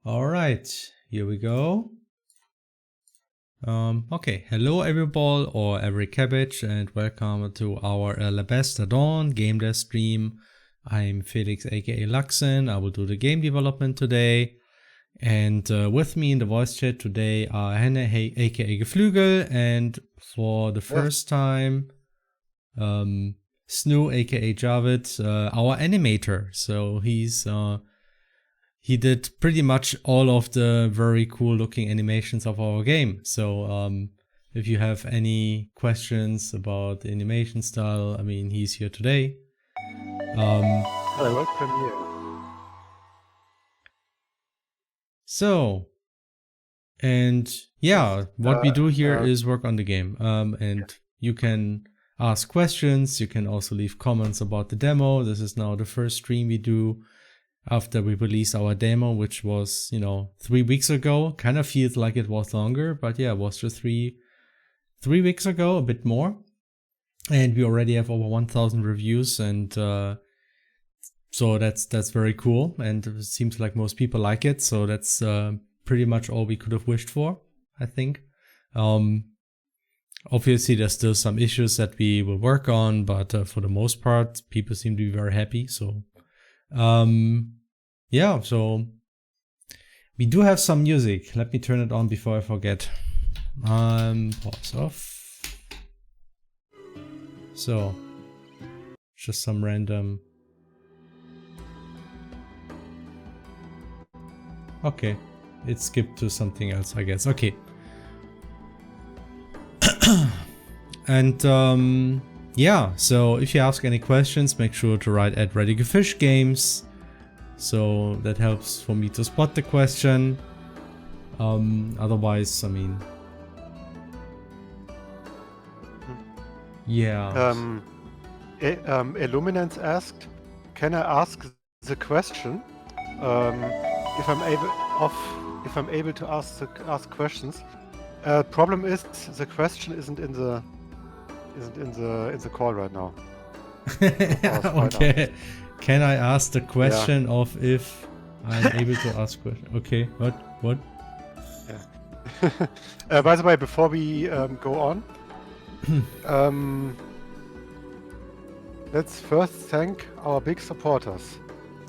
All right, here we go. Okay, hello everyball or every cabbage, and welcome to our Alabaster Dawn Gamedev stream. I'm Felix aka Luxen. I will do the game development today. And with me in the voice chat today are Henne aka Geflügel, and for the first time, Snoo aka Javid, our animator. So he did pretty much all of the very cool looking animations of our game. So if you have any questions about the animation style, I mean, he's here today. Hello, welcome here. So, and yeah, what we do here is work on the game. And you can ask questions. You can also leave comments about the demo. This is now the first stream we do after we released our demo, which was, 3 weeks ago. Kind of feels like it was longer, but yeah, it was just three weeks ago, a bit more. And we already have over 1,000 reviews, and so that's very cool. And it seems like most people like it, so that's pretty much all we could have wished for, I think. Obviously, there's still some issues that we will work on, but for the most part, people seem to be very happy. So yeah, so we do have some music. Let me turn it on before I forget. Pause off. So just some random. Okay, it skipped to something else, I guess. Okay. And yeah, so if you ask any questions, make sure to write at ReadyGoFishGames. So that helps for me to spot the question. Otherwise, I mean, yeah. Illuminance asked, "Can I ask the question if I'm able to ask questions?" Problem is the question isn't in the call right now. Okay. Can I ask the question of if I'm able to ask questions? Okay. What? Yeah. By the way, before we go on, let's first thank our big supporters.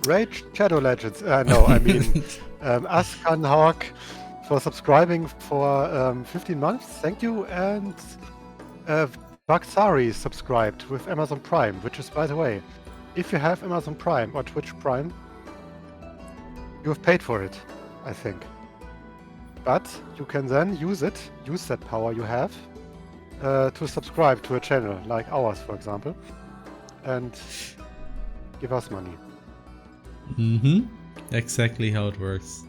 Raid Shadow Legends. No, I mean Askan Hawk for subscribing for 15 months. Thank you. And Baksari subscribed with Amazon Prime, which is, by the way, if you have Amazon Prime or Twitch Prime, you have paid for it, I think. But you can then use that power you have to subscribe to a channel like ours, for example, and give us money. Exactly how it works.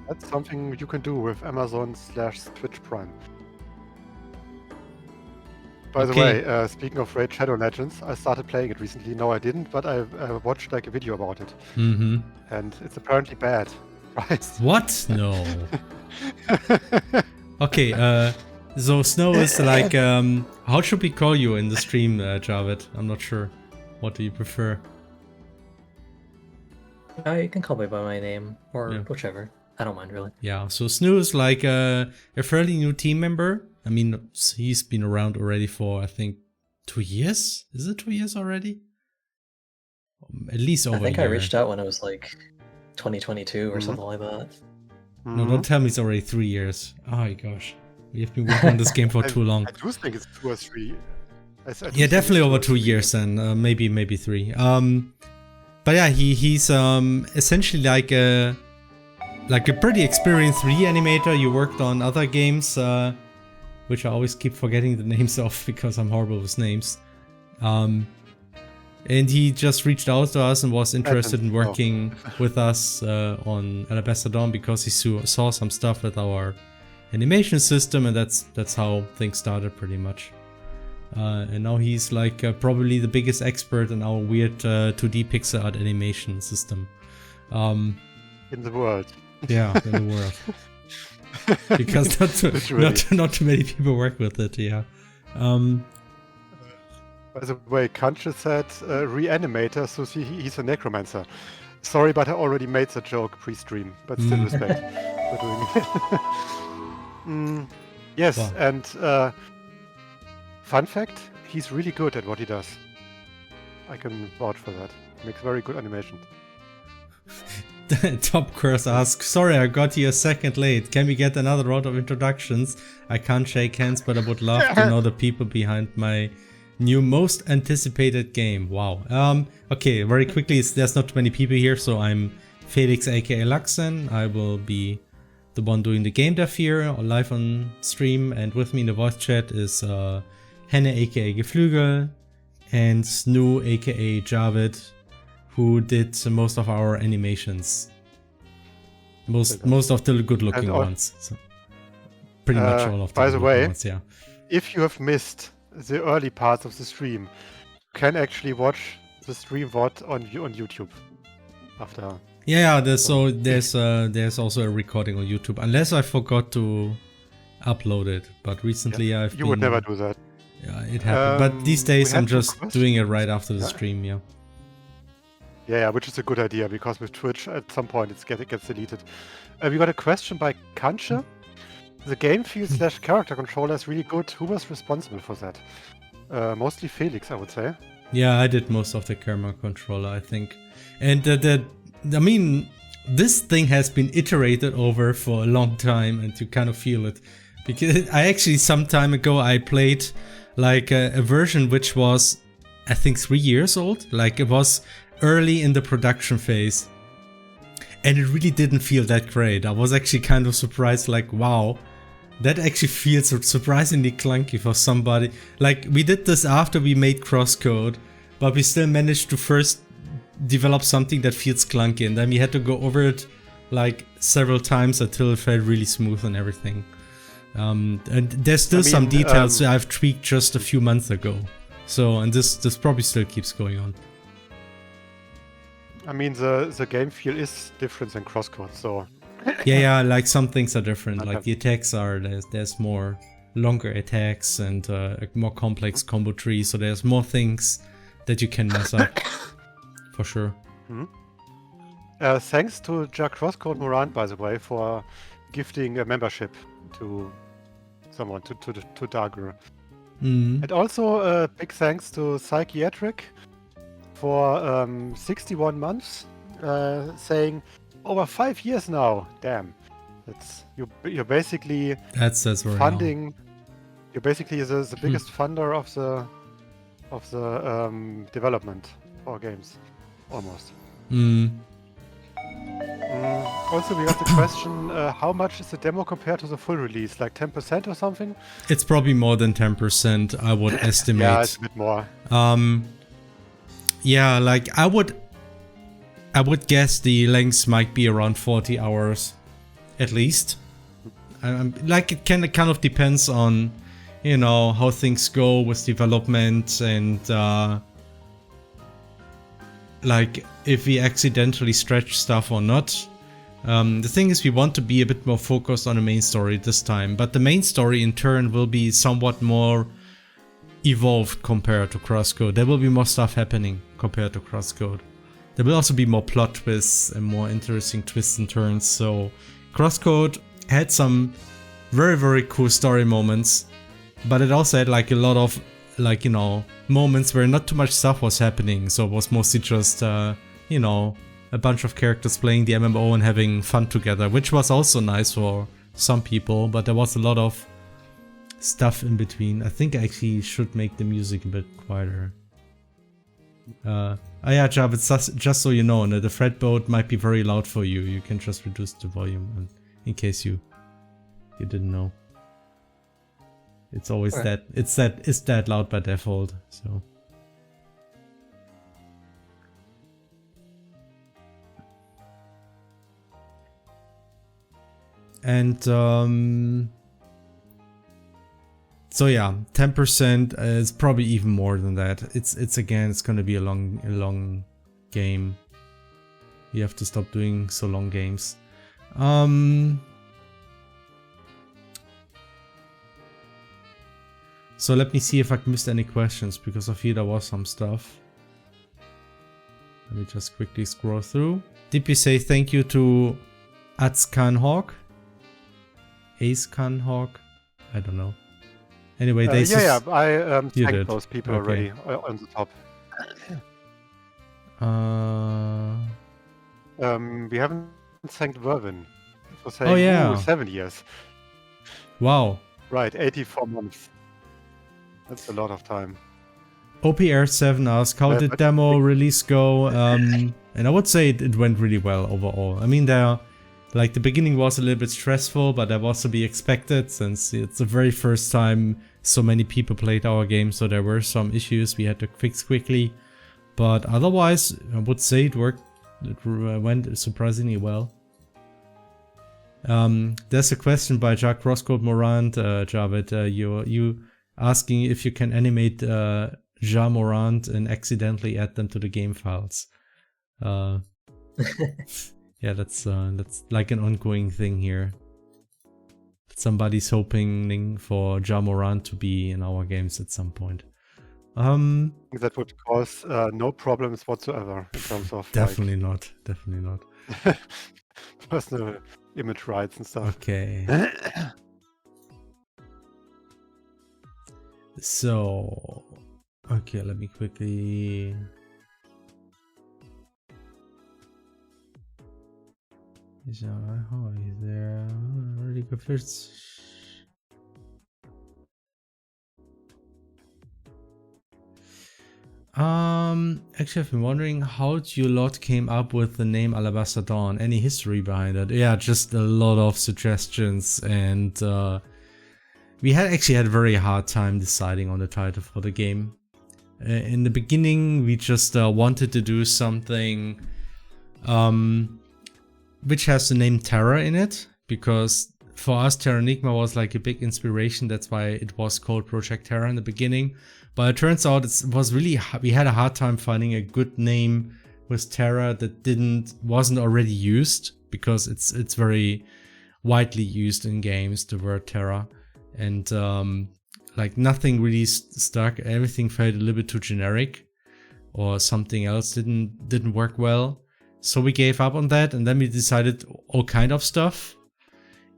That's something you can do with Amazon/Twitch Prime. By the way, speaking of Raid Shadow Legends, I started playing it recently. No, I didn't, but I watched like a video about it. And it's apparently bad, right? What? No. Okay, so Snow is like, how should we call you in the stream, Javid? I'm not sure. What do you prefer? You can call me by my name, or whichever. I don't mind, really. Yeah, so Snoo is like a fairly new team member. I mean, he's been around already for, I think, 2 years? Is it 2 years already? At least over I think a I year. reached out when it was like 2022 or Mhm. something like that. No, don't tell me it's already 3 years. Oh my gosh. We have been working on this game for too long. I do think it's 2 or 3. I do Yeah, think definitely it's 2 over or 2 3. years then, maybe 3. But yeah, he's essentially like a pretty experienced reanimator. You worked on other games, which I always keep forgetting the names of because I'm horrible with names. And he just reached out to us and was interested in working with us on Alabaster because he saw some stuff with our animation system, and that's how things started pretty much. And now he's like probably the biggest expert in our weird 2D pixel art animation system. In the world. Yeah, in the world. Because not too many people work with it, yeah. By the way, Kanche said reanimator, so he's a necromancer. Sorry, but I already made the joke pre-stream, but still respect for doing it. Yes, wow. And fun fact, he's really good at what he does. I can vouch for that. Makes very good animation. Top Curse asks, sorry I got here a second late. Can we get another round of introductions? I can't shake hands, but I would love to know the people behind my new most anticipated game. Wow. Okay, very quickly, there's not too many people here, so I'm Felix aka Luxen. I will be the one doing the Gamedev here live on stream, and with me in the voice chat is Henne aka Geflügel and Snoo aka Javid, who did most of our animations. Most of the good looking ones. So pretty much all of them. By the way, ones, yeah. If you have missed the early parts of the stream, you can actually watch the stream VOD on YouTube after. Yeah, there's also a recording on YouTube, unless I forgot to upload it. But recently you would never do that. Yeah, it happened. But these days I'm just doing it right after the stream. Yeah. Yeah, which is a good idea because with Twitch at some point it gets deleted. We got a question by Kanche. The game feel / character controller is really good. Who was responsible for that? Mostly Felix, I would say. Yeah, I did most of the camera controller, I think. And I mean, this thing has been iterated over for a long time, and you kind of feel it. Because I actually, some time ago, I played like a version which was, I think, 3 years old. Like it was early in the production phase. And it really didn't feel that great. I was actually kind of surprised, like, wow. That actually feels surprisingly clunky for somebody. Like, we did this after we made Crosscode, but we still managed to first develop something that feels clunky, and then we had to go over it like several times until it felt really smooth and everything. And there's still some details I've tweaked just a few months ago. So, and this probably still keeps going on. I mean, the game feel is different than Crosscode, so... Yeah, like some things are different. Like the attacks are, there's more longer attacks and a more complex combo tree, so there's more things that you can mess up, for sure. Thanks to Jack Crosscode Morant, by the way, for gifting a membership to someone, to Dagger. And also big thanks to Psychiatric for 61 months, saying, over 5 years now. Damn, you're basically funding. You're basically the biggest funder of the development for games, almost. Also, we got the question: how much is the demo compared to the full release? Like 10% or something? It's probably more than 10%. I would estimate. Yeah, it's a bit more. Yeah, like I would guess the length might be around 40 hours, at least. Like it kind of depends on, you know, how things go with development and like if we accidentally stretch stuff or not. The thing is, we want to be a bit more focused on the main story this time, but the main story in turn will be somewhat more evolved compared to Crosscode. There will be more stuff happening compared to Crosscode. There will also be more plot twists and more interesting twists and turns. So Crosscode had some very, very cool story moments, but it also had like a lot of like, you know, moments where not too much stuff was happening. So it was mostly just, you know, a bunch of characters playing the MMO and having fun together, which was also nice for some people, but there was a lot of stuff in between. I think I actually should make the music a bit quieter. Oh yeah, Jav, just so you know, the fretboard might be very loud for you. You can just reduce the volume in case you didn't know. It's always that it's that loud by default. So and so yeah, 10% is probably even more than that. It's again, it's gonna be a long game. You have to stop doing so long games. So let me see if I missed any questions, because I feel there was some stuff. Let me just quickly scroll through. Did we say thank you to Atzkanhawk? Acekanhawk? I don't know. Anyway, they I thanked those people already on the top. We haven't thanked Vervin for saying 7 years. Wow. Right, 84 months. That's a lot of time. OPR7 asked, how did demo release go? And I would say it went really well overall. I mean, like the beginning was a little bit stressful, but that was to be expected since it's the very first time so many people played our game. So there were some issues we had to fix quickly. But otherwise, I would say it worked. It went surprisingly well. There's a question by Jacques Roscoe Morant, Javed. You asking if you can animate Ja Morant and accidentally add them to the game files. Yeah, that's like an ongoing thing here. Somebody's hoping for Ja Morant to be in our games at some point. That would cause no problems whatsoever in terms of definitely not. Personal image rights and stuff. Okay. So, okay, let me quickly. Is there really good first? Actually, I've been wondering how you lot came up with the name Alabaster Dawn. Any history behind it? Yeah, just a lot of suggestions, and we actually had a very hard time deciding on the title for the game. In the beginning, we just wanted to do something which has the name Terra in it, because for us Terranigma was like a big inspiration. That's why it was called Project Terra in the beginning. But it turns out we had a hard time finding a good name with Terra that wasn't already used, because it's very widely used in games, the word Terra, and like nothing really stuck. Everything felt a little bit too generic, or something else didn't work well. So we gave up on that, and then we decided all kind of stuff.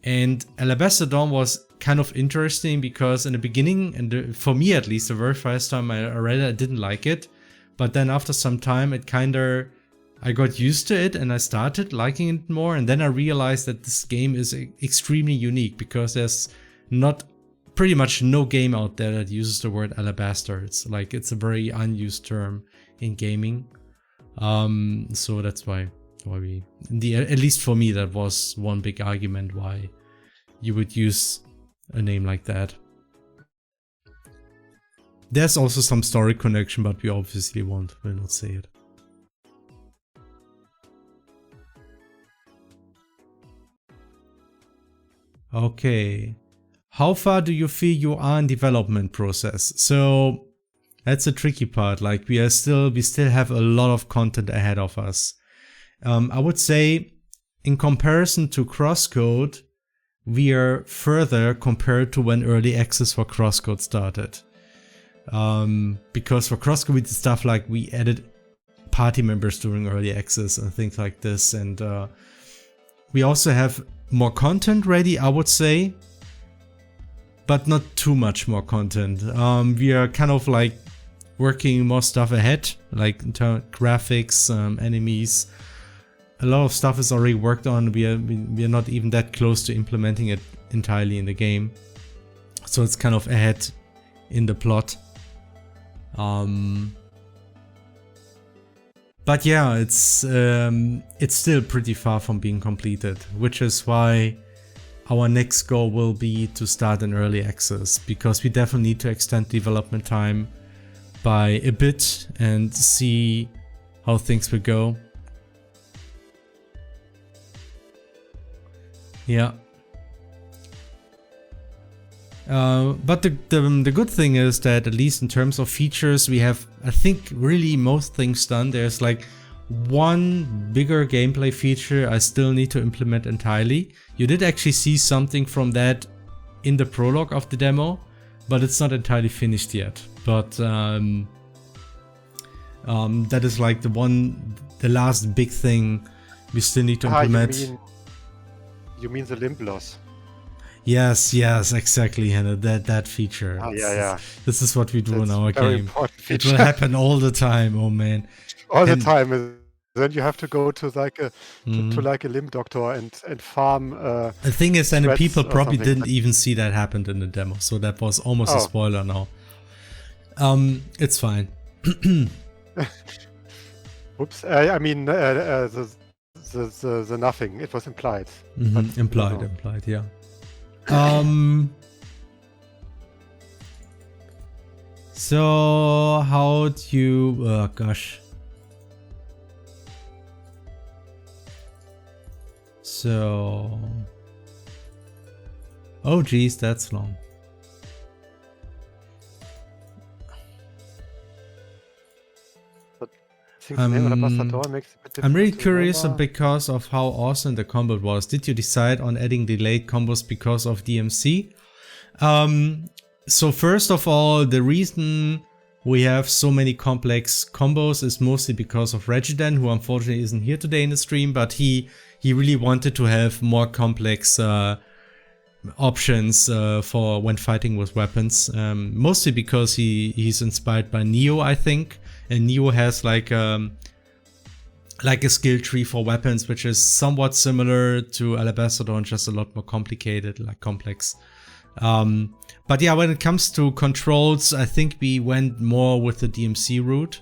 And Alabaster Dawn was kind of interesting because in the beginning, and for me at least, the very first time I read it, I didn't like it. But then after some time, I got used to it and I started liking it more. And then I realized that this game is extremely unique, because there's pretty much no game out there that uses the word alabaster. It's a very unused term in gaming. So that's why at least for me, that was one big argument why you would use a name like that. There's also some story connection, but we obviously will not say it. Okay. How far do you feel you are in development process? So that's a tricky part. Like we still have a lot of content ahead of us. I would say in comparison to Crosscode, we are further compared to when early access for Crosscode started. Because for Crosscode we did stuff like we added party members during early access and things like this. And we also have more content ready, I would say. but not too much more content. We are kind of like working more stuff ahead, like in terms of graphics, enemies. A lot of stuff is already worked on. We are not even that close to implementing it entirely in the game, so it's kind of ahead in the plot. But yeah, it's still pretty far from being completed, which is why our next goal will be to start an early access, because we definitely need to extend development time by a bit and see how things will go. Yeah. But the good thing is that at least in terms of features, we have, I think, really most things done. There's like one bigger gameplay feature I still need to implement entirely. You did actually see something from that in the prologue of the demo, but it's not entirely finished yet. But that is like the last big thing we still need to implement. You mean the limb loss? Yes, exactly, Hannah. That feature. This is what we do in our game. It will happen all the time. Oh man, all the time. And then you have to go to like a limb doctor and farm. The thing is, and people probably didn't even see that happened in the demo, so that was almost a spoiler now. It's fine. Oops. I mean the nothing. It was implied. Implied. Yeah. So how do you, oh gosh. So, oh geez, that's long. I'm really curious because of how awesome the combo was. Did you decide on adding delayed combos because of DMC? So first of all, the reason we have so many complex combos is mostly because of Regiden, who unfortunately isn't here today in the stream, but he really wanted to have more complex options for when fighting with weapons. Mostly because he's inspired by Neo, I think. And Neo has like a skill tree for weapons, which is somewhat similar to Alabaster, and just a lot more complicated, like complex. But yeah, when it comes to controls, I think we went more with the DMC route.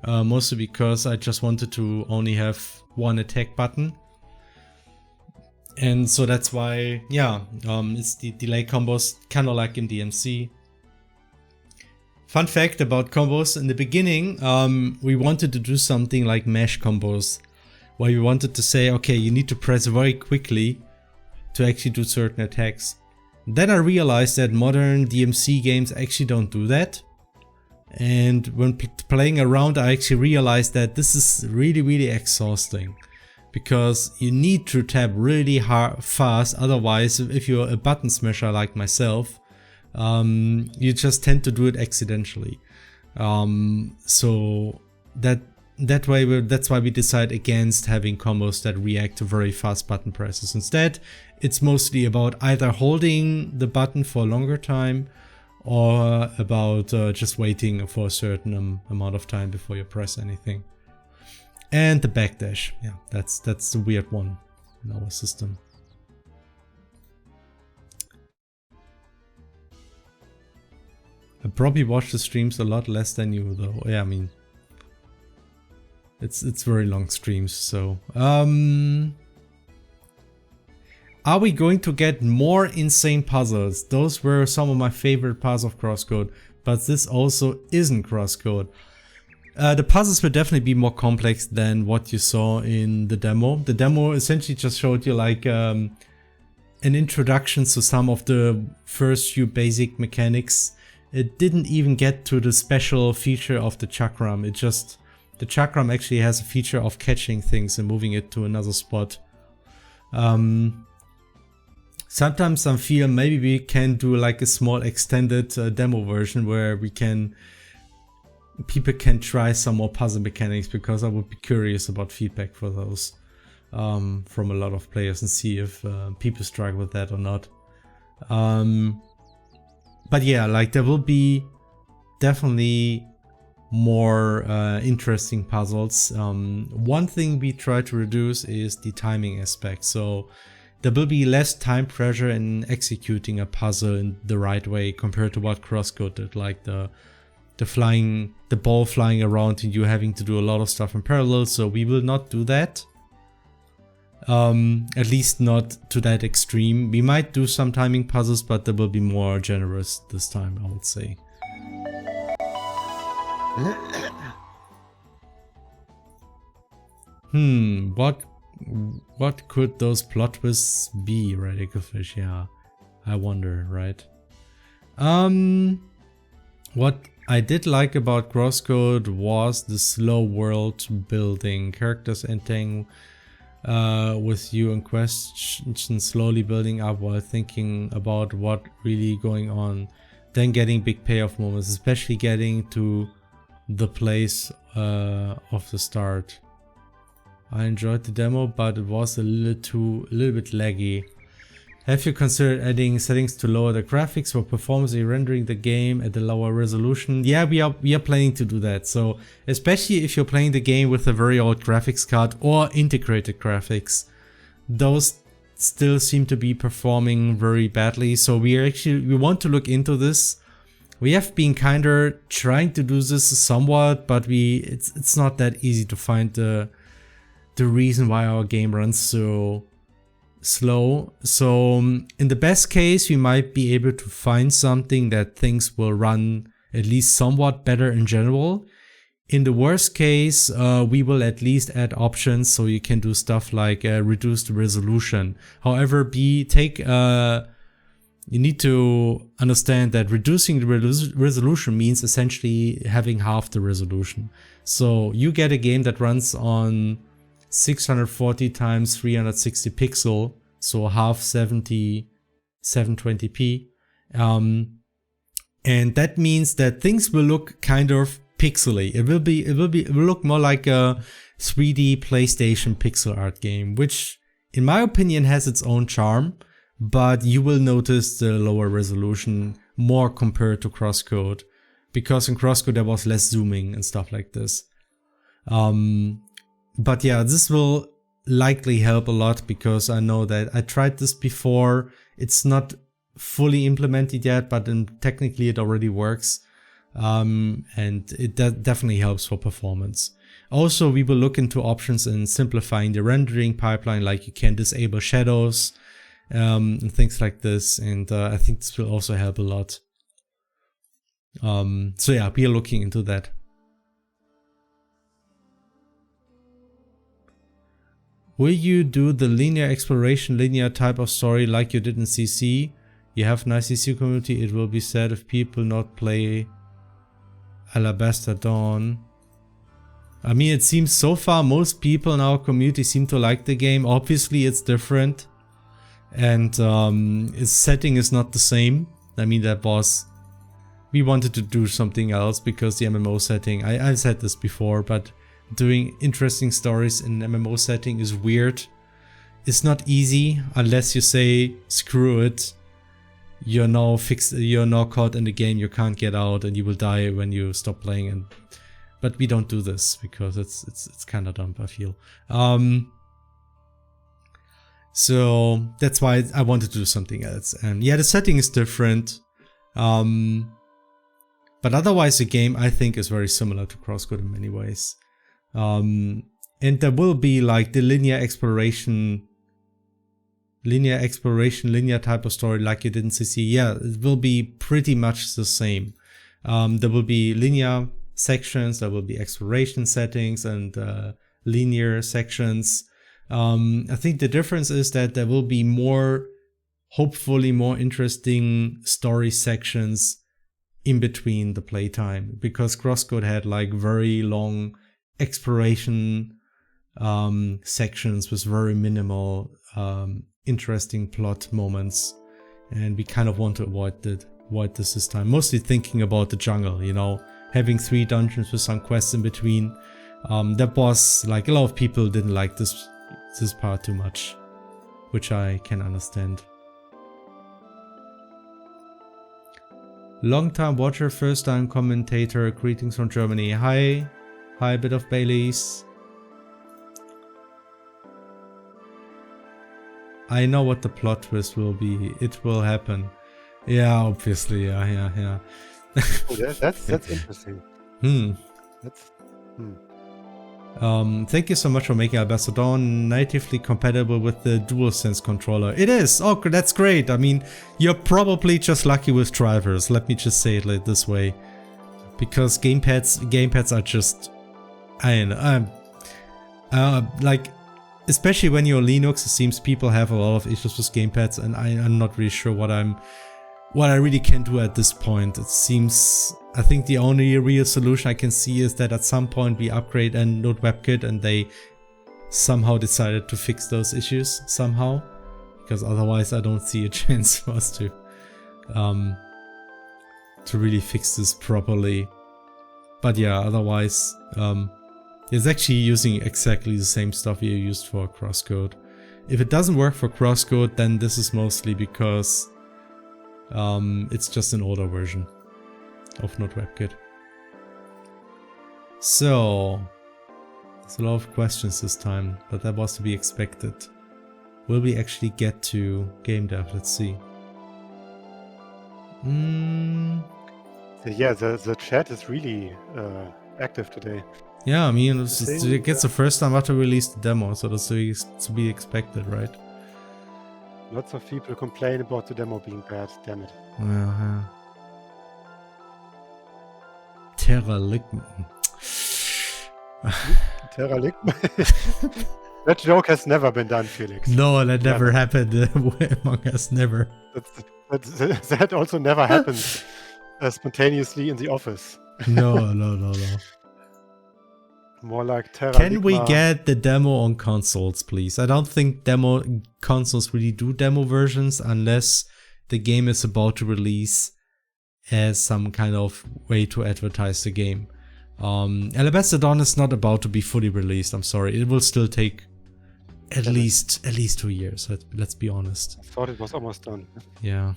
Mostly because I just wanted to only have one attack button. And so that's why, yeah, it's the delay combos, kind of like in DMC. Fun fact about combos, in the beginning, we wanted to do something like mesh combos, where we wanted to say, okay, you need to press very quickly to actually do certain attacks. Then I realized that modern DMC games actually don't do that. And when playing around, I actually realized that this is really, really exhausting. Because you need to tap really hard, fast, otherwise if you're a button smasher like myself, you just tend to do it accidentally. So that's why we decide against having combos that react to very fast button presses. Instead, it's mostly about either holding the button for a longer time or about just waiting for a certain amount of time before you press anything. And the backdash, yeah, that's the weird one in our system. I probably watch the streams a lot less than you though. Yeah, I mean, it's very long streams, so are we going to get more insane puzzles? Those were some of my favorite parts of Crosscode, but this also isn't Crosscode. The puzzles will definitely be more complex than what you saw in the demo. The demo essentially just showed you like an introduction to some of the first few basic mechanics. It didn't even get to the special feature of the chakram. The chakram actually has a feature of catching things and moving it to another spot. Sometimes I feel maybe we can do like a small extended demo version where people can try some more puzzle mechanics, because I would be curious about feedback for those from a lot of players and see if people struggle with that or not. But yeah, like there will be definitely more interesting puzzles. One thing we try to reduce is the timing aspect. So there will be less time pressure in executing a puzzle in the right way compared to what Crosscode did, like the ball flying around and you having to do a lot of stuff in parallel. So we will not do that. At least not to that extreme. We might do some timing puzzles, but they will be more generous this time, I would say. What could those plot twists be, Radicalfish? Yeah, I wonder, right? What I did like about Crosscode was the slow world building, characters entering with you and questions slowly building up while thinking about what really going on, then getting big payoff moments, especially getting to the place of the start. I enjoyed the demo, but it was a little bit laggy. Have you considered adding settings to lower the graphics for performance and rendering the game at a lower resolution? Yeah, we are planning to do that. So especially if you're playing the game with a very old graphics card or integrated graphics, those still seem to be performing very badly. So we want to look into this. We have been kind of trying to do this somewhat, but it's not that easy to find the reason why our game runs so slow. So in the best case, we might be able to find something that things will run at least somewhat better in general. In the worst case, we will at least add options so you can do stuff like reduce the resolution. However, you need to understand that reducing the resolution means essentially having half the resolution. So you get a game that runs on 640 times 360 pixel, so half 720p, and that means that things will look kind of pixely. It will look more like a 3D PlayStation pixel art game, which in my opinion has its own charm, but you will notice the lower resolution more compared to Crosscode, because in Crosscode there was less zooming and stuff like this. But yeah, this will likely help a lot, because I know that I tried this before. It's not fully implemented yet, but technically it already works. And it definitely helps for performance. Also, we will look into options in simplifying the rendering pipeline, like you can disable shadows and things like this. And I think this will also help a lot. So yeah, we are looking into that. Will you do the linear exploration, linear type of story like you did in CC? You have nice CC community. It will be sad if people not play Alabaster Dawn. I mean, it seems so far most people in our community seem to like the game. Obviously, it's different, and its setting is not the same. I mean, we wanted to do something else because the MMO setting. I've said this before, but doing interesting stories in an MMO setting is weird. It's not easy unless you say, screw it, you're now caught in the game, you can't get out and you will die when you stop playing. But we don't do this because it's kind of dumb, I feel. So that's why I wanted to do something else. And yeah, the setting is different. But otherwise the game, I think, is very similar to Crosscode in many ways. And there will be like the linear exploration, linear type of story like you did in CC. Yeah, it will be pretty much the same. There will be linear sections, there will be exploration settings and linear sections. I think the difference is that there will be hopefully more interesting story sections in between the playtime, because Crosscode had like very long exploration sections with very minimal interesting plot moments, and we kind of want to avoid this time. Mostly thinking about the jungle, you know, having 3 dungeons with some quests in between. That was like, a lot of people didn't like this part too much, which I can understand. Long time watcher, first time commentator. Greetings from Germany. Hi. Hi, bit of Baileys. I know what the plot twist will be. It will happen. Yeah, obviously. Yeah. Oh, that's interesting. That's. Thank you so much for making Alabaster Dawn natively compatible with the DualSense controller. It is! Oh, that's great! I mean, you're probably just lucky with drivers, let me just say it like this way. Because gamepads are just... I don't know, like, especially when you're Linux, it seems people have a lot of issues with gamepads, and I'm not really sure what I really can do at this point. It seems, I think the only real solution I can see is that at some point we upgrade and Node WebKit and they somehow decided to fix those issues somehow, because otherwise I don't see a chance for us to really fix this properly. But yeah, otherwise it's actually using exactly the same stuff you used for crosscode. If it doesn't work for crosscode, then this is mostly because it's just an older version of Node WebKit. So, there's a lot of questions this time, but that was to be expected. Will we actually get to Gamedev? Let's see. Yeah, the chat is really active today. Yeah, I mean, it's the first time after we released the demo, so that's to be expected, right? Lots of people complain about the demo being bad, damn it. Yeah. Terraligma. Terraligma? That joke has never been done, Felix. No, that never happened among us, never. That also never happens spontaneously in the office. No. More like Terraligma. Can we get the demo on consoles, please? I don't think demo consoles really do demo versions unless the game is about to release as some kind of way to advertise the game. Alabaster Dawn is not about to be fully released. I'm sorry. It will still take at least 2 years. Let's be honest. I thought it was almost done. Yeah.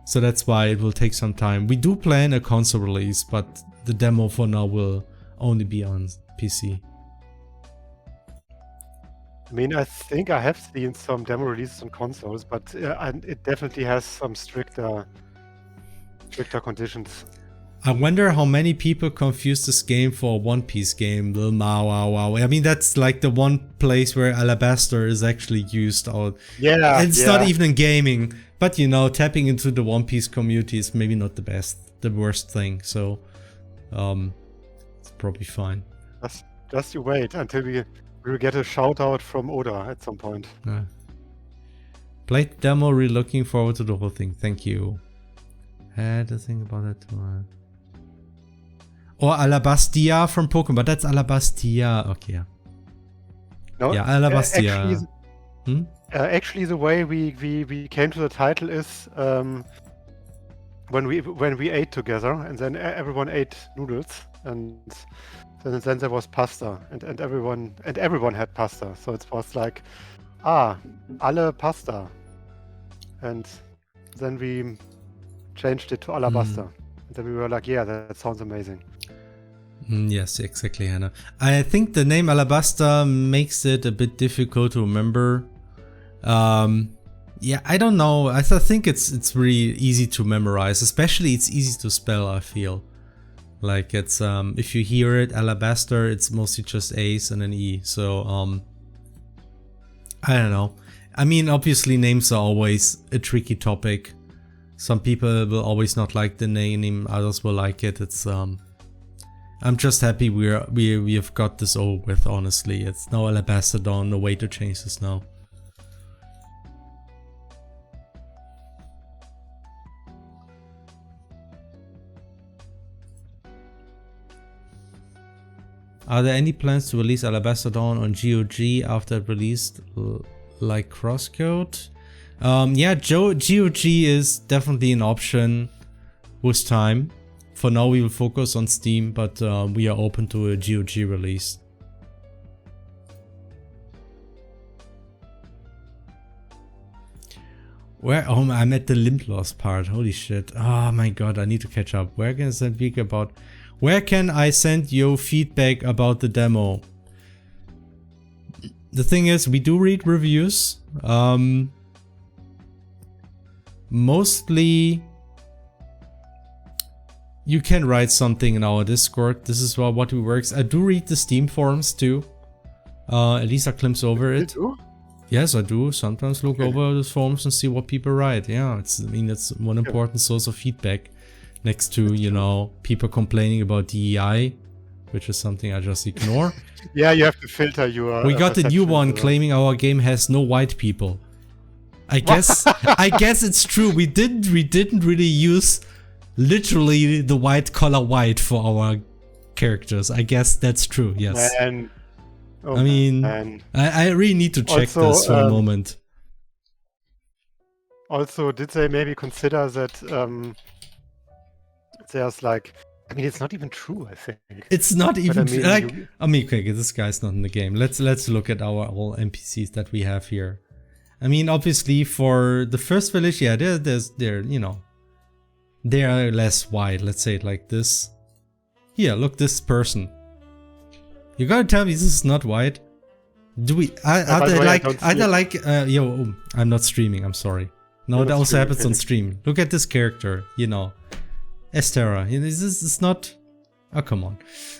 So that's why it will take some time. We do plan a console release, but the demo for now will only be on PC. I mean, I think I have seen some demo releases on consoles, but it definitely has some stricter conditions. I wonder how many people confuse this game for a One Piece game. Wow. I mean, that's like the one place where Alabaster is actually used out. Yeah. It's not even in gaming, but you know, tapping into the One Piece community is maybe not the worst thing. So, it's probably fine. Just you wait until we will get a shout out from Oda at some point. Played the demo, really looking forward to the whole thing. Thank you. Had to think about that too. Or Alabastia from Pokemon, but that's Alabastia. Okay. No, yeah, Alabastia. Actually, the way we came to the title is when we ate together, and then everyone ate noodles, and then there was pasta, and everyone had pasta. So it was like, alle pasta, and then we changed it to Alabaster. And then we were like, yeah, that sounds amazing. Yes, exactly, Hannah. I think the name Alabaster makes it a bit difficult to remember. Yeah, I don't know. I think it's really easy to memorize. Especially it's easy to spell, I feel. Like it's if you hear it, Alabaster, it's mostly just A's and an E. So I don't know. I mean, obviously names are always a tricky topic. Some people will always not like the name, others will like it. It's I'm just happy we have got this over with, honestly. It's no Alabaster Dawn, no way to change this now. Are there any plans to release Alabaster Dawn on GOG after it released like Crosscode? Yeah, GOG is definitely an option with time. For now we will focus on Steam, but we are open to a GOG release. Where? Oh, I'm at the limb loss part. Holy shit. Oh my god, I need to catch up. Where can I send feedback about? Where can I send you feedback about the demo? The thing is, we do read reviews. Mostly, you can write something in our Discord. This is what works. I do read the Steam forums too. At least I glimpse over it. You do? Yes, I do. Sometimes look over the forums and see what people write. Yeah, it's one important source of feedback. Next to, you know, people complaining about DEI, which is something I just ignore. Yeah, you have to filter your. We got a new one claiming our game has no white people. I guess it's true. We didn't really use literally the white color white for our characters. I guess that's true. Yes. Man. Oh, I mean, man. I really need to check this for a moment. Also, did they maybe consider that there's like, I mean, it's not even true, I think. It's not even okay, this guy's not in the game. Let's look at our all NPCs that we have here. I mean, obviously for the first village, yeah, they're you know, they are less white. Let's say it like this. Here, look, this person. You gotta tell me this is not white. Do we? Yo, I'm not streaming. I'm sorry. No, that also happens on stream. Look at this character. You know, Estera. This is not. Oh, come on.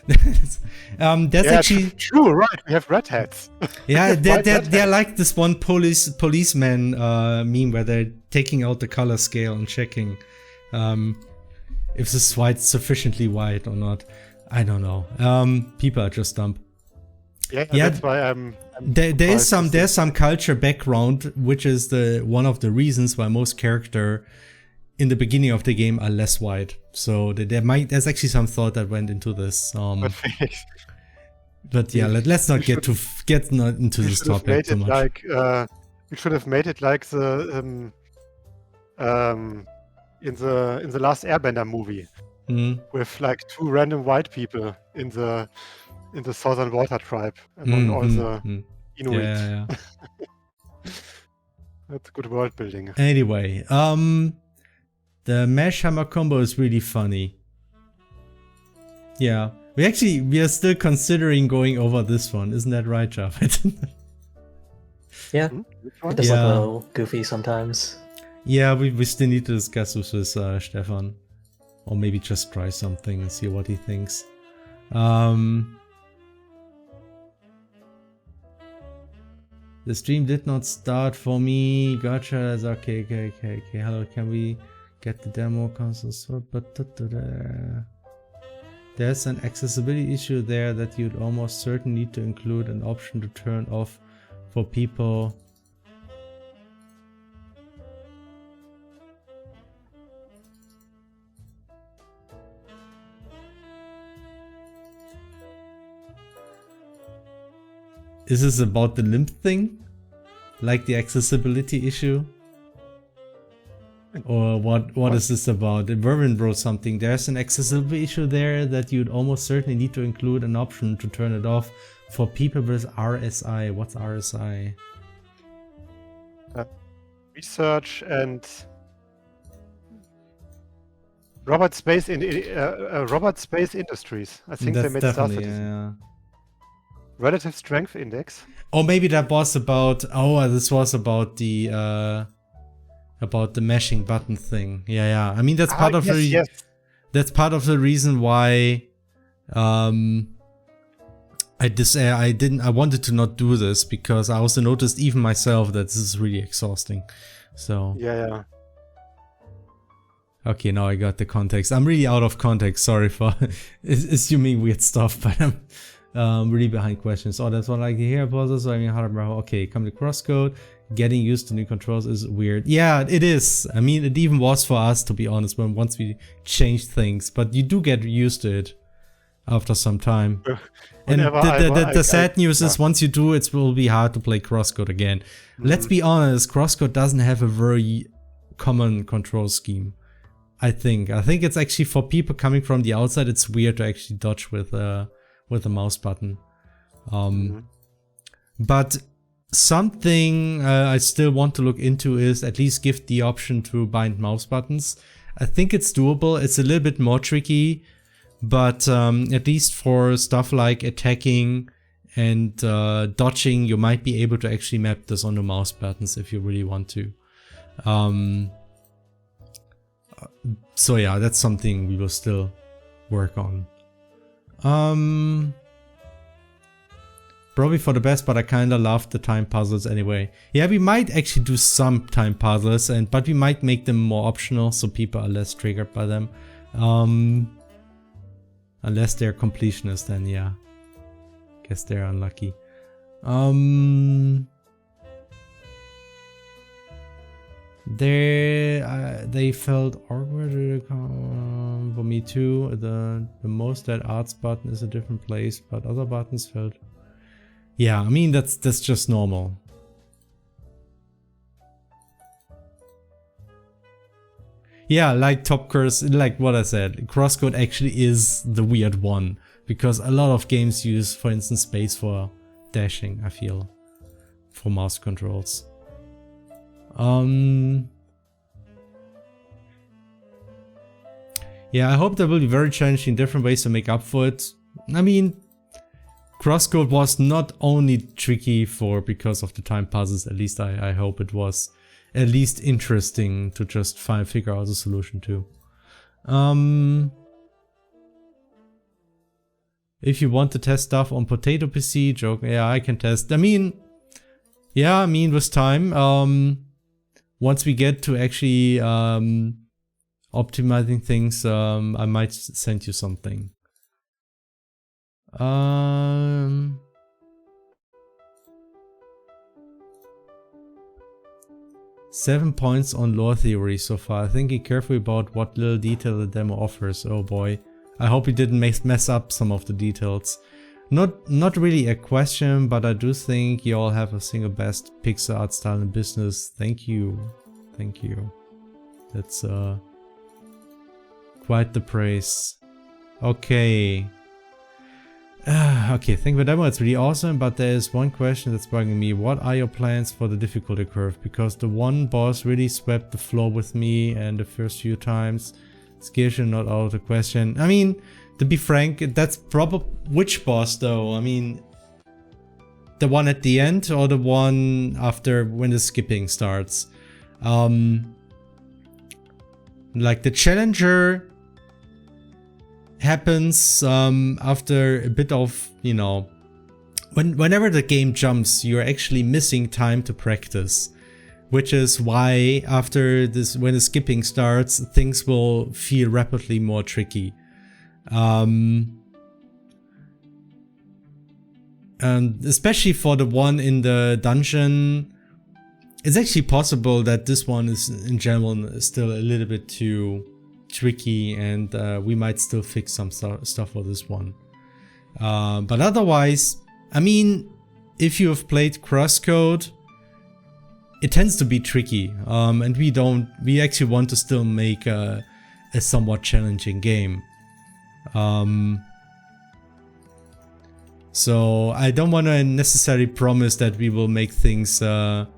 That's actually true, right? We have red hats. Yeah, they're like this one policeman meme where they're taking out the color scale and checking if this white's sufficiently white or not. I don't know. People are just dumb. Yeah, that's why there's some culture background, which is one of the reasons why most character in the beginning of the game are less white. So there's actually some thought that went into this. But yeah, let's not get into this topic too much. Like, we should have made it like the in the last Airbender movie, with like 2 random white people in the Southern Water Tribe among all the Inuit. Yeah. That's good world building. Anyway, the mesh hammer combo is really funny. Yeah, we are still considering going over this one, isn't that right, Javed? Yeah, it does look a little goofy sometimes. Yeah, we still need to discuss this with Stefan, or maybe just try something and see what he thinks. The stream did not start for me. Gotcha. Okay. Hello, can we get the demo console sort? But there's an accessibility issue there that you'd almost certainly need to include an option to turn off for people. Is this about the limp thing? Like the accessibility issue? Or what is this about? Vervin wrote something. There's an accessibility issue there that you'd almost certainly need to include an option to turn it off for people with RSI. What's RSI? Research and Robert Space Industries. I think they made stuff. Yeah. Relative Strength Index. Or maybe that was about. Oh, this was about the meshing button thing. Yeah. I mean, that's part of that's part of the reason why I wanted to not do this, because I also noticed even myself that this is really exhausting. So yeah. Okay, now I got the context. I'm really out of context. Sorry for assuming weird stuff, but I'm really behind questions. Oh, that's what I like to hear. So I mean, okay, come to crosscode. Getting used to new controls is weird. Yeah, it is. I mean, it even was for us, to be honest, once we changed things. But you do get used to it after some time. And the sad news is once you do, it will be hard to play crosscode again. Let's be honest, crosscode doesn't have a very common control scheme. I think it's actually, for people coming from the outside, it's weird to actually dodge with a mouse button. But something I still want to look into is at least give the option to bind mouse buttons. I think it's doable. It's a little bit more tricky, but at least for stuff like attacking and dodging, you might be able to actually map this onto mouse buttons if you really want to. So yeah, that's something we will still work on. Probably for the best, but I kinda love the time puzzles anyway. Yeah, we might actually do some time puzzles, but we might make them more optional so people are less triggered by them. Unless they're completionists, then yeah. Guess they're unlucky. They felt awkward for me too. The most that arts button is a different place, but other buttons felt. Yeah, I mean that's just normal. Yeah, like top curse, like what I said, crosscode actually is the weird one because a lot of games use, for instance, space for dashing. I feel for mouse controls. Yeah, I hope there will be very challenging different ways to make up for it. I mean, crosscode was not only tricky because of the time puzzles, at least I hope it was at least interesting to just figure out a solution to. If you want to test stuff on Potato PC, joke, yeah, I can test. I mean, yeah, I mean with time, once we get to actually optimizing things, I might send you something. 7 points on lore theory so far. Thinking carefully about what little detail the demo offers. Oh boy. I hope you didn't mess up some of the details. Not really a question, but I do think you all have a single best pixel art style in business. Thank you. Thank you. That's quite the praise. Okay. Okay, thank you for the demo, it's really awesome, but there is one question that's bugging me. What are your plans for the difficulty curve? Because the one boss really swept the floor with me and the first few times. Skillshare not out of the question. I mean, to be frank, that's probably... Which boss though? I mean, the one at the end or the one after when the skipping starts? Like the challenger happens after a bit of, you know, whenever the game jumps, you're actually missing time to practice, which is why after this, when the skipping starts, things will feel rapidly more tricky. And especially for the one in the dungeon, it's actually possible that this one is in general still a little bit too tricky, and we might still fix some stuff for this one. But otherwise, I mean, if you have played crosscode, it tends to be tricky, and we actually want to still make a somewhat challenging game. So I don't want to necessarily promise that we will make things a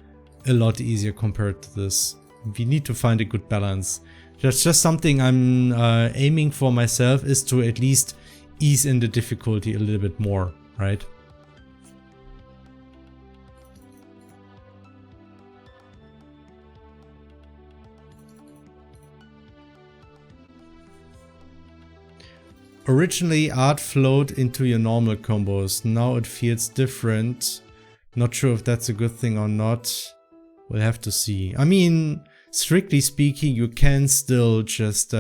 lot easier compared to this. We need to find a good balance. That's just something I'm aiming for myself, is to at least ease in the difficulty a little bit more, right? Originally, art flowed into your normal combos. Now it feels different. Not sure if that's a good thing or not. We'll have to see. I mean, strictly speaking, you can still just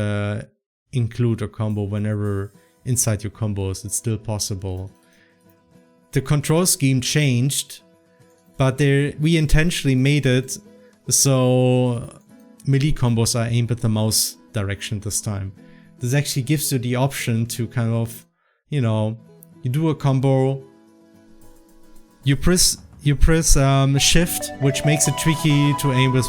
include a combo whenever inside your combos. It's still possible. The control scheme changed, but we intentionally made it so melee combos are aimed at the mouse direction this time. This actually gives you the option to kind of, you know, you do a combo, you press shift, which makes it tricky to aim with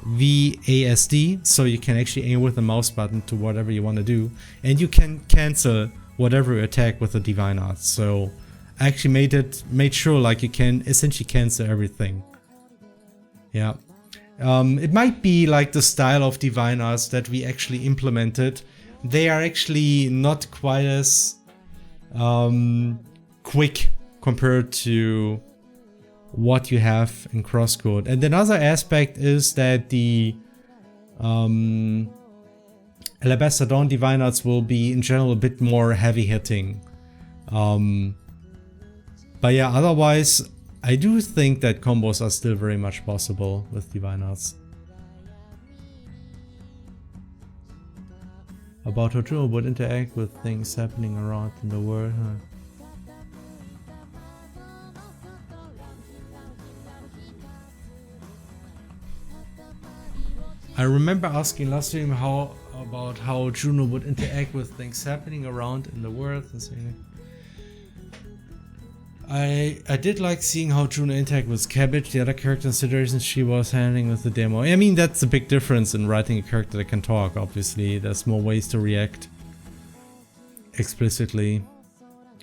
VASD, so you can actually aim with the mouse button to whatever you want to do, and you can cancel whatever you attack with the divine arts. So I actually made sure like you can essentially cancel everything. Yeah. It might be like the style of diviners that we actually implemented. They are actually not quite as quick compared to what you have in Crosscode. And another aspect is that the Alabaster Dawn diviners will be in general a bit more heavy hitting. But yeah, otherwise I do think that combos are still very much possible with diviners. About how Juno would interact with things happening around in the world. I remember asking last stream about how Juno would interact with things happening around in the world. I did like seeing how Juno interact with Cabbage, the other character considerations she was handling with the demo. I mean, that's a big difference in writing a character that can talk, obviously. There's more ways to react explicitly.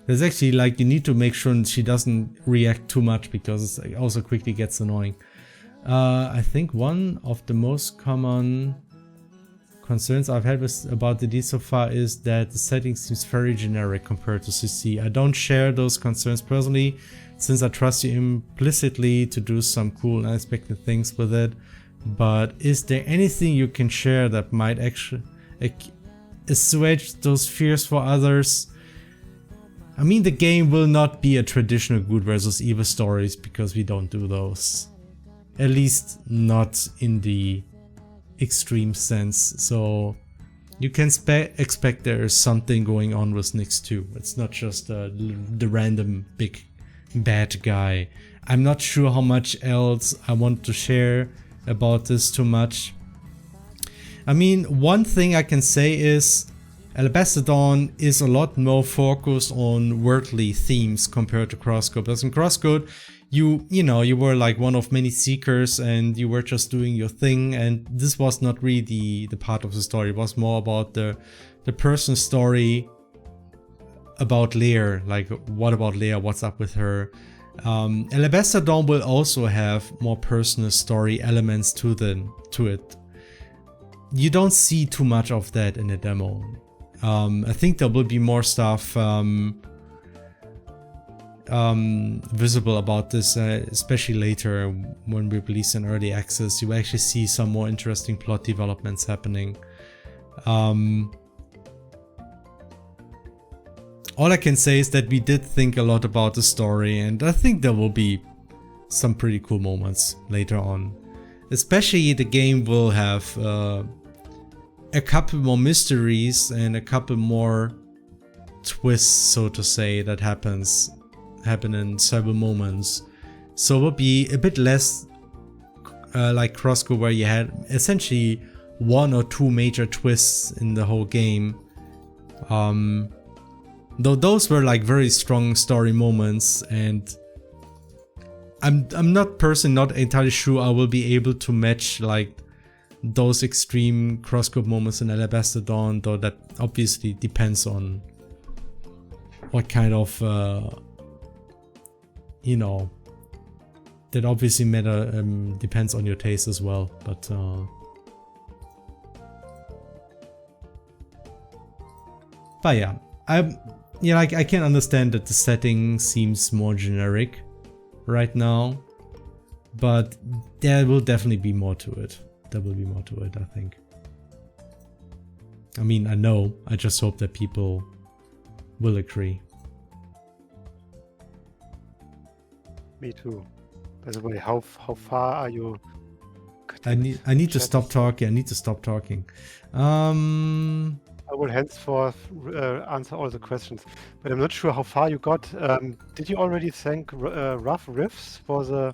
There's actually like, you need to make sure she doesn't react too much because it also quickly gets annoying. I think one of the most common concerns I've had about the D so far is that the setting seems very generic compared to CC. I don't share those concerns personally, since I trust you implicitly to do some cool and unexpected things with it. But is there anything you can share that might actually assuage those fears for others? I mean, the game will not be a traditional good versus evil stories because we don't do those. At least not in the extreme sense, so you can expect there is something going on with Nyx too. It's not just the random big bad guy. I'm not sure how much else I want to share about this too much. I mean, one thing I can say is Alabaster Dawn is a lot more focused on worldly themes compared to Crosscode. Because in Crosscode, you were like one of many seekers and you were just doing your thing, and this was not really the part of the story. It was more about the person's story about Lear, like what about Lear, what's up with her. Alabaster Dawn will also have more personal story elements to it. You don't see too much of that in the demo. I think there will be more stuff visible about this, especially later when we release in early access. You actually see some more interesting plot developments happening. All I can say is that we did think a lot about the story, and I think there will be some pretty cool moments later on. Especially the game will have a couple more mysteries and a couple more twists, so to say, that happen in several moments. So it will be a bit less like Crosscode, where you had essentially one or two major twists in the whole game. Though those were like very strong story moments, and I'm not entirely sure I will be able to match like those extreme Crosscode moments in Alabaster Dawn, though that obviously depends on what kind of that obviously depends on your taste as well, but yeah, I can understand that the setting seems more generic right now, but there will definitely be more to it. There will be more to it, I think. I mean, I know, I just hope that people will agree. Me too. By the way, how far are you? I need to stop talking. I need to stop talking. I will henceforth answer all the questions, but I'm not sure how far you got. Did you already thank Rough Riffs for the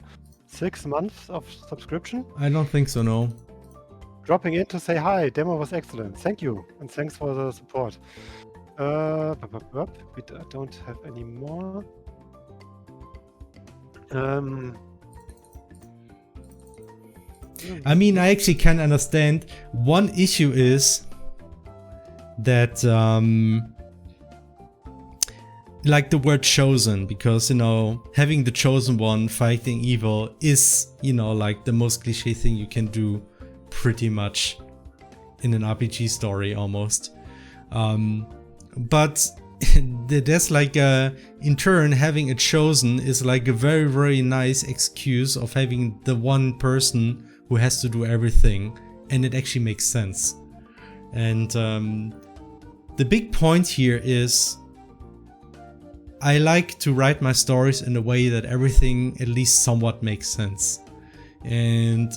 6 months of subscription? I don't think so, no. Dropping in to say hi, demo was excellent. Thank you, and thanks for the support. I don't have any more. I mean, I actually can understand. One issue is that like the word chosen, because, you know, having the chosen one fighting evil is, you know, like the most cliche thing you can do pretty much in an RPG story almost. But there's like in turn, having a chosen is like a very, very nice excuse of having the one person who has to do everything, and it actually makes sense. And the big point here is I like to write my stories in a way that everything at least somewhat makes sense. And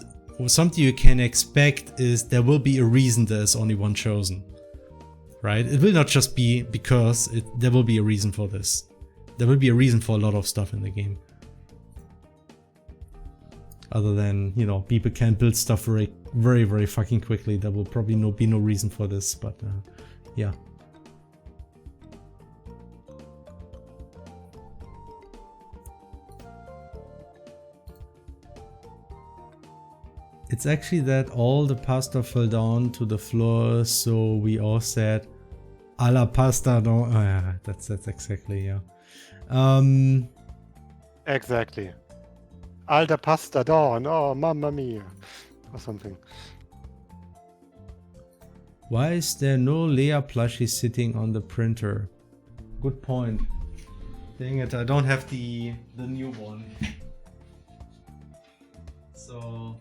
something you can expect is there will be a reason there's only one chosen. Right? It will not just be because there will be a reason for this. There will be a reason for a lot of stuff in the game. Other than, you know, people can build stuff very, very, very fucking quickly. There will probably be no reason for this, but yeah. It's actually that all the pasta fell down to the floor, so we all said, Alabaster, no. Oh, yeah, that's exactly, yeah. Exactly. Alta pasta dawn, oh mamma mia, or something. Why is there no Leia plushie sitting on the printer? Good point. Dang it, I don't have the new one. So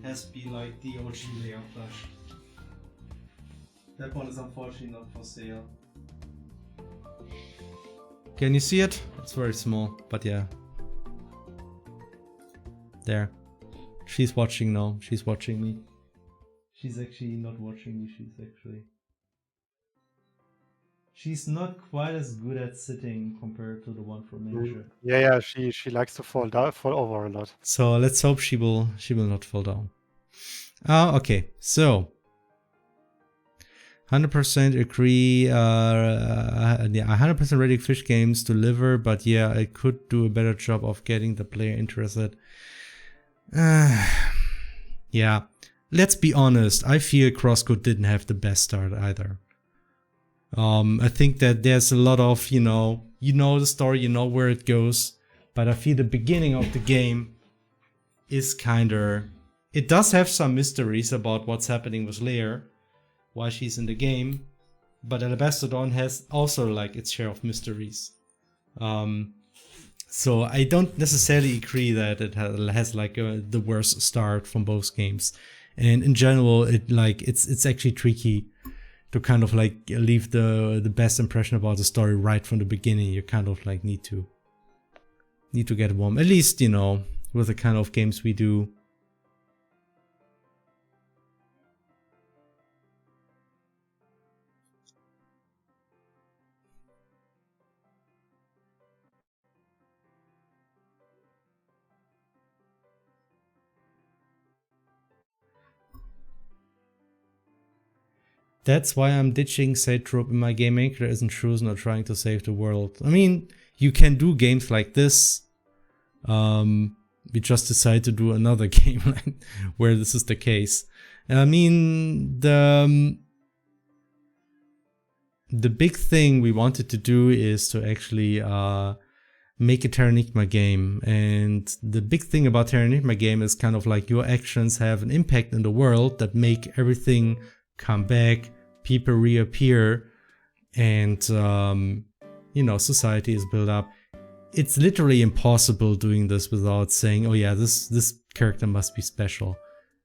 has to be like the OG Leia plush. That one is unfortunately not for sale. Can you see it? It's very small, but yeah. There. She's watching now. She's watching me. She's actually not watching me. She's not quite as good at sitting compared to the one from Asia. Yeah, she likes to fall over a lot. So let's hope she will not fall down. Okay, so 100% agree. Yeah, 100% ready fish games deliver, but yeah, I could do a better job of getting the player interested. Yeah, let's be honest. I feel CrossCode didn't have the best start either. I think that there's a lot of, you know the story, you know where it goes, but I feel the beginning of the game is kinda, it does have some mysteries about what's happening with Leia, why she's in the game, but Alabaster has also like its share of mysteries. So I don't necessarily agree that it has like the worst start from both games, and in general, it's actually tricky to kind of like leave the best impression about the story right from the beginning. You kind of like need to get warm, at least, you know, with the kind of games we do. That's why I'm ditching said trope in my game. Maker isn't chosen or trying to save the world. I mean, you can do games like this. We just decided to do another game where this is the case. I mean, the big thing we wanted to do is to actually make a Terranigma game. And the big thing about Terranigma game is kind of like your actions have an impact in the world that make everything come back, people reappear, and you know, society is built up. It's literally impossible doing this without saying, oh yeah, this character must be special,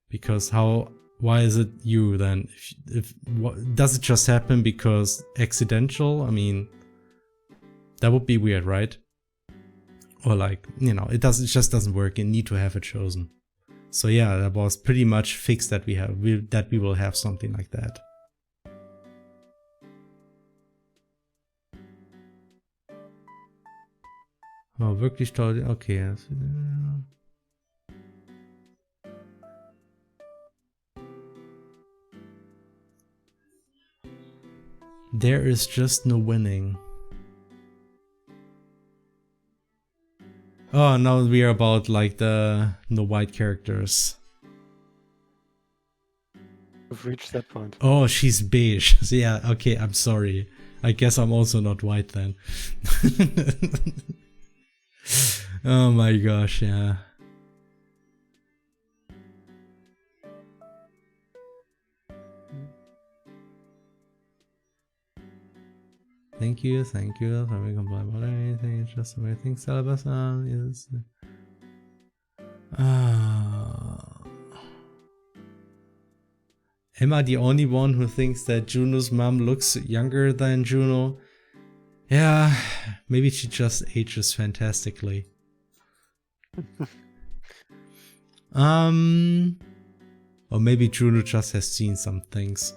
because why is it you then? If does it just happen because accidental? I mean, that would be weird, right? Or like, you know, it just doesn't work. You need to have it chosen. So yeah, that was pretty much fixed that we will have something like that. Oh, wirklich toll. Okay. There is just no winning. Oh, now we are about like the white characters. With reached that point. Oh, she's beige. Yeah, okay, I'm sorry. I guess I'm also not white then. Oh my gosh, yeah. Thank you. Let me comply about anything. It's just the way things Alabaster is. Am I the only one who thinks that Juno's mom looks younger than Juno? Yeah, maybe she just ages fantastically. Or maybe Juno just has seen some things.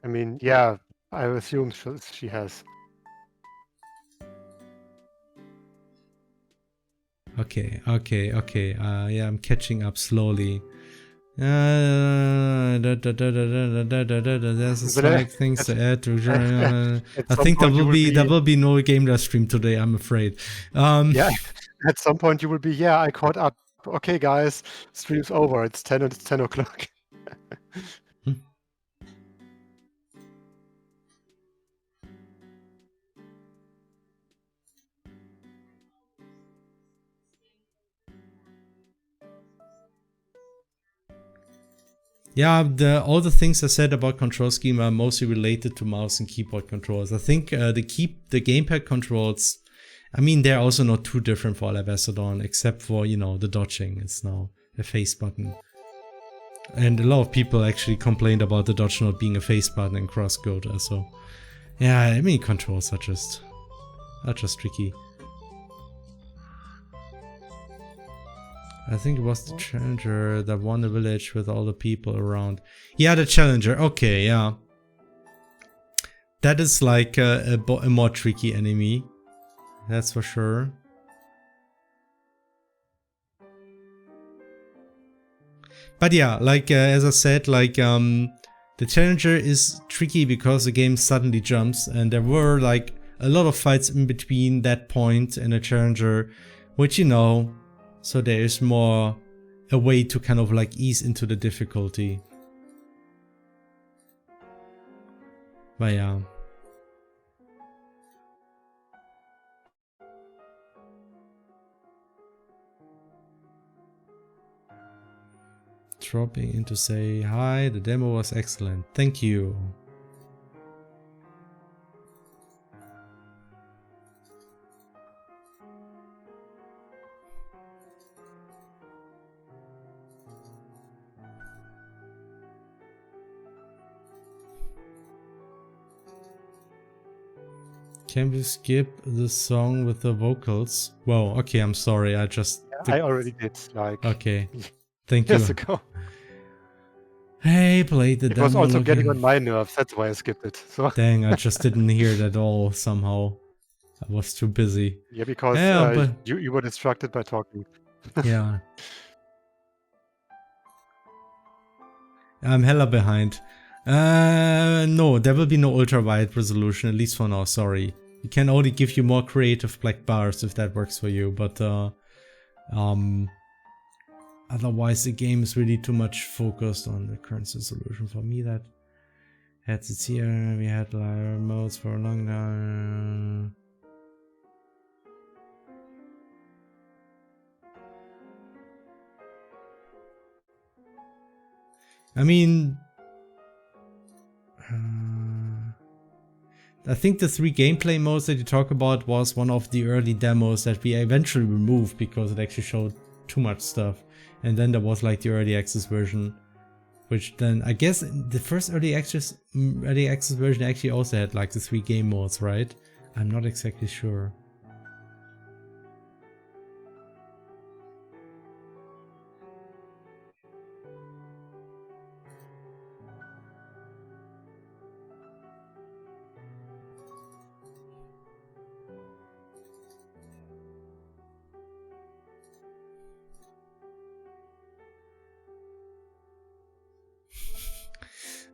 I mean, yeah, I assume she has. Okay. Yeah, I'm catching up slowly. There's like things to add to. I think there will be no Gamedev stream today. I'm afraid. Yeah, at some point you will be. Yeah, I caught up. Okay, guys, stream's over. It's 10 o'clock. Yeah, all the things I said about control scheme are mostly related to mouse and keyboard controls. I think the gamepad controls, I mean, they're also not too different for Alabaster, except for, you know, the dodging. It's now a face button. And a lot of people actually complained about the dodge not being a face button in CrossCode. So, yeah, I mean, controls are just tricky. I think it was the Challenger that won the village with all the people around. Yeah, the Challenger. Okay, yeah. That is like a more tricky enemy. That's for sure. But yeah, like as I said, like the Challenger is tricky because the game suddenly jumps, and there were like a lot of fights in between that point and the Challenger, which, you know, so there is more a way to kind of like ease into the difficulty. But yeah. Dropping in to say hi, the demo was excellent. Thank you. Can we skip the song with the vocals? Whoa, okay, I'm sorry. I already did, like... Okay, thank you. Years ago. Hey, played the demo. It was also getting on my nerves, that's why I skipped it. So. Dang, I just didn't hear it at all somehow. I was too busy. Yeah, because you were distracted by talking. Yeah. I'm hella behind. No, there will be no ultra wide resolution, at least for now, sorry. It can only give you more creative black bars if that works for you, but otherwise the game is really too much focused on the current resolution for me. That had it here, we had like modes for a long time. I mean, I think the 3 gameplay modes that you talk about was one of the early demos that we eventually removed because it actually showed too much stuff. And then there was like the early access version, which then I guess the first early access version actually also had like the 3 game modes, right? I'm not exactly sure.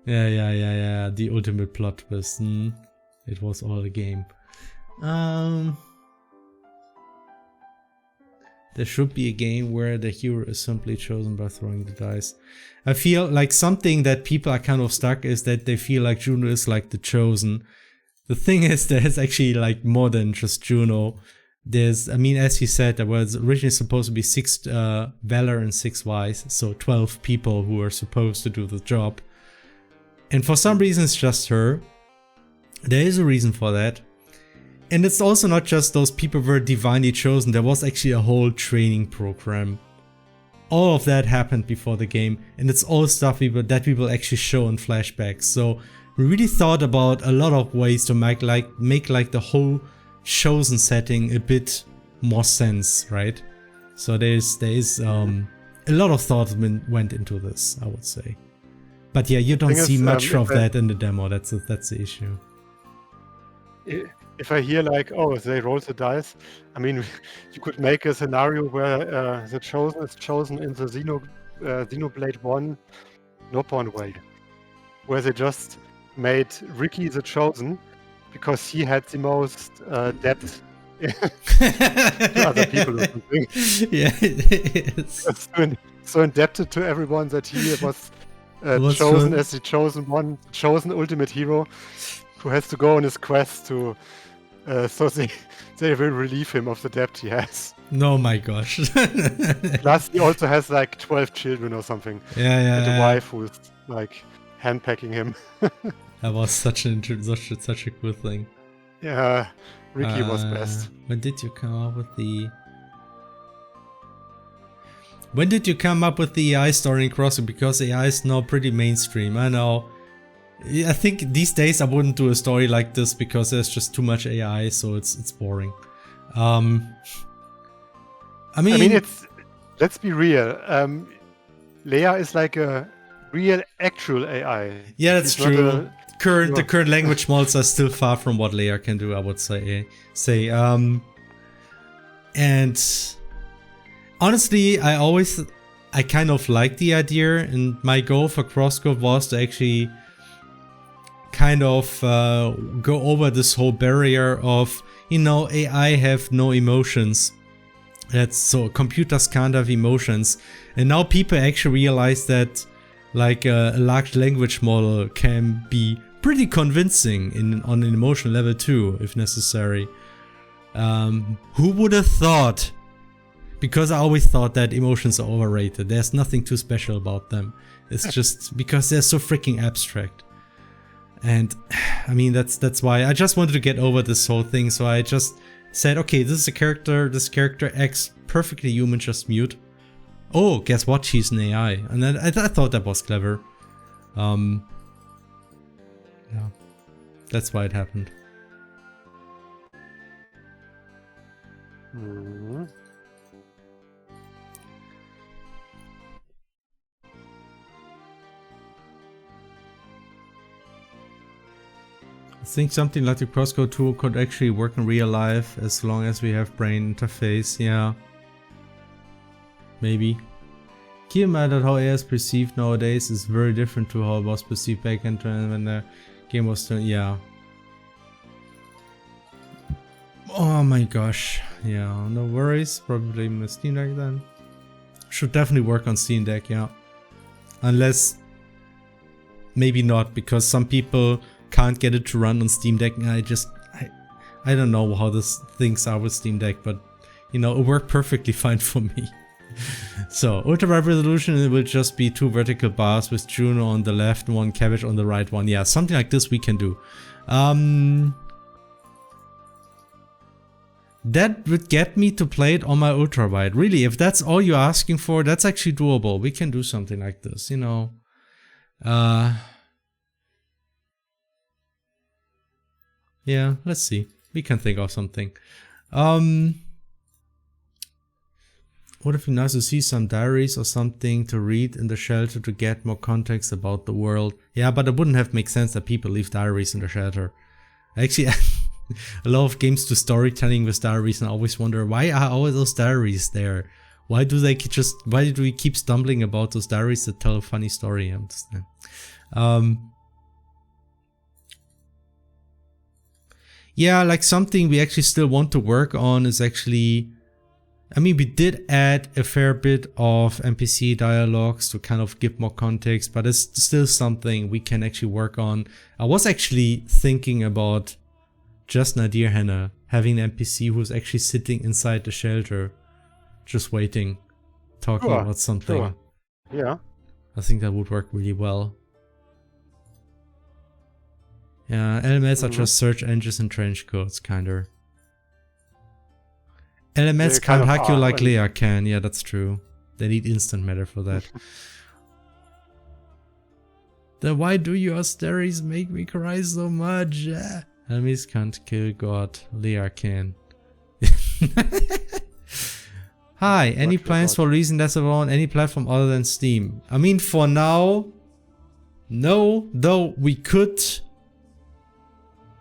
Yeah. The ultimate plot twist. It was all a game. There should be a game where the hero is simply chosen by throwing the dice. I feel like something that people are kind of stuck is that they feel like Juno is like the chosen. The thing is, there's actually like more than just Juno. There's, I mean, as he said, there was originally supposed to be 6 Valor and 6 Wise, so 12 people who are supposed to do the job. And for some reason, it's just her. There is a reason for that. And it's also not just those people were divinely chosen, there was actually a whole training program. All of that happened before the game, and it's all stuff that we will actually show in flashbacks. So we really thought about a lot of ways to make the whole chosen setting a bit more sense, right? So there is a lot of thought went into this, I would say. But yeah, you don't see much of that in the demo. That's the issue. If I hear like, oh, they roll the dice, I mean, you could make a scenario where the chosen is chosen in the Xenoblade 1 Nopon way, where they just made Ricky the chosen because he had the most depth to other people or something. Yeah, it's so indebted to everyone that he was chosen as the chosen ultimate hero who has to go on his quest to so they will relieve him of the debt he has. No, my gosh. Plus he also has like 12 children or something. Yeah. And a wife who's like handpacking him. That was such a cool thing. Yeah, Ricky was best. When did you come up with the AI story in Crossing? Because AI is now pretty mainstream. I know. I think these days I wouldn't do a story like this because there's just too much AI, so it's boring. I mean it's, let's be real. Leia is like a real actual AI. Yeah, that's true. The current language models are still far from what Leia can do, I would say. And honestly, I kind of like the idea, and my goal for CrossCode was to actually kind of go over this whole barrier of, AI have no emotions. That's so computers can't have emotions. And now people actually realize that like a large language model can be pretty convincing on an emotional level too, if necessary. Who would have thought? Because I always thought that emotions are overrated. There's nothing too special about them. It's just because they're so freaking abstract. And I mean, that's why I just wanted to get over this whole thing. So I just said, okay, this is a character. This character acts perfectly human, just mute. Oh, guess what? She's an AI. And then I thought that was clever. Yeah, that's why it happened. Mm-hmm. I think something like the CrossCode tool could actually work in real life as long as we have brain interface. Yeah. Maybe. Keep in mind that how AI is perceived nowadays is very different to how it was perceived back in when the game was still. Yeah. Oh my gosh. Yeah, no worries. Probably my Steam Deck then. Should definitely work on Steam Deck, yeah. Unless maybe not, because some people can't get it to run on Steam Deck. I don't know how these things are with Steam Deck, but it worked perfectly fine for me. So ultra wide resolution, it will just be 2 vertical bars with Juno on the left and 1 cabbage on the right one. Yeah, something like this we can do. That would get me to play it on my ultra wide. Really, if that's all you're asking for, that's actually doable. We can do something like this, Yeah, let's see. We can think of something. Would it be nice to see some diaries or something to read in the shelter to get more context about the world? Yeah, but it wouldn't have made sense that people leave diaries in the shelter. Actually, a lot of games do storytelling with diaries, and I always wonder, why are all those diaries there? Why do we keep stumbling about those diaries that tell a funny story? I understand. Yeah, like something we actually still want to work on is actually I mean, we did add a fair bit of NPC dialogues to kind of give more context, but it's still something we can actually work on. I was actually thinking about just Nadir Henna having an NPC who's actually sitting inside the shelter, just waiting, talking about something. Sure. Yeah. I think that would work really well. Yeah, LMS are just search engines and trench coats, kinda. LMS can't hack you like Leia can. Yeah, that's true. They need instant matter for that. Then why do your stories make me cry so much? Enemies can't kill God. Leia can. Hi, any plans for releasing this on any platform other than Steam? I mean, for now, no. Though we could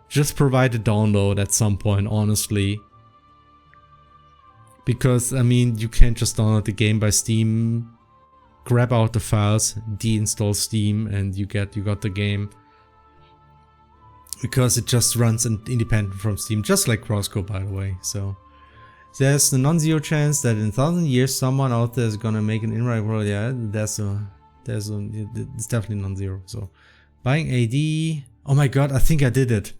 just provide a download at some point, honestly. Because, I mean, you can't just download the game by Steam, grab out the files, deinstall Steam, and you got the game. Because it just runs independent from Steam, just like Crosscode, by the way. So there's the non-zero chance that in 1,000 years someone out there is gonna make an in-right world. Yeah, it's definitely non-zero. So buying AD. Oh my god, I think I did it.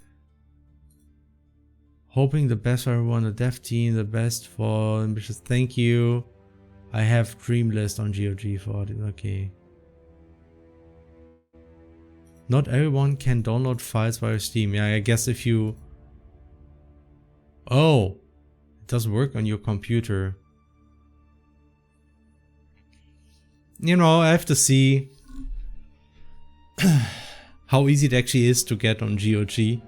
Hoping the best for everyone, the dev team, the best for ambitious. Thank you. I have dream list on GOG for it. Okay. Not everyone can download files via Steam. Yeah, I guess if you... Oh, it doesn't work on your computer. You know, I have to see how easy it actually is to get on GOG.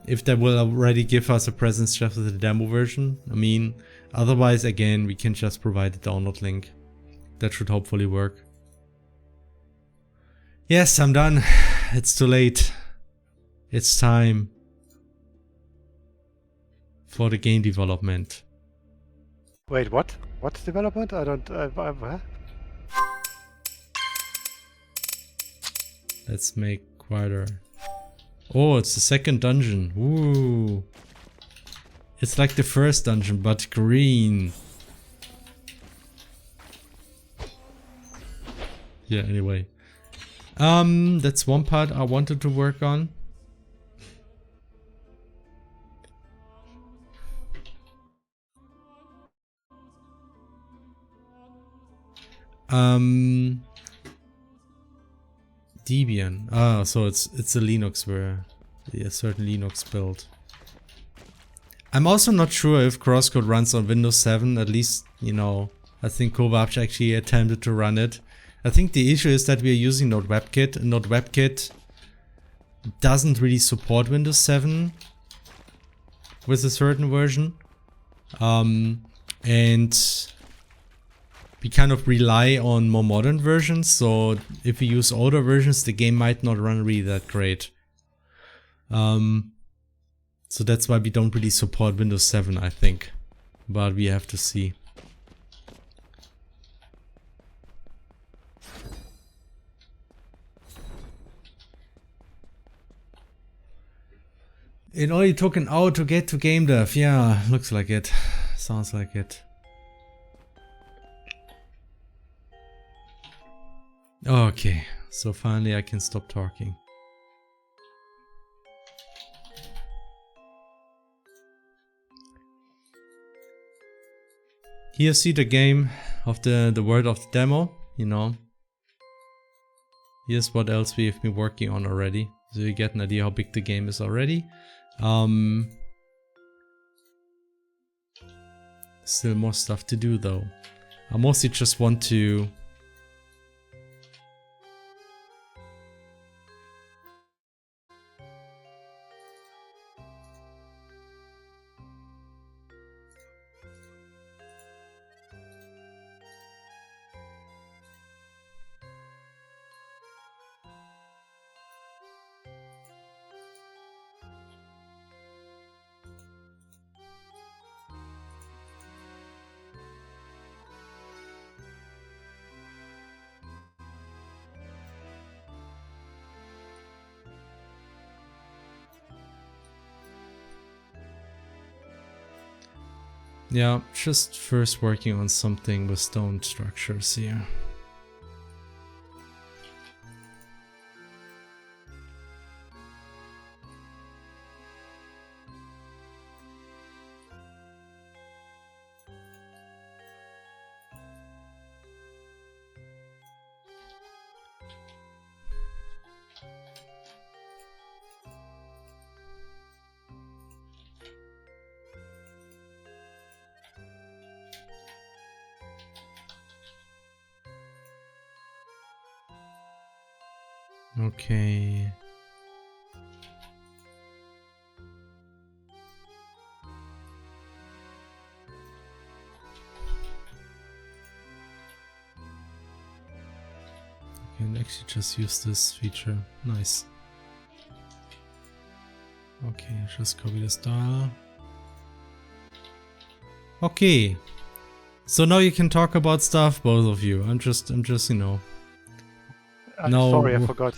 If that will already give us a presence just with the demo version. I mean, otherwise, again, we can just provide the download link. That should hopefully work. Yes, I'm done. It's too late. It's time for the game development. Wait, what? What's development? I don't... what? Let's make quieter. Oh, it's the second dungeon. Ooh. It's like the first dungeon, but green. Yeah, anyway. That's one part I wanted to work on. Debian. Ah, so it's a Linux where a certain Linux build. I'm also not sure if Crosscode runs on Windows 7. At least, you know, I think Kovac actually attempted to run it. I think the issue is that we are using Node WebKit, and Node WebKit doesn't really support Windows 7 with a certain version. And we kind of rely on more modern versions, so if we use older versions, the game might not run really that great. So that's why we don't really support Windows 7, I think. But we have to see. It only took an hour to get to Gamedev. Yeah, looks like it. Sounds like it. Okay, so finally I can stop talking. Here see the game of the word of the demo, you know. Here's what else we've been working on already. So you get an idea how big the game is already. Still more stuff to do though. I mostly just want to Yeah, just first working on something with stone structures here. Okay. I can actually just use this feature. Nice. Okay, just copy the style. Okay. So now you can talk about stuff, both of you. I'm just, you know. No. Sorry, I forgot.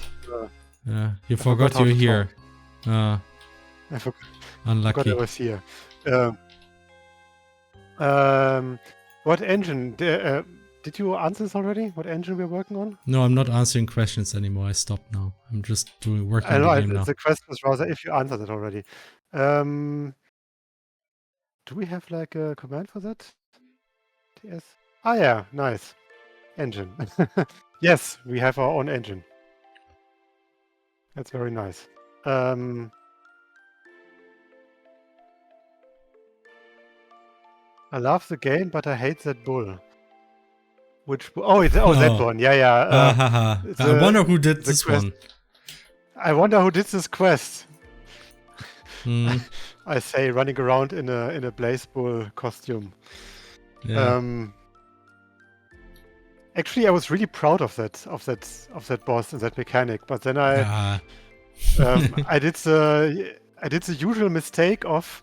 You forgot you're here. I forgot Unlucky. I was here. What engine? Did you answer this already? What engine we're working on? No, I'm not answering questions anymore. I stopped now. I'm just working I know, on the game now. the question is rather if you answered it already. Do we have like a command for that? TS? Ah, yeah, nice. Engine. Yes, we have our own engine. That's very nice. I love the game, but I hate that bull. Which that one. Yeah. I wonder who did this quest. one. I wonder who did this quest. Mm. I say running around in a blaze bull costume. Yeah. Actually, I was really proud of that boss and that mechanic, but then I did the usual mistake of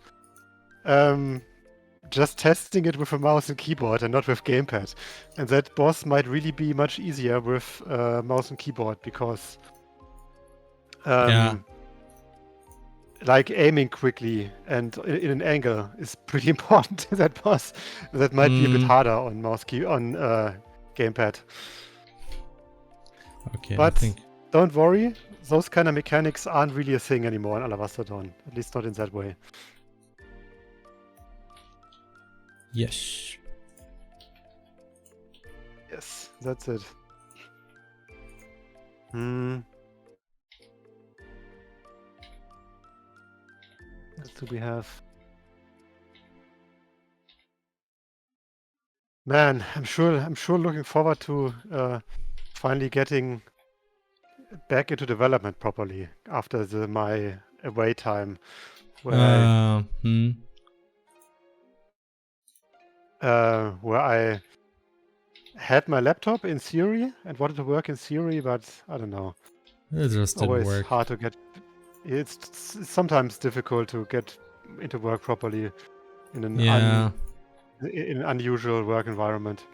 just testing it with a mouse and keyboard and not with gamepad, and that boss might really be much easier with mouse and keyboard because like aiming quickly and in an angle is pretty important to that boss. That might be a bit harder on gamepad. Okay, but I think... don't worry, those kind of mechanics aren't really a thing anymore in Alabaster Dawn, at least not in that way. Yes. Yes, that's it. What do we have? Man, I'm sure looking forward to finally getting back into development properly after my away time, where I had my laptop in theory and wanted to work in theory, but I don't know. It just didn't always work. Hard to get. It's sometimes difficult to get into work properly in an in an unusual work environment.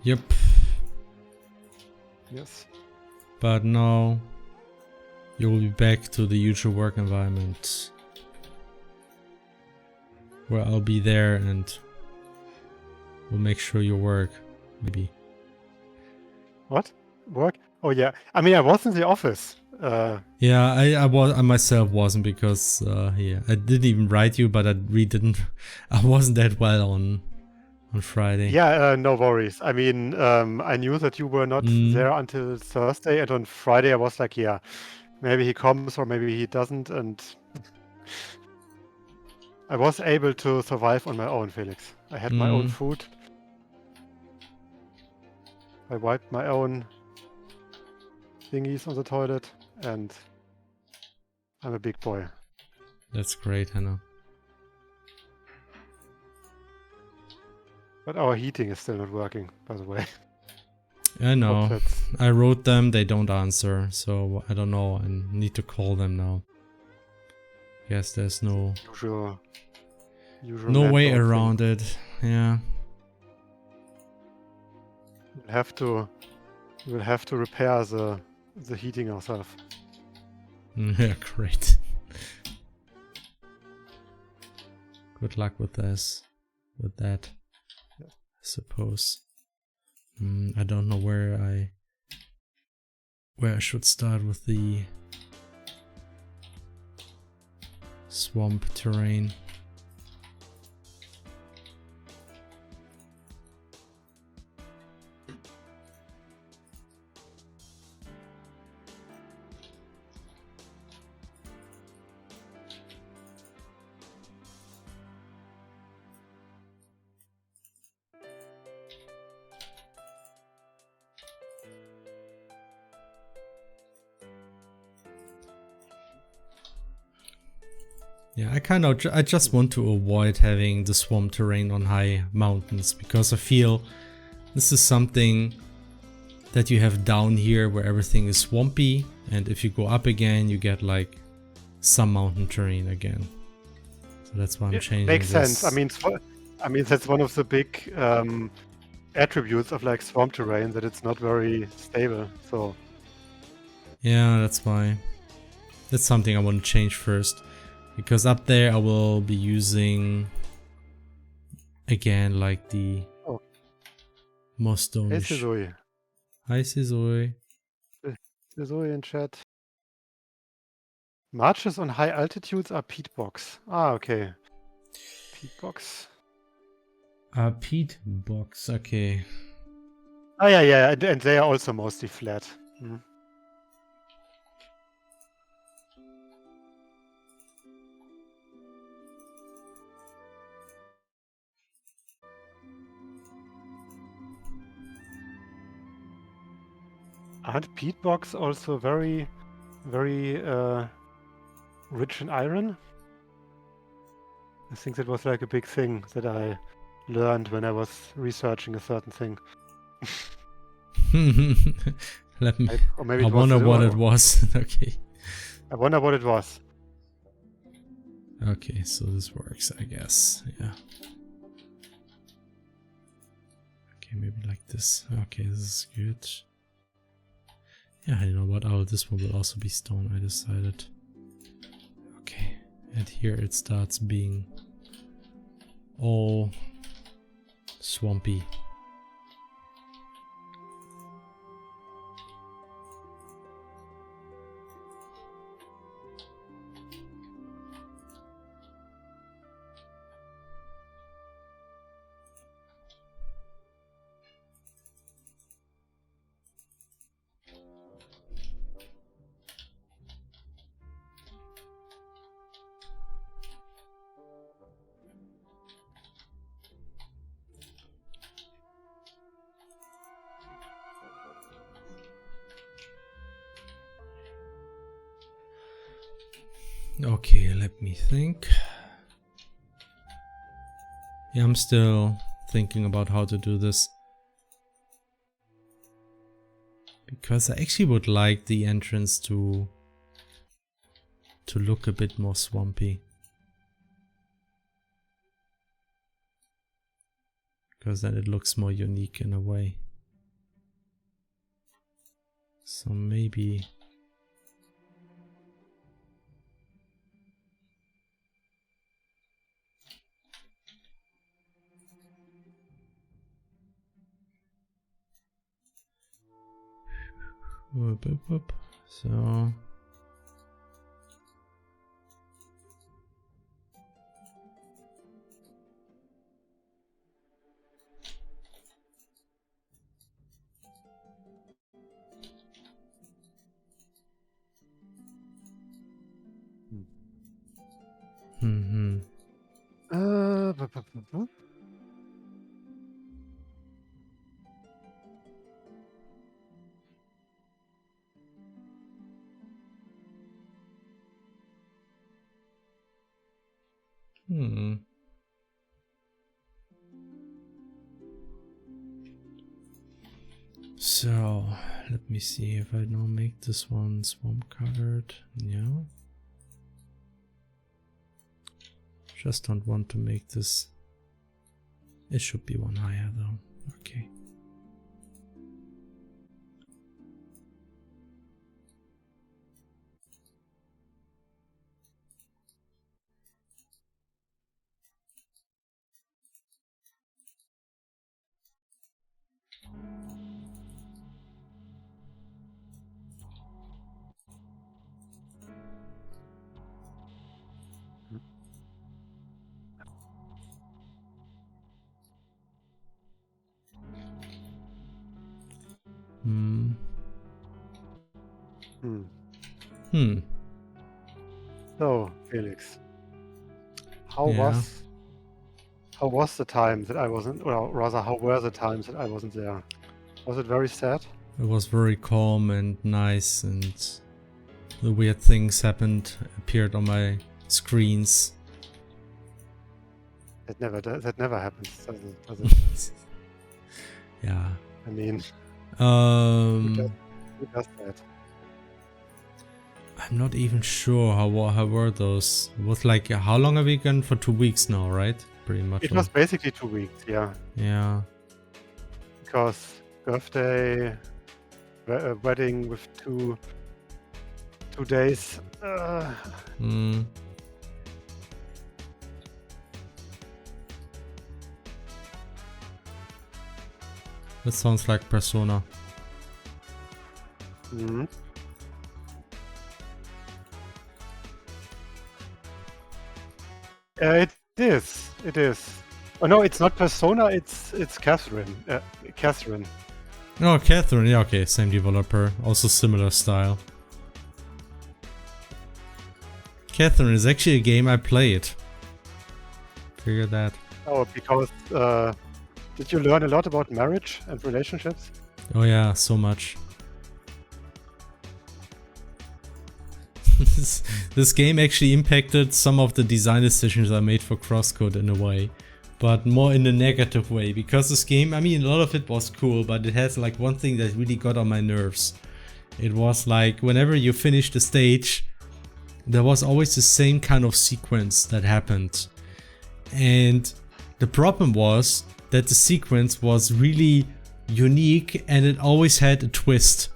Yep. Yes. But now you will be back to the usual work environment, where I'll be there and we'll make sure you work, maybe. What? Work? Oh yeah. I mean, I was in the office. Yeah, I myself wasn't because I didn't even write you, but I really didn't. I wasn't that well on Friday. Yeah, no worries. I mean, I knew that you were not there until Thursday, and on Friday I was like, yeah, maybe he comes or maybe he doesn't, and I was able to survive on my own, Felix. I had my own food. I wiped my own thingies on the toilet, and I'm a big boy. That's great, Hannah. But our heating is still not working, by the way. I know. I wrote them, they don't answer, so I don't know. I need to call them now. Yes, there's no usual way around it. Yeah. We'll have to repair the heating ourselves. Yeah, great. good luck with this, with that. Yeah. I suppose. I don't know where I should start with the swamp terrain. Yeah, I just want to avoid having the swamp terrain on high mountains, because I feel this is something that you have down here where everything is swampy, and if you go up again you get like some mountain terrain again. So that's why I'm changing Makes this. sense. I mean that's one of the big attributes of like swamp terrain, that it's not very stable. So yeah, that's why. That's something I want to change first. Because up there I will be using again like the more hey stonish. Sizoi. Hi Sizoi. Sizoi in chat. Marches on high altitudes are peat box. Ah, okay. Peat box. Peat box, okay. Oh yeah, and they are also mostly flat. Hmm. Aren't peat box also very, very rich in iron? I think that was like a big thing that I learned when I was researching a certain thing. Let me. Or maybe I it was wonder what it was. Okay. I wonder what it was. Okay, so this works, I guess. Yeah. Okay, maybe like this. Okay, this is good. Yeah, you know what? Oh, this one will also be stone, I decided. Okay, and here it starts being all swampy. Okay, let me think. Yeah, I'm still thinking about how to do this. Because I actually would like the entrance to look a bit more swampy. Because then it looks more unique in a way. So maybe... Whoop, whoop, whoop. So... Mm-hmm. Bu- bu- bu- bu. So, let me see if I now make this one swamp colored. Yeah. Just don't want to make this. It should be one higher though. Okay. So, Felix, how Yeah. was the time that I wasn't, or rather, how were the times that I wasn't there? Was it very sad? It was very calm and nice, and the weird things appeared on my screens. That never happens, does it? Yeah. I mean, Um, who does that? I'm not even sure how were those. It was like how long a weekend? For 2 weeks now, right? Pretty much. It was basically 2 weeks, yeah. Yeah. Because birthday, wedding with two days. That sounds like Persona. It is. It is. Oh no, it's not Persona. It's Catherine. Catherine. Oh, Catherine. Yeah, okay, same developer, also similar style. Catherine is actually a game I played. Figure that. Oh, because did you learn a lot about marriage and relationships? Oh yeah, so much. This game actually impacted some of the design decisions I made for Crosscode in a way, but more in a negative way, because this game, I mean, a lot of it was cool, but it has like one thing that really got on my nerves. It was like whenever you finished a stage, there was always the same kind of sequence that happened. And the problem was that the sequence was really unique and it always had a twist.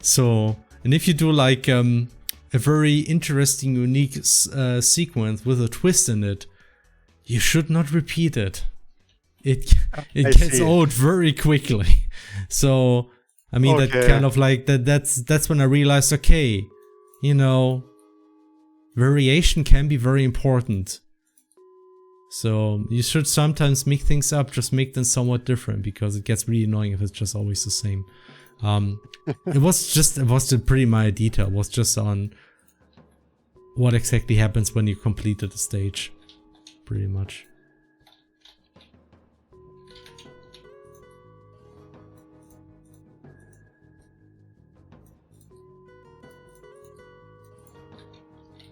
So, and if you do like a very interesting, unique sequence with a twist in it, you should not repeat it. It gets old very quickly. So, I mean, that kind of like that's when I realized, okay, you know, variation can be very important. So you should sometimes make things up, just make them somewhat different, because it gets really annoying if it's just always the same. It wasn't pretty minor detail. It was just on what exactly happens when you completed the stage, pretty much.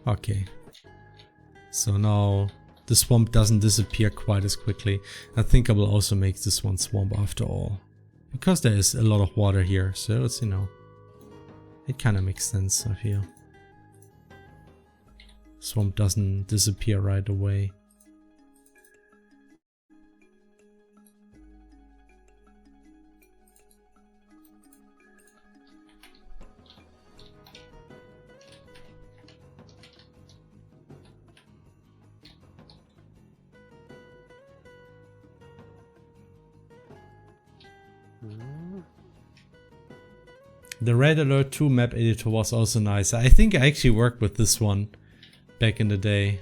Okay, so now the swamp doesn't disappear quite as quickly. I think I will also make this one swamp after all, because there is a lot of water here, so it's, you know, it kind of makes sense, I feel. Swamp doesn't disappear right away. The Red Alert 2 map editor was also nice. I think I actually worked with this one back in the day.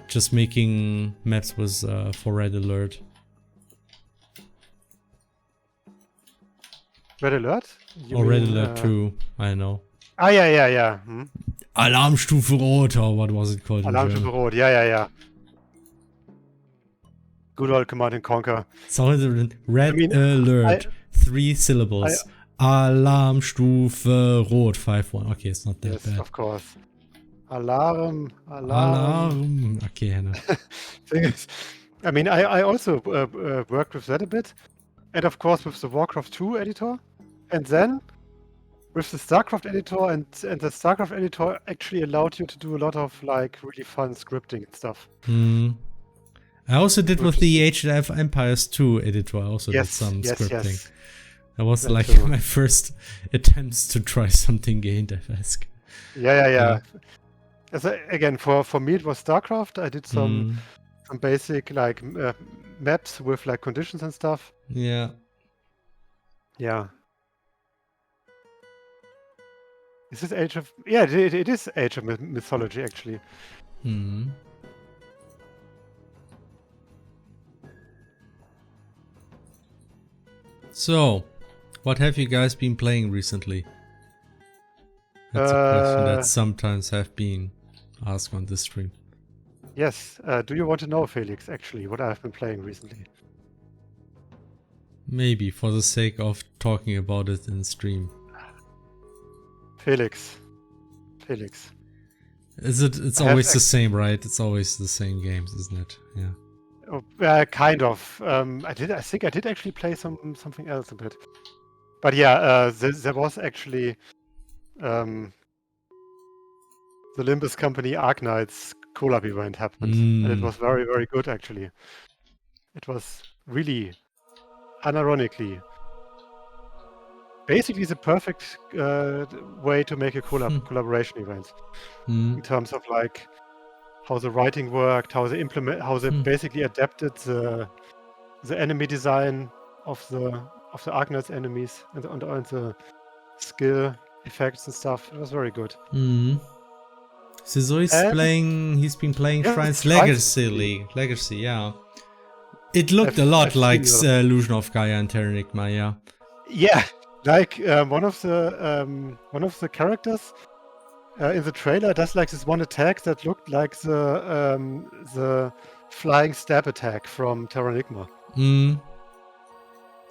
Just making maps was for Red Alert. Red Alert? Red Alert 2, I know. Ah, yeah. Alarmstufe Rot, or what was it called? Alarmstufe Rot, yeah. Good old Command and Conquer. So Red Alert, 3 syllables. Alarmstufe Rot, 5-1. Okay, it's not that yes, bad. Of course. Alarm. Okay, Hannah. Thing is, I mean, I also worked with that a bit. And of course with the Warcraft 2 editor. And then with the StarCraft editor, and the StarCraft editor actually allowed you to do a lot of like really fun scripting and stuff. I also did with the Age of Empires 2 editor. I also did some scripting. Yes. That was That like too. my first attempts to try something Gamedev-esque. Yeah. Again, for me it was StarCraft. I did some basic like maps with like conditions and stuff. Yeah. Is this Age of... Yeah, it is Age of Mythology, actually. So, What have you guys been playing recently? That's a question that sometimes have been asked on this stream. Yes. Do you want to know, Felix, actually, what I've been playing recently? Maybe for the sake of talking about it in stream. Felix. It's always the same, right? It's always the same games, isn't it? Yeah. Oh, kind of. I think I did actually play something else a bit. But yeah, there was actually the Limbus Company Arknights collab event happened, and it was very, very good actually. It was really, unironically, basically the perfect way to make a collaboration event in terms of like how the writing worked, how they basically adapted the enemy design of the Arknights enemies and the skill effects and stuff. It was very good. So he's been playing Shrines Legacy, yeah. It looked a lot like Illusion of Gaia and Terranigma, yeah. Yeah, like one of the characters in the trailer does like this one attack that looked like the flying stab attack from Terranigma.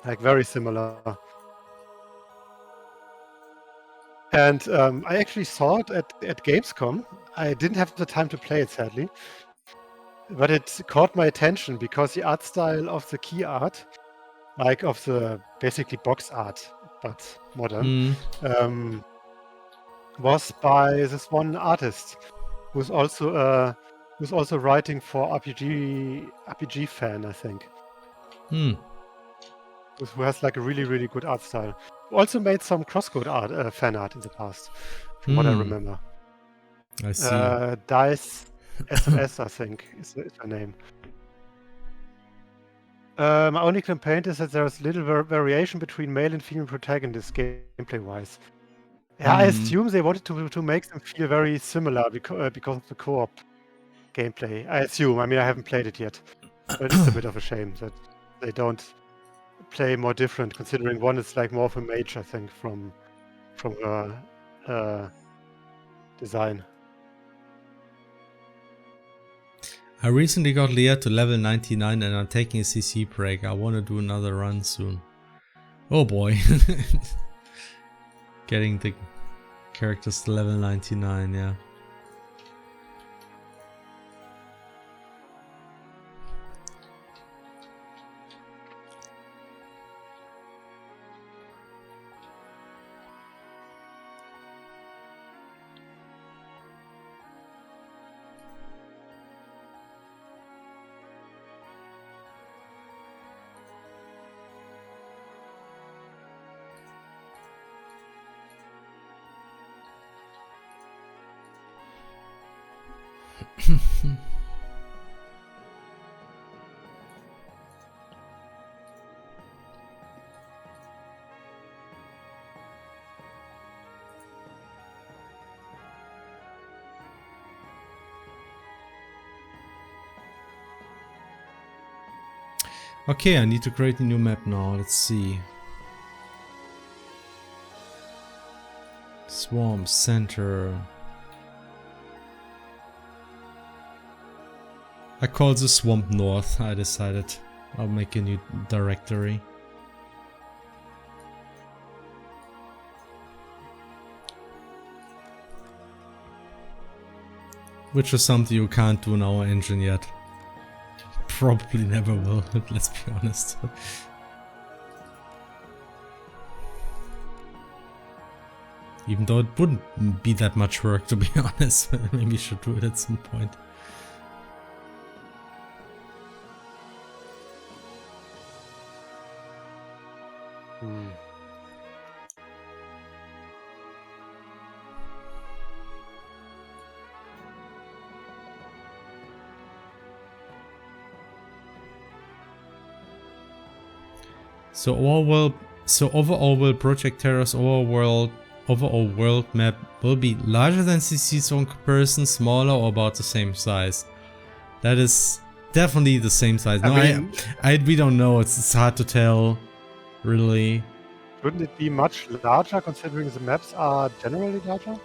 Like very similar. And I actually saw it at Gamescom. I didn't have the time to play it, sadly. But it caught my attention because the art style of the key art, like of the basically box art, but modern, was by this one artist who's also writing for RPG fan, I think. Who has like a really, really good art style. Also made some crosscode fan art in the past, from what I remember. I see. Dice SMS, I think, is her name. My only complaint is that there's little variation between male and female protagonists gameplay-wise. Yeah, I assume they wanted to make them feel very similar because of the co-op gameplay. I assume. I mean, I haven't played it yet, but it's a bit of a shame that they don't play more different, considering one is like more of a mage, I think, from her design. I recently got Leah to level 99 and I'm taking a CC break. I want to do another run soon. Oh boy. Getting the characters to level 99, yeah. Okay, I need to create a new map now. Let's see. Swamp Center. I call the Swamp North. I decided I'll make a new directory. Which is something you can't do in our engine yet. Probably never will, let's be honest. Even though it wouldn't be that much work, to be honest. Maybe we should do it at some point. So overall will Project Terra's overall world map will be larger than CC's own comparison, smaller or about the same size. That is definitely the same size. No, we don't know. It's hard to tell, really. Shouldn't it be much larger considering the maps are generally larger?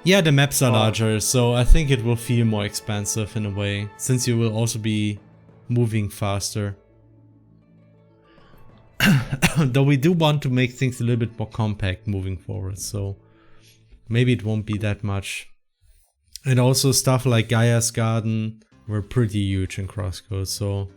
Yeah, the maps are larger, so I think it will feel more expansive in a way, since you will also be moving faster. Though we do want to make things a little bit more compact moving forward, so maybe it won't be that much. And also stuff like Gaia's Garden were pretty huge in CrossCode, so...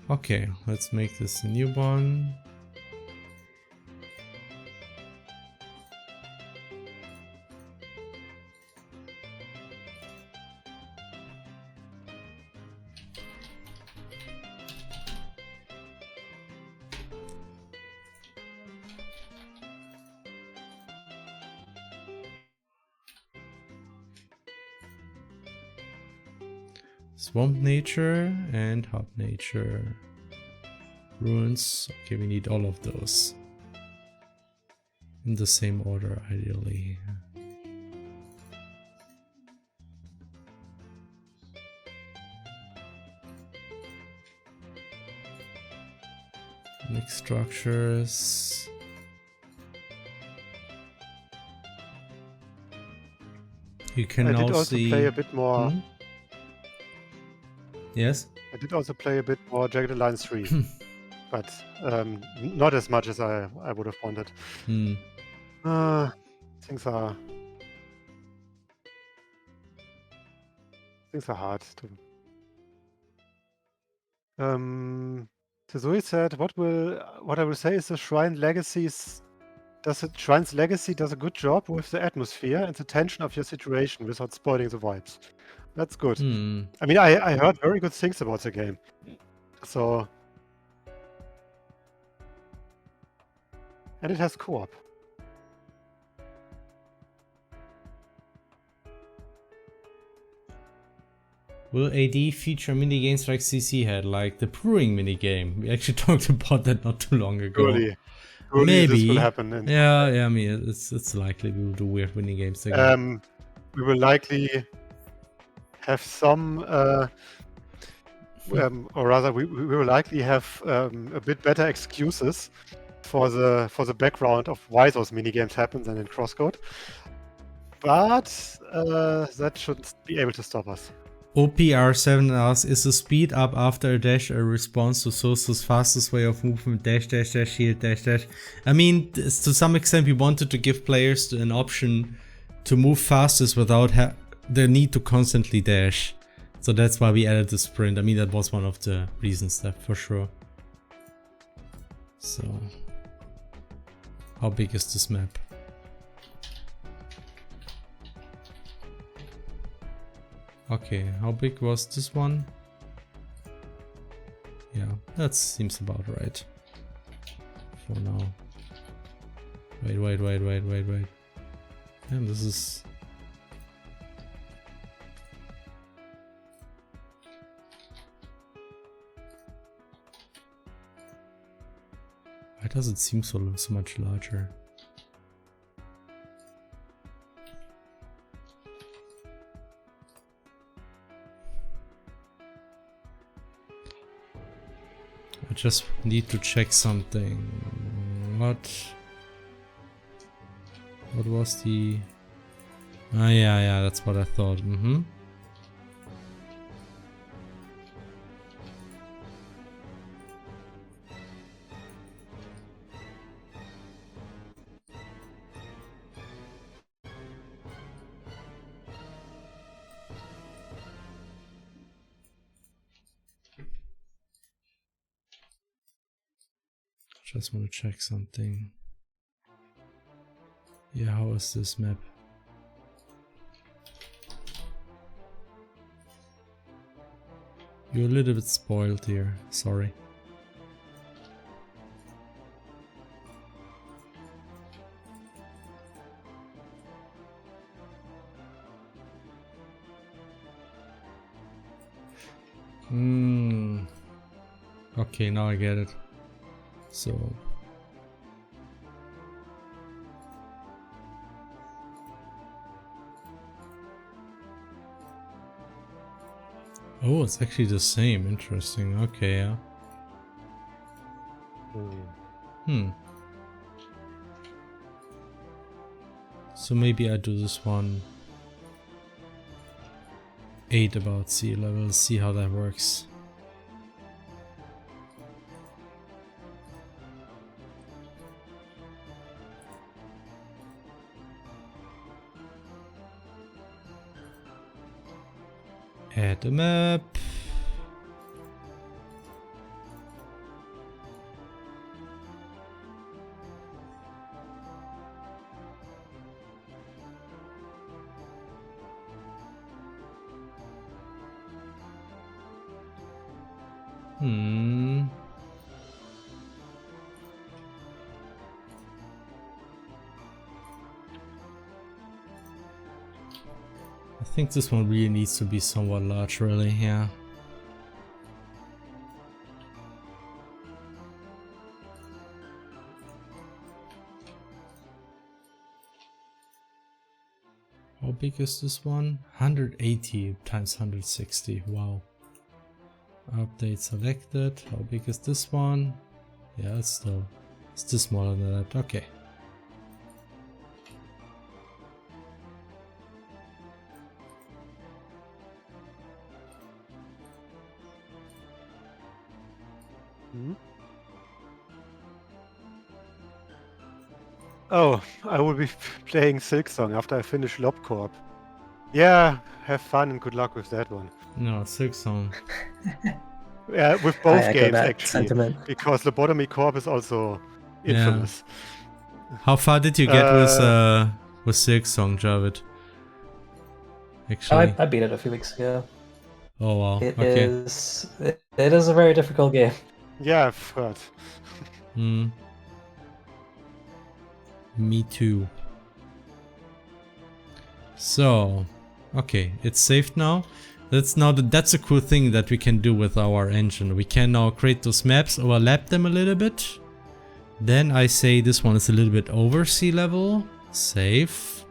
Okay, let's make this a new one. Swamp nature and hub nature. Ruins. Okay, we need all of those. In the same order, ideally. Mixed structures. You can now also see... play a bit more... Hmm? Yes? I did also play a bit more Jagged Alliance 3. But not as much as I would have wanted. Hmm. Things are hard to. Tezui said, "What I will say is the Shrine's legacy does a good job with the atmosphere and the tension of your situation without spoiling the vibes. That's good. I mean, I heard very good things about the game, so." And it has co-op. Will AD feature minigames like CC had, like the brewing minigame? We actually talked about that not too long ago. Surely Maybe this will happen. Yeah, I mean, it's likely we will do weird minigames again. We will likely have some, or rather, we will likely have a bit better excuses for the background of why those minigames happen than in CrossCode. But that shouldn't be able to stop us. OPR7 asks, is the speed up after a dash a response to Sosa's fastest way of movement, dash dash dash shield dash dash? I mean, to some extent we wanted to give players an option to move fastest without the need to constantly dash. So that's why we added the sprint. I mean, that was one of the reasons there, for sure. So... how big is this map? Okay, how big was this one? Yeah, that seems about right. For now. Wait. Damn, this is... why does it seem so much larger? I just need to check something. What was the... ah, yeah, that's what I thought. Just want to check something. Yeah, how is this map? You're a little bit spoiled here, sorry. Okay, now I get it. So... Oh, it's actually the same. Interesting. Okay, yeah. So maybe I do this one 8 about sea level, see how that works. Add a map. I think this one really needs to be somewhat large, really, yeah. How big is this one? 180 times 160, wow. Update selected. How big is this one? Yeah, it's still smaller than that. Okay. Oh, I will be playing Silksong after I finish Lobcorp. Yeah, have fun and good luck with that one. No, Silksong. Yeah, with both games actually. Sentiment. Because Lobotomy Corp is also infamous. Yeah. How far did you get with Silksong, Javid? Actually, I beat it a few weeks ago. Oh wow. It Okay. it is a very difficult game. Yeah, I've heard. Me too. So, okay, it's saved now. That's a cool thing that we can do with our engine. We can now create those maps, overlap them a little bit. Then I say this one is a little bit over sea level. Save.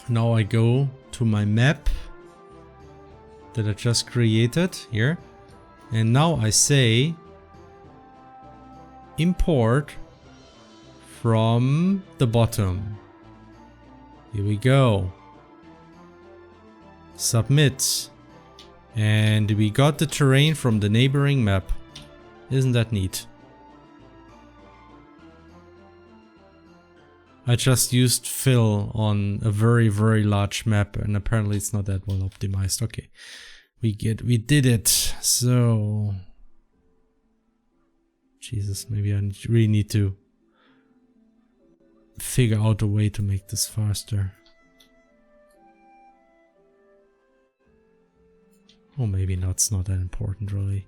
Now I go to my map that I just created here. And now I say import from the bottom. Here we go. Submit. And we got the terrain from the neighboring map. Isn't that neat? I just used fill on a very, very large map and apparently it's not that well optimized. Okay. We did it. So Jesus, maybe I really need to figure out a way to make this faster. Or maybe not, it's not that important really.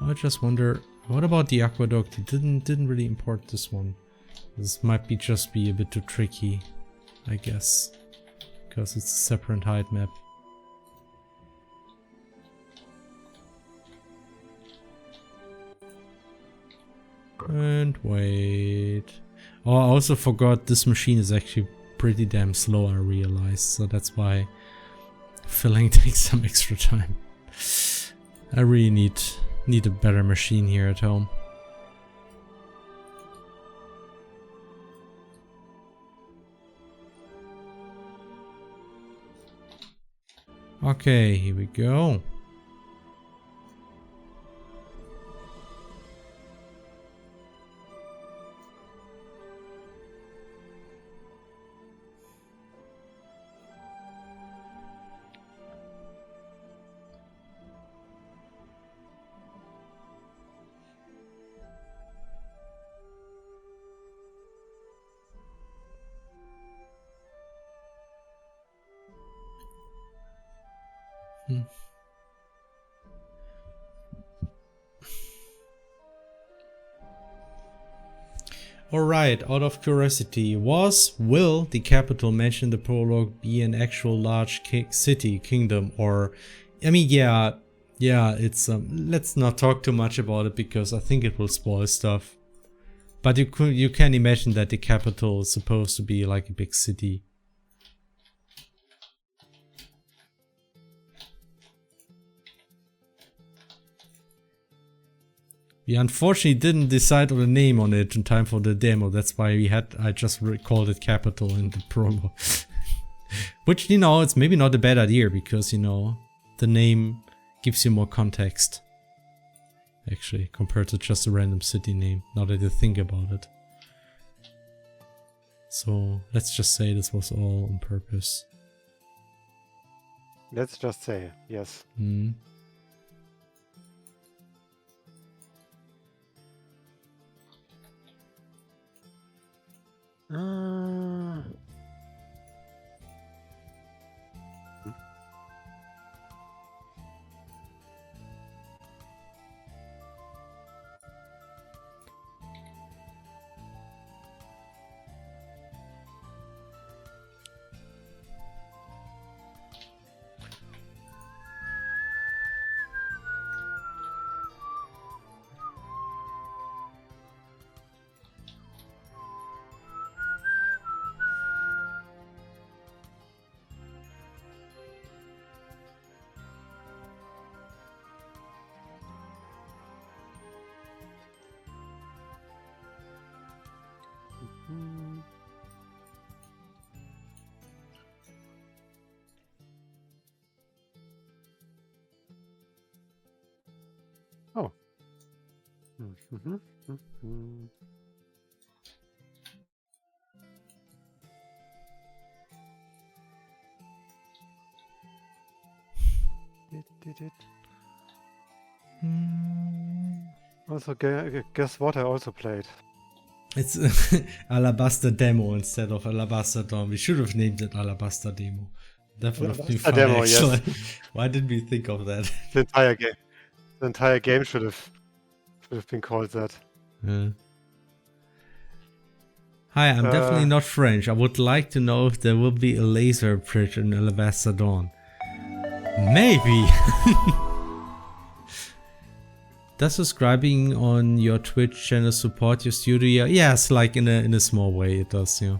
I just wonder, what about the aqueduct? It didn't really import this one. This might just be a bit too tricky, I guess, because it's a separate height map. And wait. Oh, I also forgot this machine is actually pretty damn slow, I realized, so that's why filling takes some extra time. I really need a better machine here at home. Okay, here we go. Alright, out of curiosity, will the capital mentioned in the prologue be an actual large city, kingdom, or... I mean, yeah, it's... let's not talk too much about it because I think it will spoil stuff. But you can imagine that the capital is supposed to be like a big city. We unfortunately didn't decide on a name on it in time for the demo. That's why I just called it Capital in the promo. Which, you know, it's maybe not a bad idea because, you know, the name gives you more context. Actually, compared to just a random city name, now that you think about it. So, let's just say this was all on purpose. Let's just say, yes. Mm. Oh. Also, guess what I also played? It's Alabaster Demo instead of Alabaster Dawn. We should have named it Alabaster Demo. That would have been fun, Demo, actually. yes. Why didn't we think of that? The entire game. The entire game should have been called that. Yeah. Hi, I'm definitely not French. I would like to know if there will be a laser bridge in Alabaster Dawn. Maybe. Does subscribing on your Twitch channel support your studio? Yes, like in a small way it does, yeah.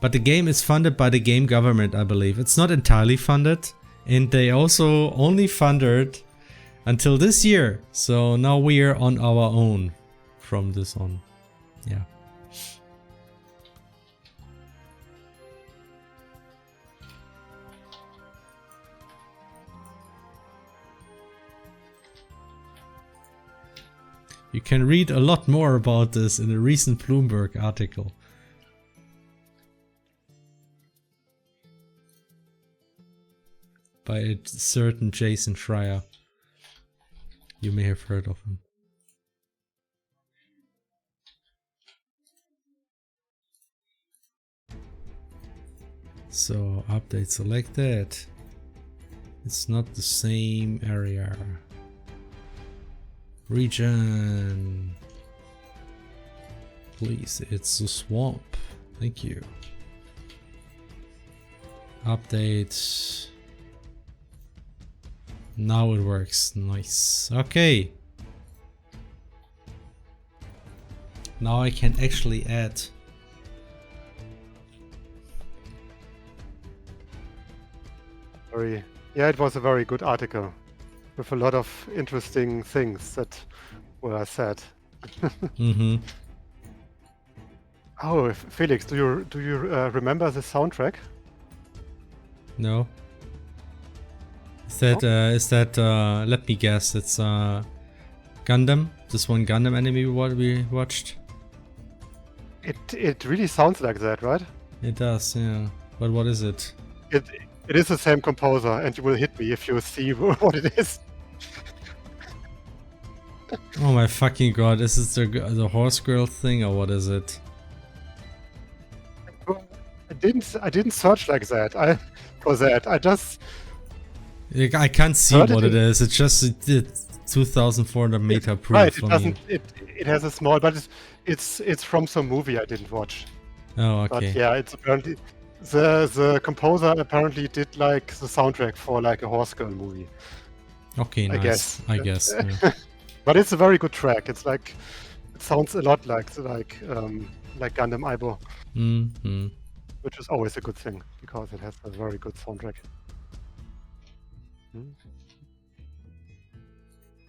But the game is funded by the game government, I believe. It's not entirely funded, and they also only funded until this year. So now we are on our own from this on. Yeah. You can read a lot more about this in a recent Bloomberg article. By a certain Jason Schreier. You may have heard of him. So, update selected. It's not the same area. Region. Please, it's a swamp. Thank you. Update. Now it works. Nice. Okay. Now I can actually add. Yeah, it was a very good article with a lot of interesting things that were said. Mm-hmm. Oh, Felix, do you remember the soundtrack? No. Is that let me guess, it's Gundam? This one Gundam anime what we watched? It really sounds like that, right? It does, yeah. But what is it? It is the same composer, and you will hit me if you see what it is. Oh my fucking god, is this the horse girl thing or what is it? I didn't search like that. I just I can't see what it is. It's just it 2,400 meta proof. Right, it doesn't. It has a small, but it's from some movie I didn't watch. Oh, But okay. yeah, it's apparently the composer apparently did like the soundtrack for like a Horse Girl movie. Okay, I nice. guess. I guess. Yeah. But it's a very good track. It's like it sounds a lot like Gundam Aibo, Mm-hmm. which is always a good thing because it has a very good soundtrack.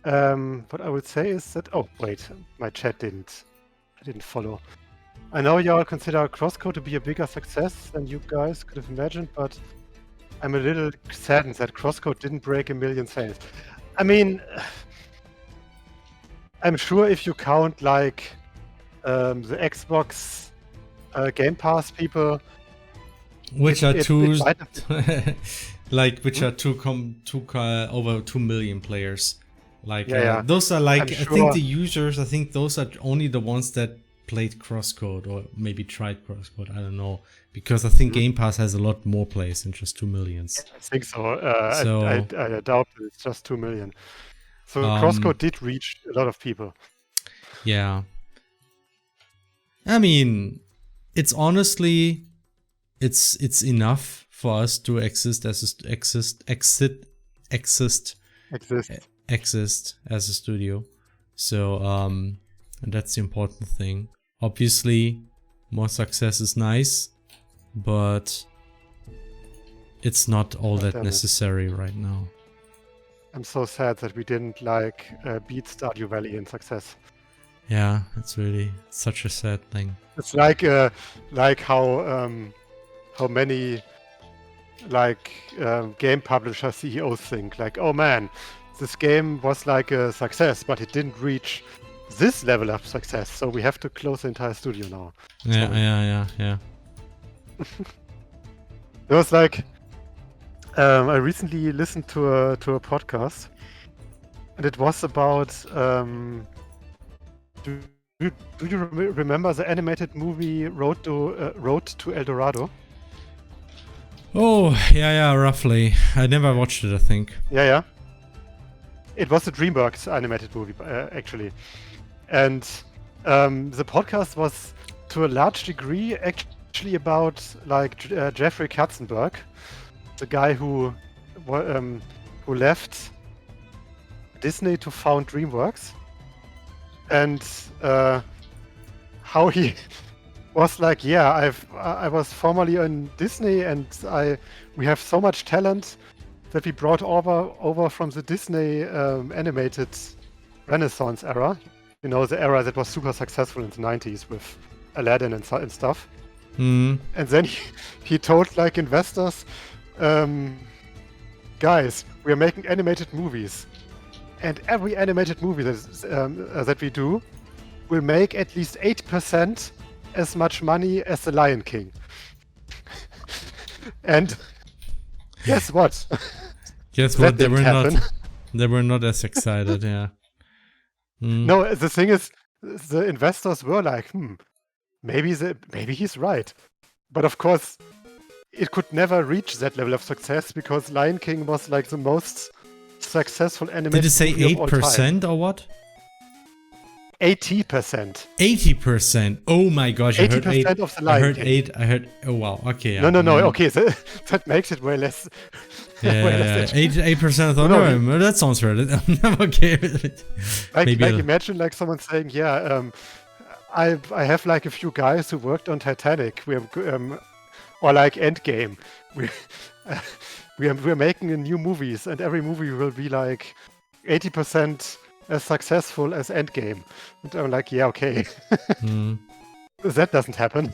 What I would say is that wait, my chat I didn't follow. I know y'all consider CrossCode to be a bigger success than you guys could have imagined, but I'm a little saddened that CrossCode didn't break 1 million sales. I mean, I'm sure if you count like the Xbox Game Pass people, Which are two, might have like which are over 2 million players. Like Yeah. those are like I'm I think sure- the users. I think those are only the ones that played CrossCode or maybe tried CrossCode. I don't know, because I think Game Pass has a lot more plays than just 2 millions. I think so. So- I doubt that it's just 2 million. So CrossCode did reach a lot of people. Yeah. I mean, it's honestly, it's enough for us to exist as a studio. So and that's the important thing. Obviously, more success is nice, but it's not all that Damn it. necessary right now. I'm so sad that we didn't like beat Stardew Valley in success. Yeah, it's really such a sad thing. It's like how many like game publisher CEOs think like, oh man, this game was like a success, but it didn't reach this level of success, so we have to close the entire studio now. Yeah. It was like I recently listened to a podcast, and it was about. Do you remember the animated movie Road to El Dorado? Oh, yeah, roughly. I never watched it, I think. Yeah. It was a DreamWorks animated movie, actually. And the podcast was, to a large degree, actually about like Jeffrey Katzenberg, the guy who left Disney to found DreamWorks, and how he was like, yeah, I was formerly in Disney, and we have so much talent that we brought over from the Disney animated Renaissance era. You know, the era that was super successful in the 90s with Aladdin and stuff. Mm. And then he told like investors, guys, we are making animated movies, and every animated movie that we do will make at least 8% as much money as The Lion King. And guess what? Guess That what? didn't happen. They were not as excited. Yeah. Mm. No, the thing is, the investors were like, maybe he's right. But of course, it could never reach that level of success because Lion King was like the most successful animated Did it say movie of all time. 8% or what? 80%. 80%. Oh my gosh! I heard 8. of the I Lion heard King. 8. I heard. Oh wow. Okay. Yeah. No. Okay, that makes it way less. Yeah, way less 8%. No, No, that sounds right. Okay. like imagine like someone saying, yeah, I have like a few guys who worked on Titanic. We have, or like Endgame. We're making a new movies, and every movie will be like 80% as successful as Endgame. And I'm like, yeah, okay. That doesn't happen.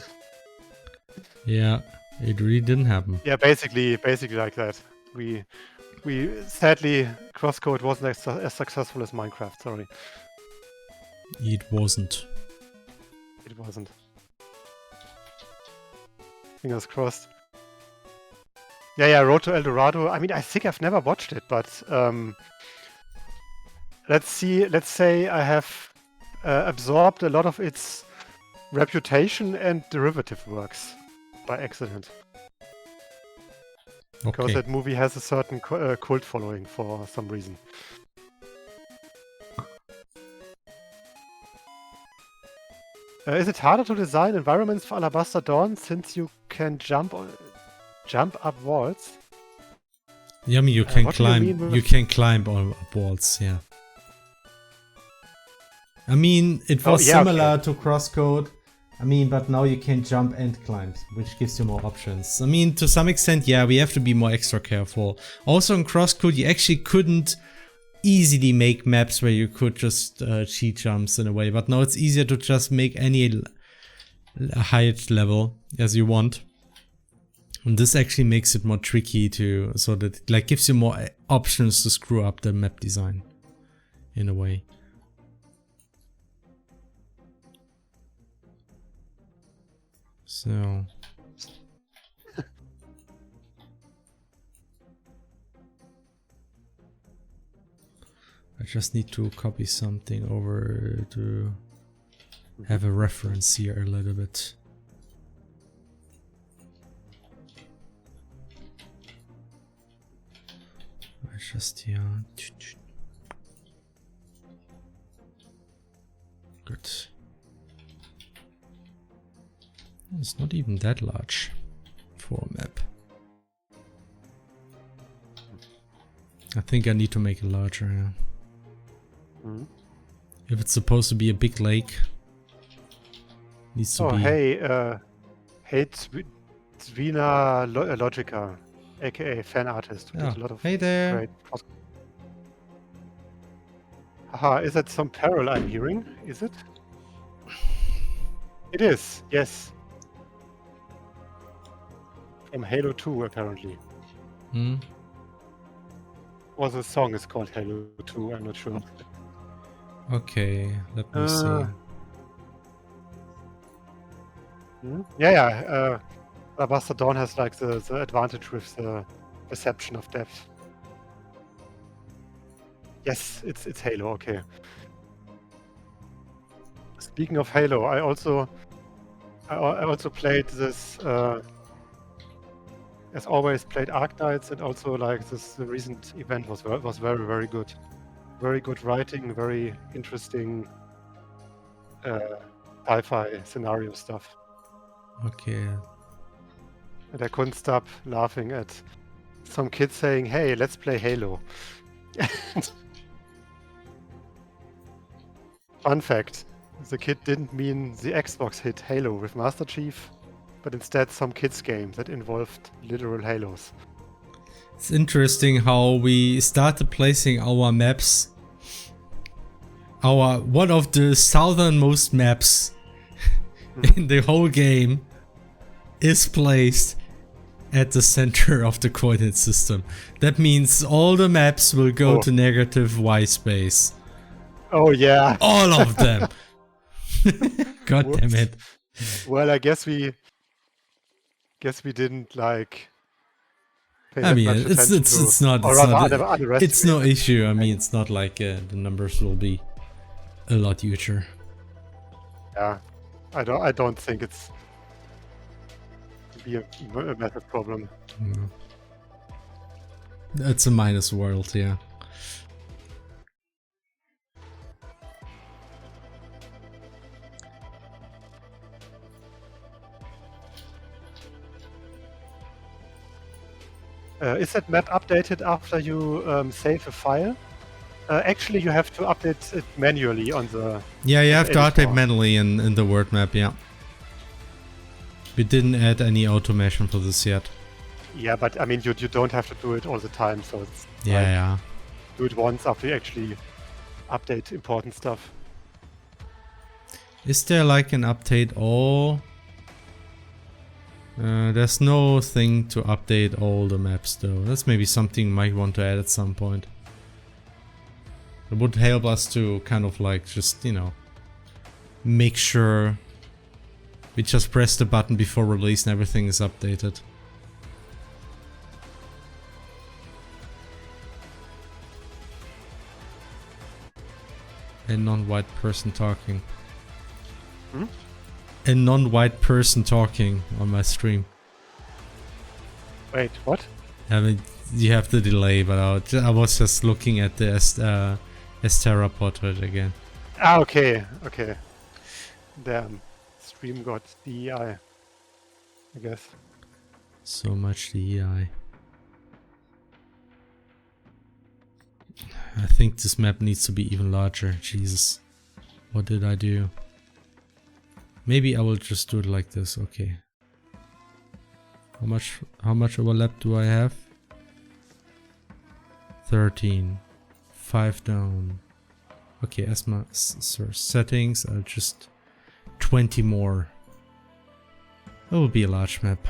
Yeah, it really didn't happen. Yeah, basically like that. We sadly, CrossCode wasn't as successful as Minecraft. Sorry, It wasn't. it wasn't. Fingers crossed. Yeah, Road to El Dorado. I mean, I think I've never watched it, but let's say I have absorbed a lot of its reputation and derivative works by accident. Because Okay. that movie has a certain cult following for some reason. Is it harder to design environments for Alabaster Dawn since you can jump up walls? Yeah, I mean you can what do you climb. mean with- You can climb all up walls. Yeah. I mean, it was similar to Crosscode. I mean, but now you can jump and climb, which gives you more options. I mean, to some extent, yeah, we have to be more extra careful. Also in Crosscode, you actually couldn't easily make maps where you could just cheat jumps in a way, but now it's easier to just make any height level as you want. And this actually makes it more tricky to, so that it like gives you more options to screw up the map design in a way. So I just need to copy something over to have a reference here a little bit. I just, yeah. Good. It's not even that large for a map. I think I need to make it larger, yeah. If it's supposed to be a big lake, needs to be... Oh, hey Zvina Logica, aka fan artist. Who did a lot of hey there! great... Haha, is that some peril I'm hearing? Is it? It is, yes. From Halo 2, apparently. Or the song is called Halo 2, I'm not sure. Okay, let me see. Yeah. Alabaster Dawn has like the advantage with the perception of depth. Yes, it's Halo, okay. Speaking of Halo, I also played this as always played Arknights, and also like the recent event was very, very good. Very good writing, very interesting sci-fi scenario stuff. Okay. And I couldn't stop laughing at some kids saying, "Hey, let's play Halo." Fun fact, the kid didn't mean the Xbox hit Halo with Master Chief, but instead some kids game that involved literal Halos. It's interesting how we started placing our maps. One of the southernmost maps in the whole game is placed at the center of the coordinate system. That means all the maps will go to negative Y space. Oh yeah. All of them. God damn it. Well, I guess we didn't like pay I that mean, much attention it's no issue. I mean, it's not like the numbers will be a lot huger. Yeah, I don't think it's to be a massive problem. No. It's a minus world, yeah. Is that map updated after you save a file? Actually, you have to update it manually on the... Yeah, you have to editor. update manually in the word map, yeah. We didn't add any automation for this yet. Yeah, but I mean, you don't have to do it all the time, so it's... Yeah. Do it once after you actually update important stuff. Is there like an update all? There's no thing to update all the maps though. That's maybe something you might want to add at some point. It would help us to kind of like just, you know, make sure we just press the button before release and everything is updated. A non-white person talking. A non-white person talking on my stream. Wait, what? I mean, you have the delay, but I was just looking at the Estera portrait again. Ah, okay. Damn. stream got DEI, I guess. So much DEI. I think this map needs to be even larger. Jesus. What did I do? Maybe I will just do it like this. Okay. How much overlap do I have? 13. 5 down. Okay, as my settings are just 20 more. That will be a large map.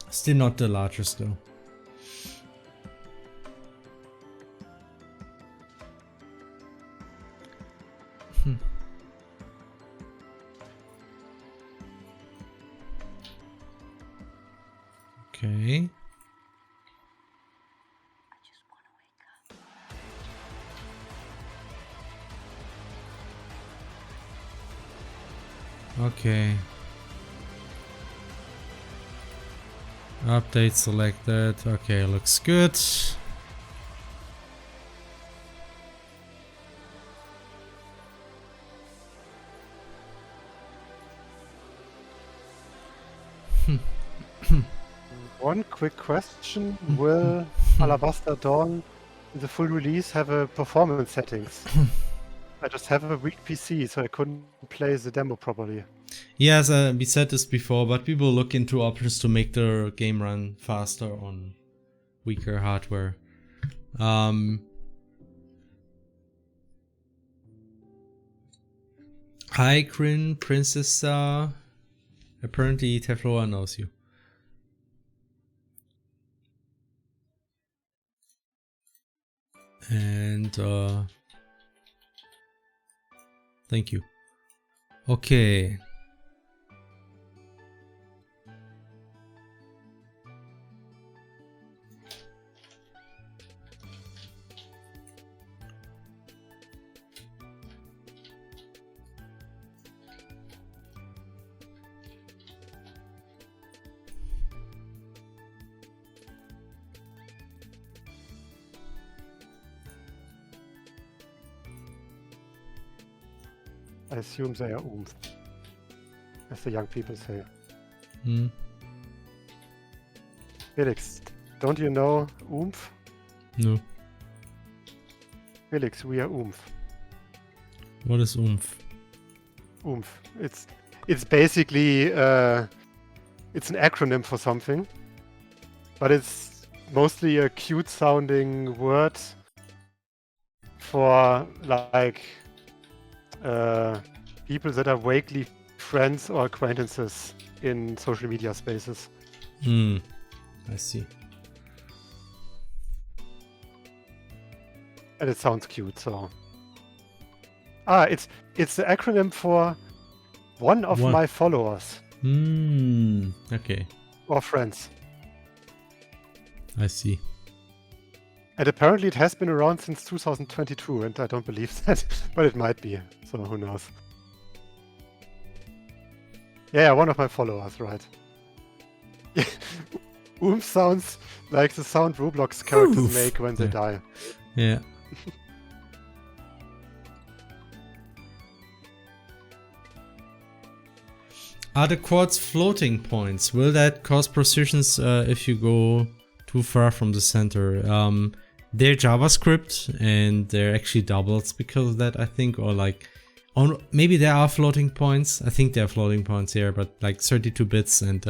Still not the largest though. Okay. Okay. Update selected. Okay, looks good. One quick question. Will Alabaster Dawn in the full release have a performance settings? I just have a weak PC, so I couldn't play the demo properly. Yes, we said this before, but we will look into options to make the game run faster on weaker hardware. Hi, Crin, Princess. Apparently, Tefloa knows you. And thank you. Okay. I assume they are oomph, as the young people say. Felix, don't you know oomph? No. Felix, we are oomph. What is oomph? Oomph. It's basically it's an acronym for something, but it's mostly a cute sounding word for like people that are vaguely friends or acquaintances in social media spaces. I see. And it sounds cute, so. It's the acronym for one of my followers. Okay. Or friends. I see. And apparently it has been around since 2022, and I don't believe that, but it might be, so who knows. Yeah, one of my followers, right. Oomph sounds like the sound Roblox characters make when they die. Yeah. Are the quads floating points? Will that cause precisions if you go too far from the center? They're JavaScript and they're actually doubles because of that, I think, or like, maybe there are floating points. I think there are floating points here, but like 32 bits, and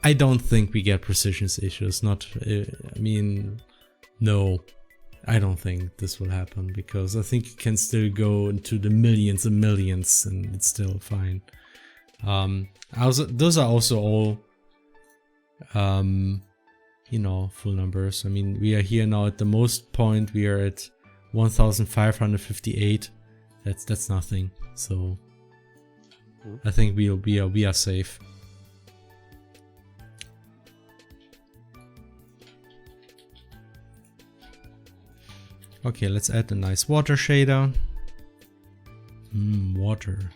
I don't think we get precision issues. I mean, no, I don't think this will happen because I think you can still go into the millions and millions and it's still fine. Those are also all, you know, full numbers. I mean, we are here now at the most point. We are at 1,558. That's nothing. So I think we are safe. Okay, let's add a nice water shader. Water.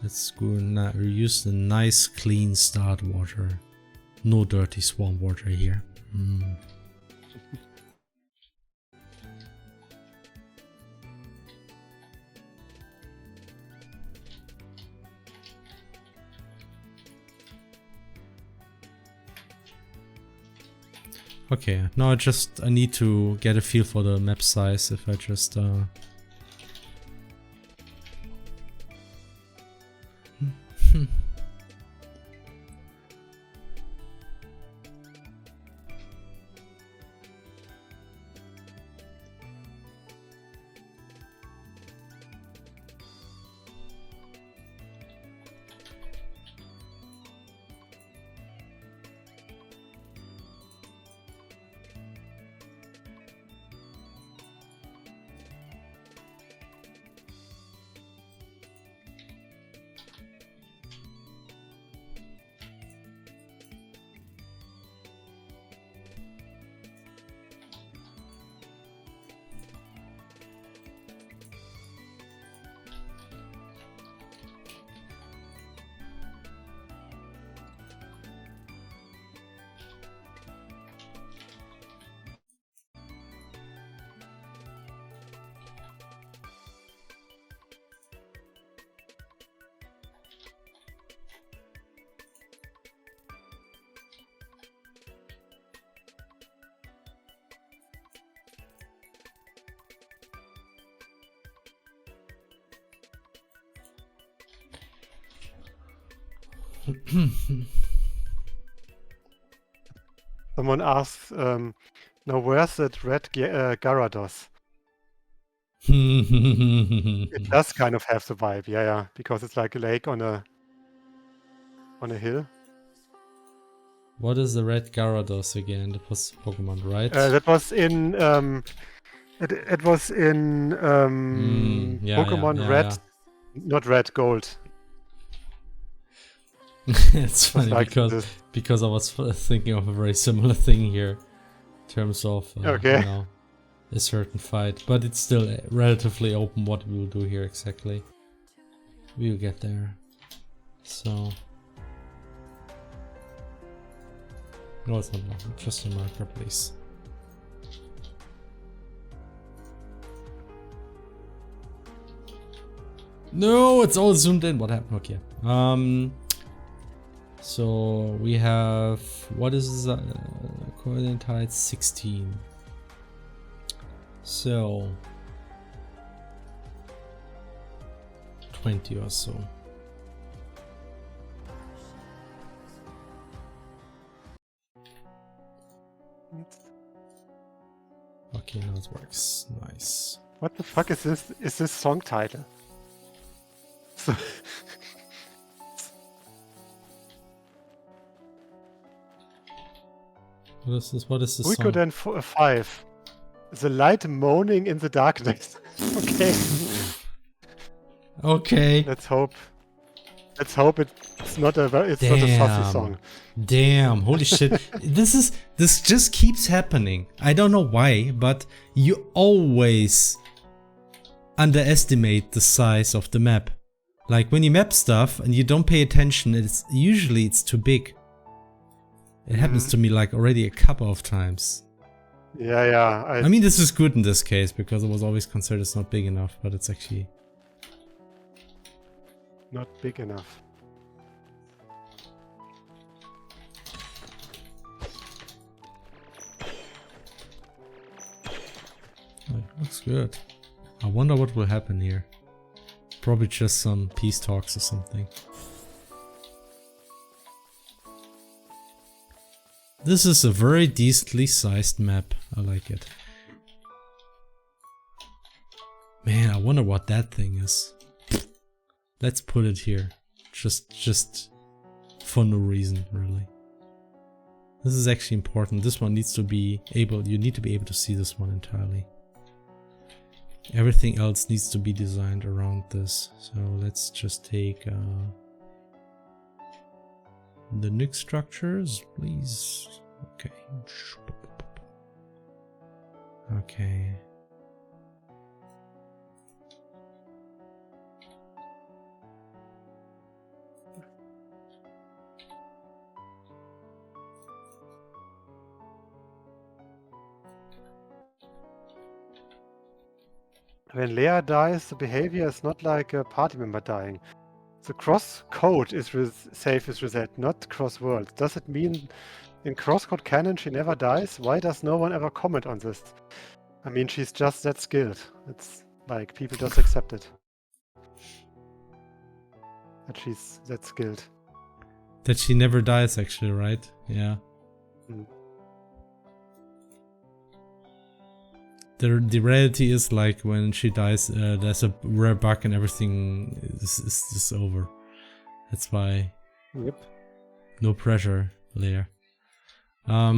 Let's go and use the nice clean start water. No dirty swamp water here. Okay, now I need to get a feel for the map size if I just Someone asks, now where's that red Gyarados? It does kind of have the vibe, yeah, because it's like a lake on a hill. What is the red Gyarados again? That was Pokemon, right? That was in it was in Pokemon Red, not Red, Gold. It's funny like because I was thinking of a very similar thing here in terms of you know, a certain fight, but it's still relatively open what we will do here exactly. We'll get there. So no, it's not enough. Just a marker, please. No, it's all zoomed in. What happened? Okay. So we have, what is coordinate height 16. So 20 or so. Okay, now it works. Nice. What the fuck is this? Is this song title? What is this song? Suikoden 5. The light moaning in the darkness. Okay. Okay. Let's hope it's not a fussy song. Damn, holy shit. This just keeps happening. I don't know why, but you always underestimate the size of the map. Like when you map stuff and you don't pay attention, it's usually too big. It happens to me like already a couple of times. Yeah. I mean, this is good in this case because it was always considered it's not big enough, but it's actually not big enough. Oh, looks good. I wonder what will happen here. Probably just some peace talks or something. This is a very decently sized map. I like it. Man, I wonder what that thing is. Let's put it here. Just for no reason, really. This is actually important. This one needs to be able, you need to be able to see this one entirely. Everything else needs to be designed around this. So let's just take the Nick structures, please. Okay. Okay. When Leia dies, the behavior is not like a party member dying. The cross code is safe is reset, not cross world. Does it mean In crosscode canon, she never dies. Why does no one ever comment on this? I mean, she's just that skilled. It's like people just accept it. That she's that skilled. That she never dies, actually, right? Yeah. Mm. The reality is like when she dies, there's a rare bug and everything is just over. That's why. Yep. No pressure, Leia. I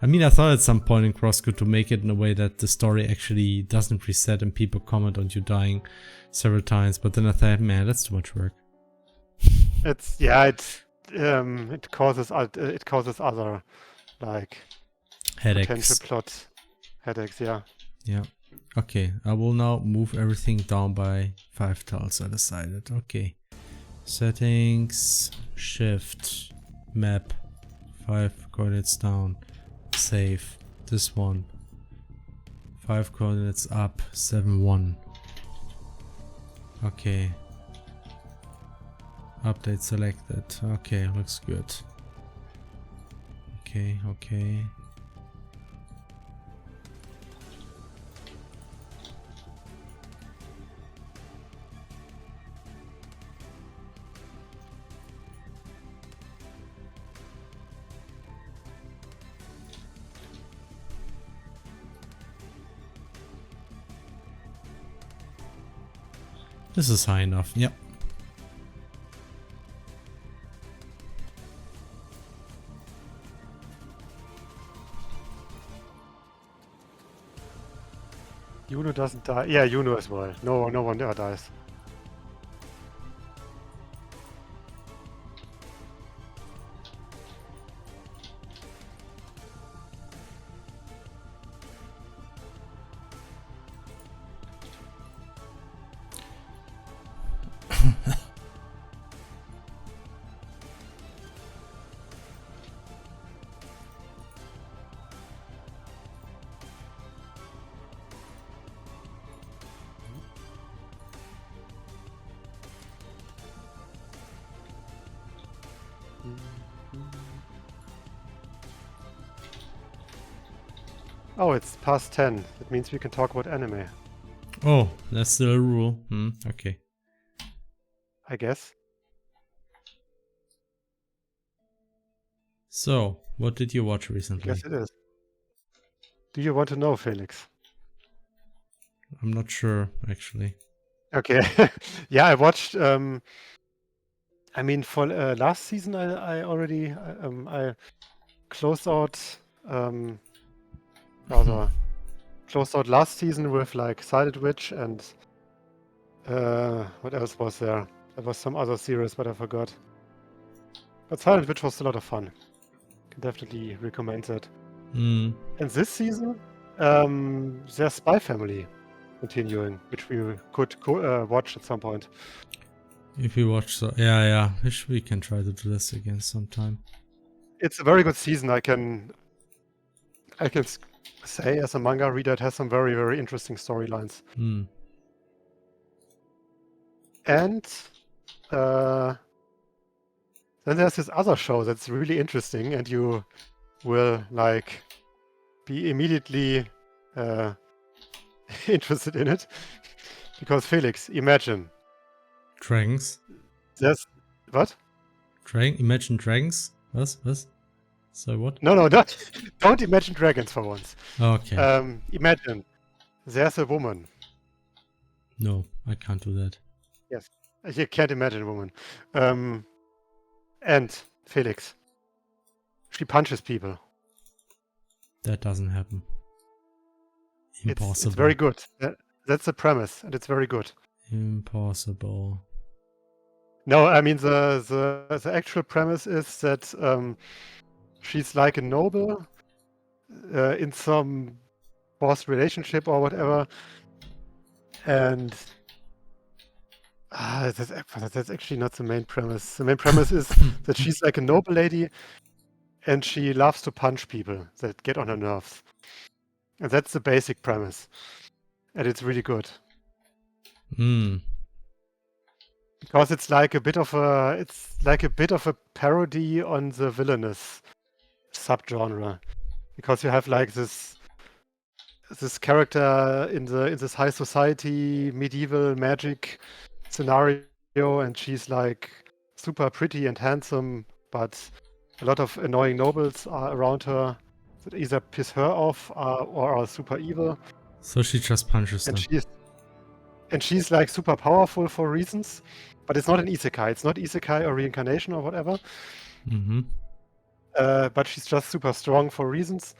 mean, I thought at some point in CrossCode to make it in a way that the story actually doesn't reset and people comment on you dying several times, but then I thought, man, that's too much work. It causes other like headaches. Potential plot headaches. Yeah. Yeah. Okay, I will now move everything down by 5 tiles. I decided. Okay. Settings, shift, map, 5 coordinates down, save, this one, 5 coordinates up, 7, 1. Okay. Update selected. Okay, looks good. Okay, okay. This is high enough, yep. Juno doesn't die. Yeah, Juno as well. No one ever dies. Oh, it's past 10. That means we can talk about anime. Oh, that's the rule. Okay. I guess. So, what did you watch recently? I guess it is. Do you want to know, Felix? I'm not sure, actually. Okay. Yeah, I watched. I mean, for last season, I already I closed out. Rather closed out last season with like Silent Witch and what else was there? There was some other series, but I forgot. But Silent Witch was a lot of fun. Can definitely recommend it. And this season, there's Spy Family continuing, which we could watch at some point. If you watch, so yeah, wish we can try to do this again sometime. It's a very good season. I can say as a manga reader, it has some very, very interesting storylines. And then there's this other show that's really interesting, and you will like be immediately interested in it. Because Felix, imagine. Dragons? There's what? Imagine dragons? What? So what? No, don't imagine dragons for once. Okay. Imagine there's a woman. No, I can't do that. Yes, you can't imagine a woman. And Felix, she punches people. That doesn't happen. Impossible. It's very good. That's the premise, and it's very good. Impossible. No, I mean the actual premise is that she's like a noble in some forced relationship or whatever, and that's actually not the main premise. The main premise is that she's like a noble lady, and she loves to punch people that get on her nerves, and that's the basic premise, and it's really good. because it's like a bit of a parody on the villainous subgenre, because you have like this character in this high society medieval magic scenario, and she's like super pretty and handsome, but a lot of annoying nobles are around her that either piss her off or are super evil. So she just punches them. And she's like super powerful for reasons, but it's not an isekai. It's not isekai or reincarnation or whatever. Mm-hmm. But she's just super strong for reasons.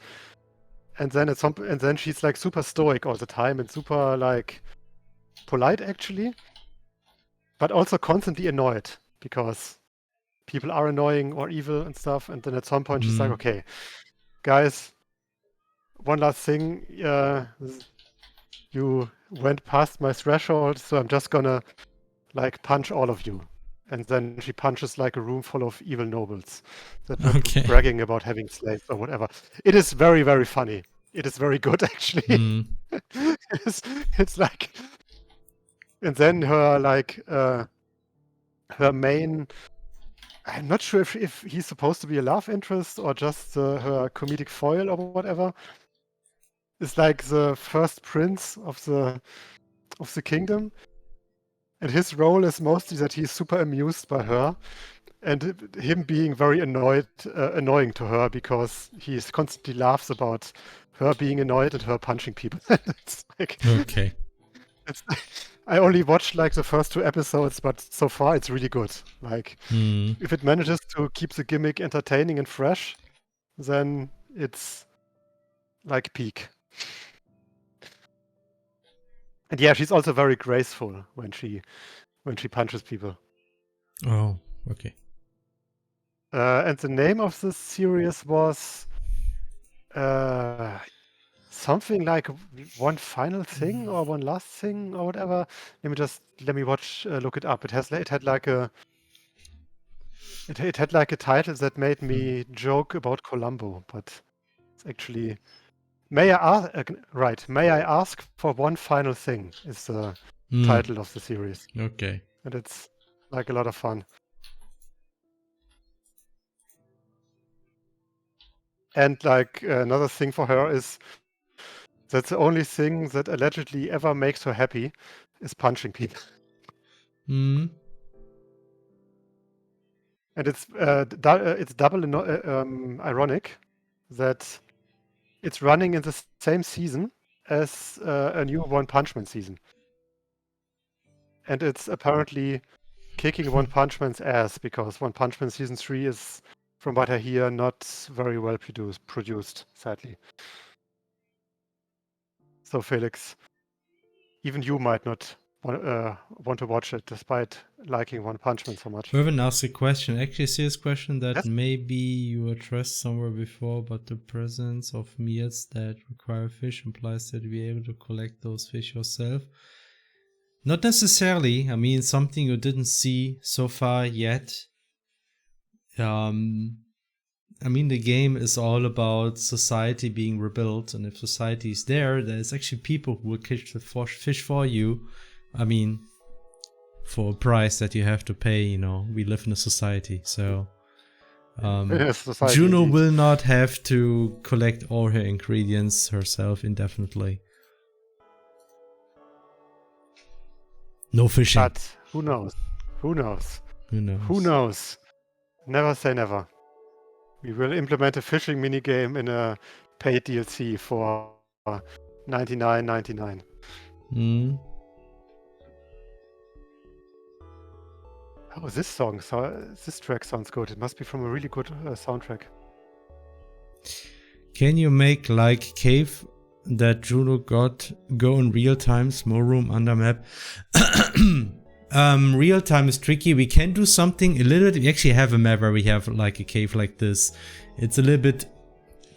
And then she's like super stoic all the time and super like polite actually, but also constantly annoyed because people are annoying or evil and stuff. And then at some point she's like, okay, guys, one last thing. You went past my threshold, so I'm just gonna like punch all of you. And then she punches like a room full of evil nobles that were bragging about having slaves or whatever. It is very, very funny. It is very good actually. It's like, and then her main, I'm not sure if he's supposed to be a love interest or just her comedic foil or whatever, is like the first prince of the kingdom. And his role is mostly that he's super amused by her, and him being very annoying to her because he constantly laughs about her being annoyed and her punching people. It's like, okay. I only watched like the first 2 episodes, but so far it's really good. Like, if it manages to keep the gimmick entertaining and fresh, then it's like peak. And yeah, she's also very graceful when she punches people. Oh, okay. And the name of this series was something like One Final Thing or One Last Thing or whatever. Let me look it up. It had like a title that made me joke about Columbo, but it's actually May I Ask for One Final Thing is the title of the series. Okay. And it's like a lot of fun. And like another thing for her is that's the only thing that allegedly ever makes her happy is punching people. And it's double ironic that it's running in the same season as a new One Punch Man season. And it's apparently kicking One Punch Man's ass because One Punch Man season 3 is, from what I hear, not very well produced, sadly. So Felix, even you might not want to watch it despite liking One Punch Man so much. Irvin asked a question, actually a serious question that maybe you addressed somewhere before, but the presence of meals that require fish implies that you're able to collect those fish yourself. Not necessarily. I mean, something you didn't see so far yet. I mean, the game is all about society being rebuilt, and if society is there's actually people who will catch the fish for you. I mean, for a price that you have to pay, you know, we live in a society, so Juno will not have to collect all her ingredients herself indefinitely. No fishing. But who knows? Who knows? Who knows? Who knows? Never say never. We will implement a fishing minigame in a paid DLC for $99.99. Oh, this track sounds good. It must be from a really good soundtrack. Can you make like cave that Juno got go in real time, small room under map? Real time is tricky. We can do something a little bit. We actually have a map where we have like a cave like this. It's a little bit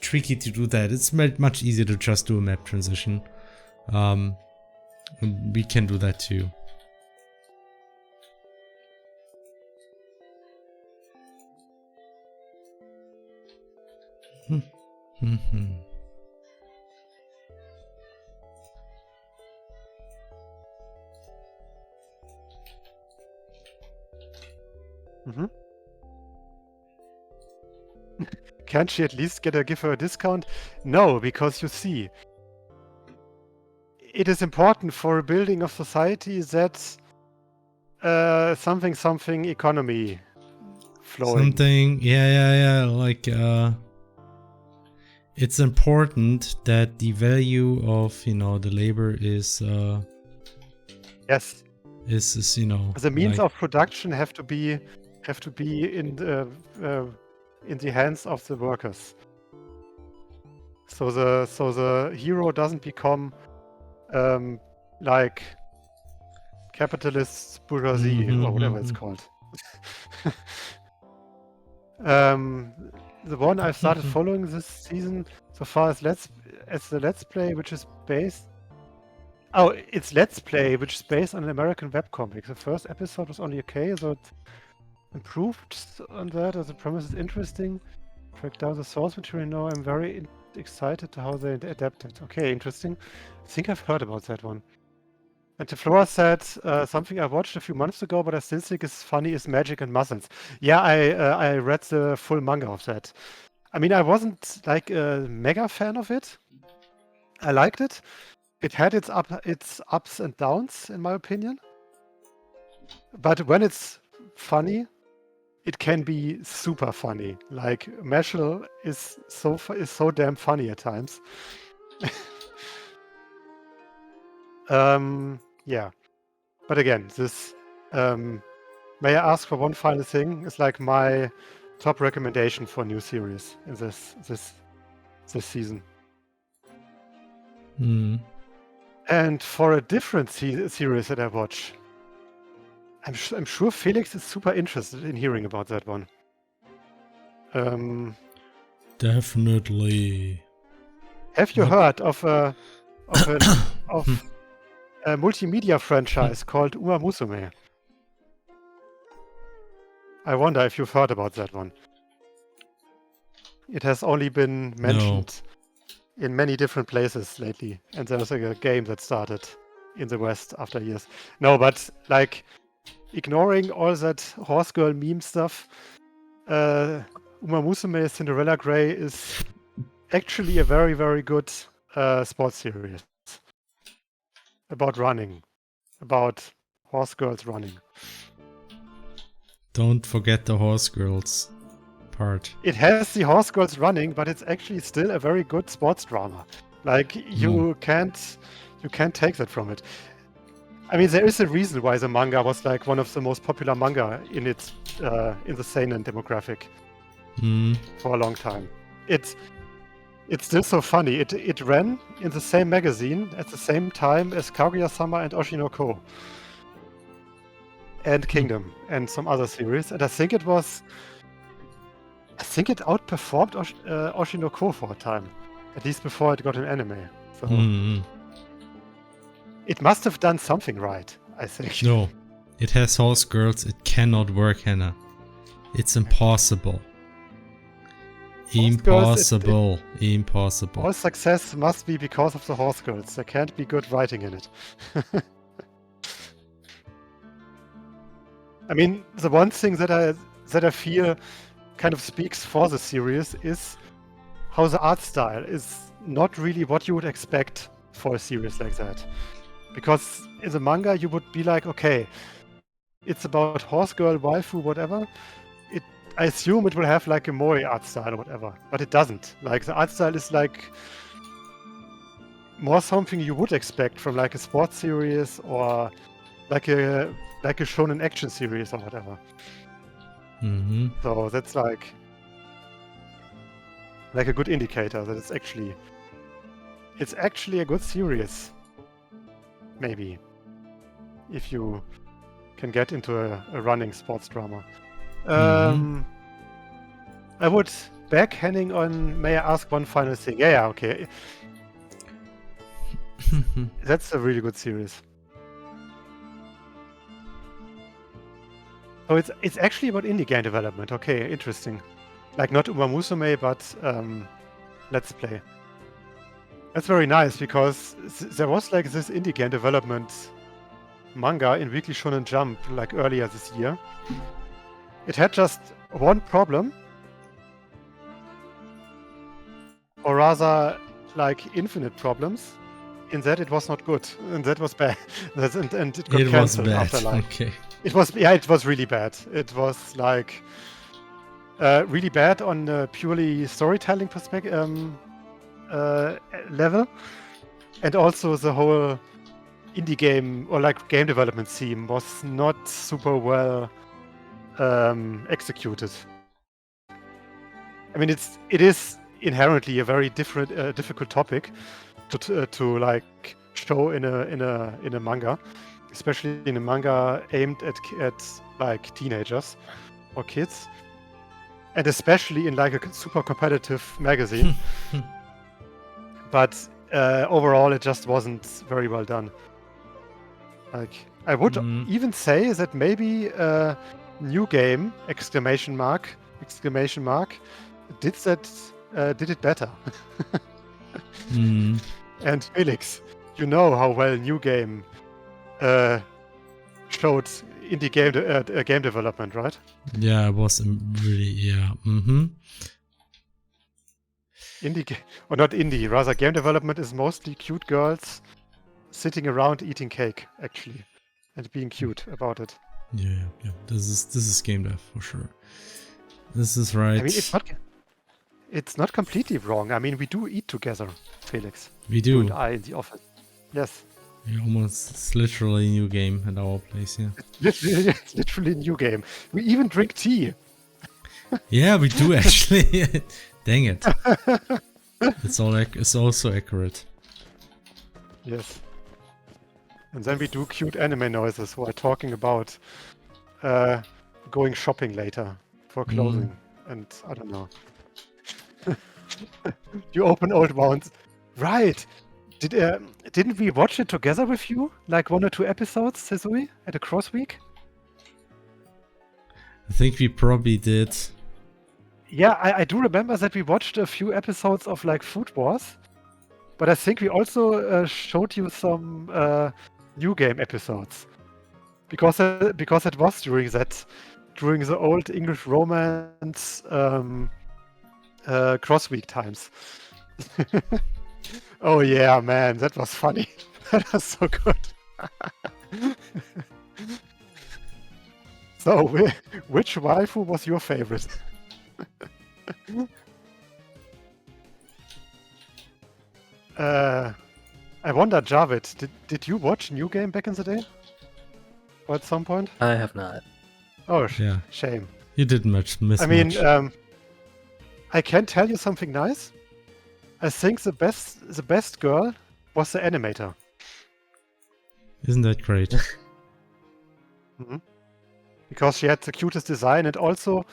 tricky to do that. It's much easier to just do a map transition. We can do that too. Mm-hmm. Can't she at least give her a discount? No, because you see, it is important for a building of society that something economy flowing. Something, yeah. Like, it's important that the value of, the labor is, Yes. is The means like, of production have to be in the hands of the workers. So the hero doesn't become like capitalist bourgeoisie or whatever it's called. The one I've started following this season so far is the Let's Play, which is based. Oh, it's Let's Play, which is based on an American webcomic. The first episode was only okay, so it improved on that. As the premise is interesting. Track down the source material now. I'm very excited to how they adapted. Okay, interesting. I think I've heard about that one. And Flora said something I watched a few months ago, but I still think is funny is Magic and Muscles. Yeah, I read the full manga of that. I mean, I wasn't like a mega fan of it. I liked it. It had its ups and downs, in my opinion. But when it's funny, it can be super funny. Like Mashal is so damn funny at times. Yeah. But again, this may I ask for one final thing? It's like my top recommendation for a new series in this season. And for a different series that I watch, I'm sure Felix is super interested in hearing about that one. Definitely. Have you heard of a multimedia franchise called Uma Musume? I wonder if you've heard about that one. It has only been mentioned in many different places lately, and there's like a game that started in the West after years. No, but like ignoring all that horse girl meme stuff, Uma Musume Cinderella Grey is actually a very, very good sports series about running, about horse girls running. Don't forget the horse girls part. It has the horse girls running, but it's actually still a very good sports drama. Like you can't take that from it. I mean, there is a reason why the manga was like one of the most popular manga in its in the seinen demographic for a long time. It's still so funny. It ran in the same magazine at the same time as Kaguya-sama and Oshinoko and Kingdom and some other series, and I think it outperformed Oshinoko for a time, at least before it got an anime. So it must have done something right, I think. No, it has horse girls. It cannot work, Hannah. It's impossible. Impossible. Impossible. All success must be because of the horse girls. There can't be good writing in it. I mean, the one thing that I feel kind of speaks for the series is how the art style is not really what you would expect for a series like that. Because in the manga you would be like, okay, it's about horse girl, waifu, whatever. I assume it will have like a moe art style or whatever, but it doesn't. Like the art style is like more something you would expect from like a sports series or like a shonen action series or whatever. So that's like a good indicator that it's actually a good series. Maybe if you can get into a running sports drama. I would back Henning on. May I ask one final thing? Yeah, okay. That's a really good series. Oh, it's actually about indie game development. Okay, interesting. Like not Uma Musume, but Let's Play. That's very nice because there was like this indie game development manga in Weekly Shonen Jump like earlier this year. It had just one problem, or rather, like infinite problems, in that it was not good, and that was bad. And it got It was cancelled bad. after like Okay. it was really bad. It was like really bad on a purely storytelling perspective level, and also the whole indie game or like game development theme was not super well executed. I mean, it is inherently a very difficult topic to like show in a manga, especially in a manga aimed at like teenagers or kids, and especially in like a super competitive magazine. But overall, it just wasn't very well done. Like I would even say that maybe new game exclamation mark did it better. And Felix, you know how well new game showed indie game development, right? Yeah, it was really Or not indie, rather game development is mostly cute girls sitting around eating cake, actually, and being cute about it. Yeah. This is Gamedev for sure. This is right. I mean, it's not completely wrong. I mean, we do eat together, Felix. We You do. and I in the office. Yes. It's literally a new game at our place, yeah. It's literally a new game. We even drink tea. Yeah, we do actually. Dang it. It's also accurate. Yes. And then we do cute anime noises while talking about going shopping later for clothing. And I don't know. You open old wounds. Right. Didn't we watch it together with you? Like 1 or 2 episodes, Sesui, at a cross week? I think we probably did. Yeah, I do remember that we watched a few episodes of like Food Wars, but I think we also showed you some new game episodes because it was during the old English romance cross week times. Oh yeah, man, that was funny. That was so good. So, which waifu was your favorite? I wonder, Javed, did you watch New Game back in the day? Or at some point? I have not. Oh, Yeah. shame. You didn't miss I mean, much. I can tell you something nice. I think the best girl was the animator. Isn't that great? Because she had the cutest design, and also,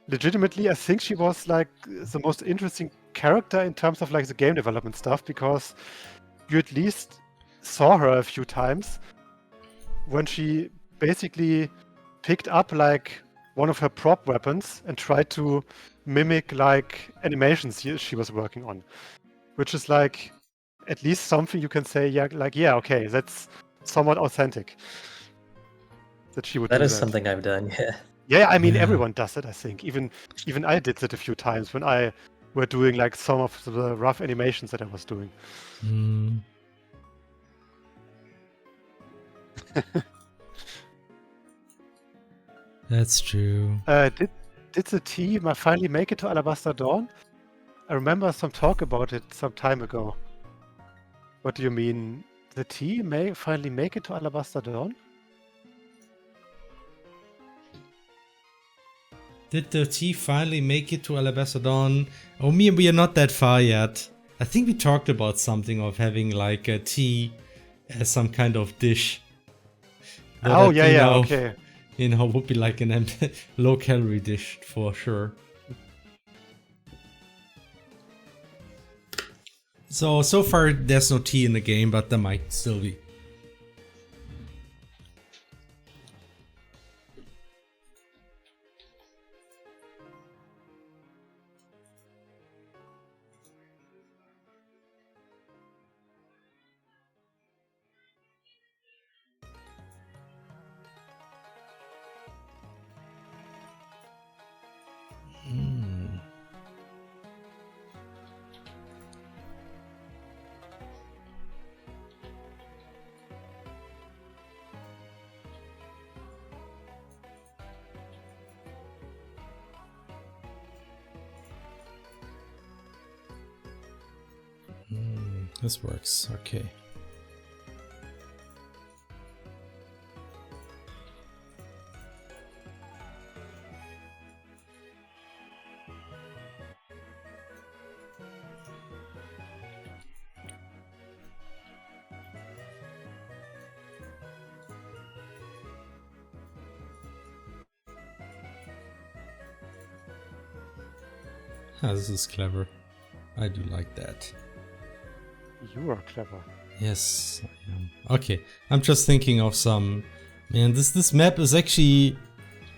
legitimately, I think she was like the most interesting character in terms of like the game development stuff, because you at least saw her a few times when she basically picked up like one of her prop weapons and tried to mimic like animations she was working on, which is like at least something you can say, yeah, okay, that's somewhat authentic that she would do That that. is something I've done, yeah. Yeah, I mean, Yeah. everyone does it, I think. Even I did that a few times when I were doing like some of the rough animations that I was doing. That's true. Did the tea finally make it to Alabaster Dawn? I remember some talk about it some time ago. What do you mean? The tea may finally make it to Alabaster Dawn? Did the tea finally make it to Alabaster Dawn? Oh, we are not that far yet. I think we talked about something of having like a tea as some kind of dish. Oh, yeah, okay. You know, would be like an low calorie dish for sure. So far there's no tea in the game, but there might still be. This works, okay. Ah, this is clever. I do like that. You are clever. Yes, I am. Okay, I'm just thinking of some... Man, this map is actually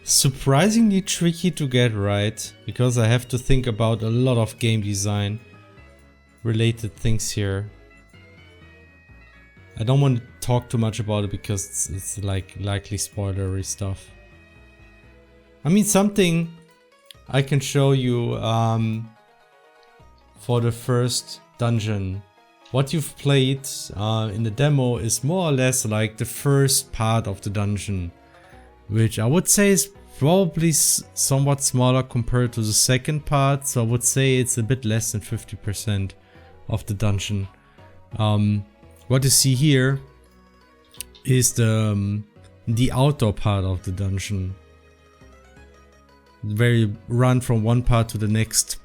surprisingly tricky to get right, because I have to think about a lot of game design related things here. I don't want to talk too much about it because it's like likely spoilery stuff. I mean, something I can show you for the first dungeon. What you've played in the demo is more or less like the first part of the dungeon, which I would say is probably somewhat smaller compared to the second part, so I would say it's a bit less than 50% of the dungeon. What you see here is the outdoor part of the dungeon, where you run from one part to the next,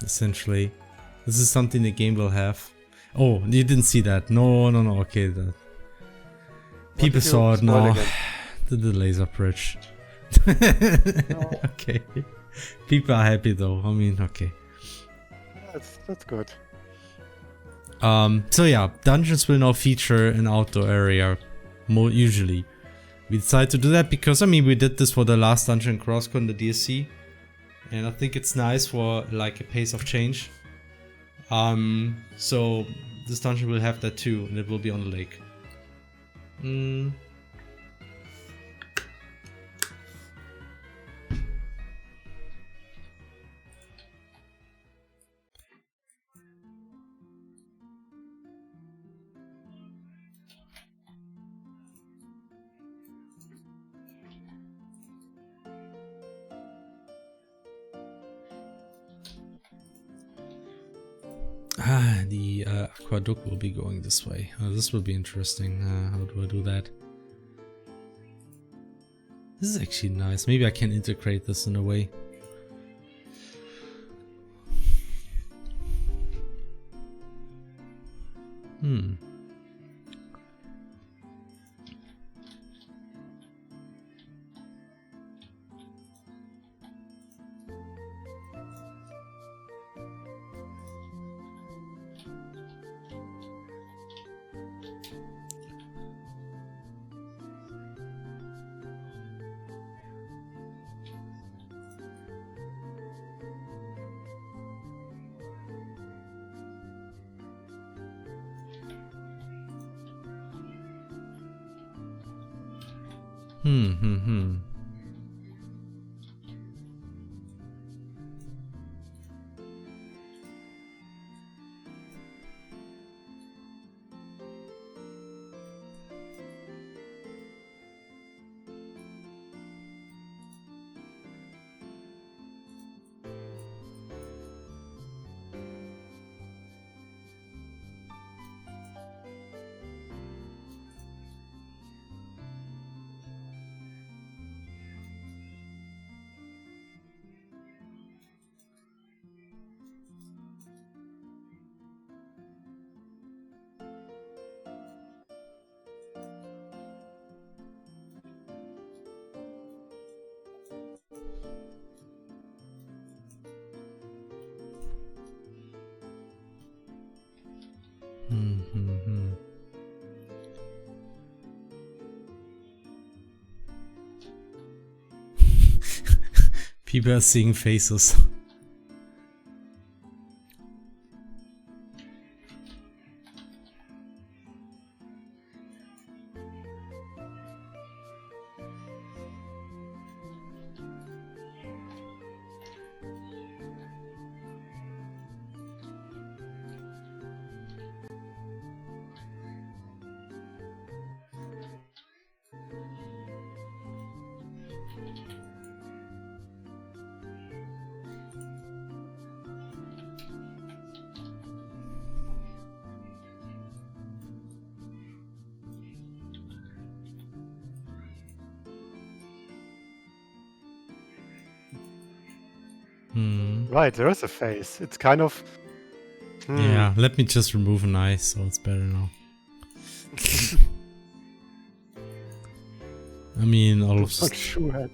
essentially. This is something the game will have. Oh, you didn't see that. No, okay. People saw it now. The laser bridge. No. Okay. People are happy though. I mean, okay. That's good. So yeah, dungeons will now feature an outdoor area, more usually. We decided to do that because, I mean, we did this for the last Dungeon CrossCon, the DSC. And I think it's nice for like a pace of change. So this dungeon will have that too, and it will be on the lake. The aqueduct will be going this way. This will be interesting. How do I do that? This is actually nice. Maybe I can integrate this in a way. People are seeing faces. Right, there is a face. It's kind of... Yeah, let me just remove an eye, so it's better now. I mean, all of Not sure.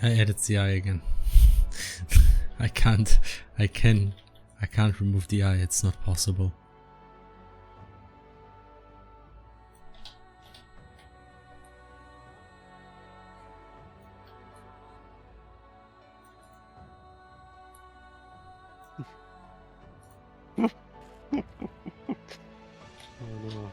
I added the eye again. I can't remove the eye, it's not possible. Oh, no.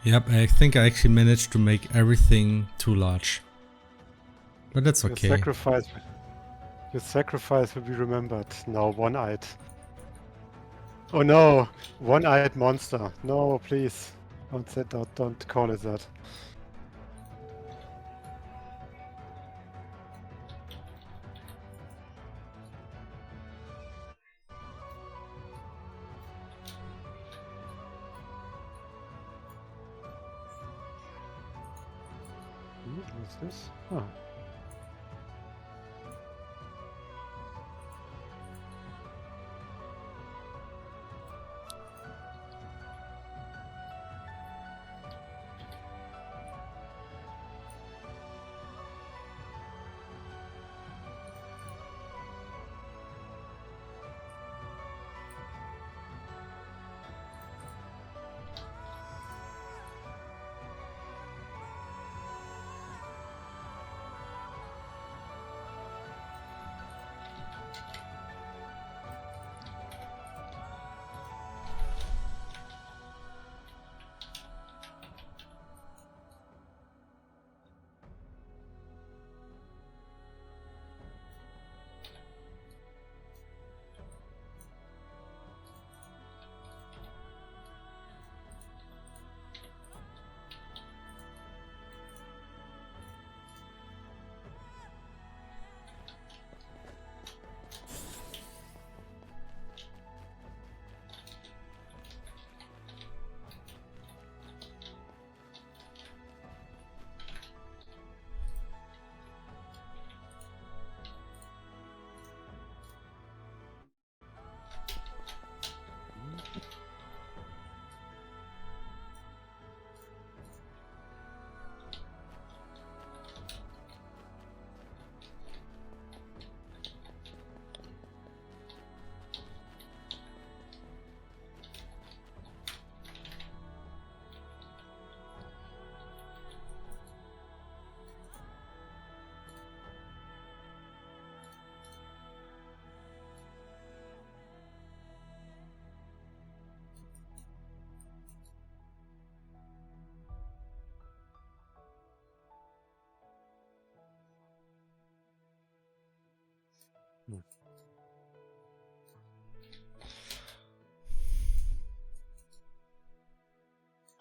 Yep, I think I actually managed to make everything too large. But that's okay. Your sacrifice will be remembered. Now one-eyed. Oh no! One-eyed monster. No, please. Don't call it that. What's this? Oh.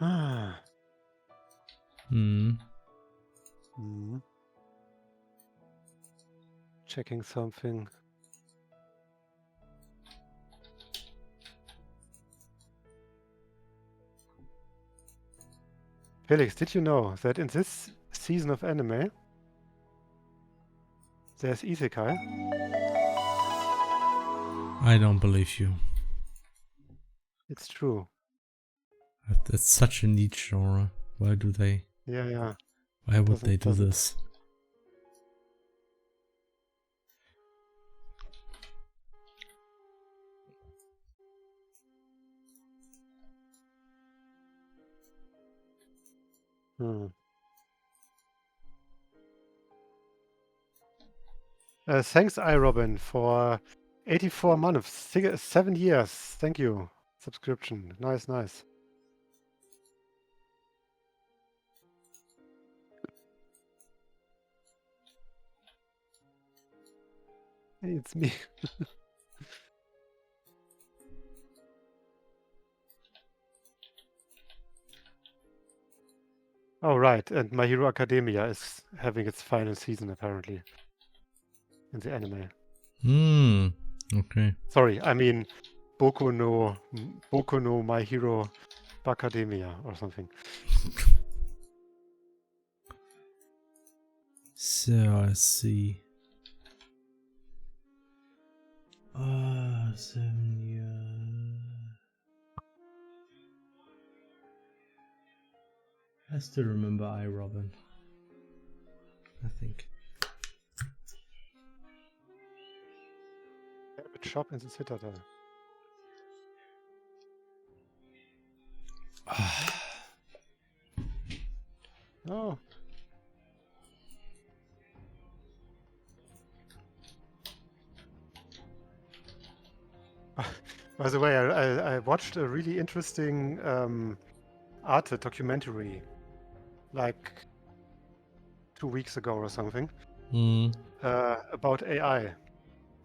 Ah. Hmm. Hmm. checking something. Felix, did you know that in this season of anime, there's isekai? I don't believe you. It's true. It's such a niche genre. Why do they? Yeah. Why would they do this? Thanks, iRobin, for 84 months, 7 years. Thank you. Subscription. Nice. Hey, it's me. Oh, right. And My Hero Academia is having its final season, apparently, in the anime. Okay. Sorry, I mean Boku no My Hero Academia or something. So let's see. 7 years. I still remember iRobin. I think. Shop in the Citadel. Oh. By the way, I watched a really interesting art documentary like 2 weeks ago or something about AI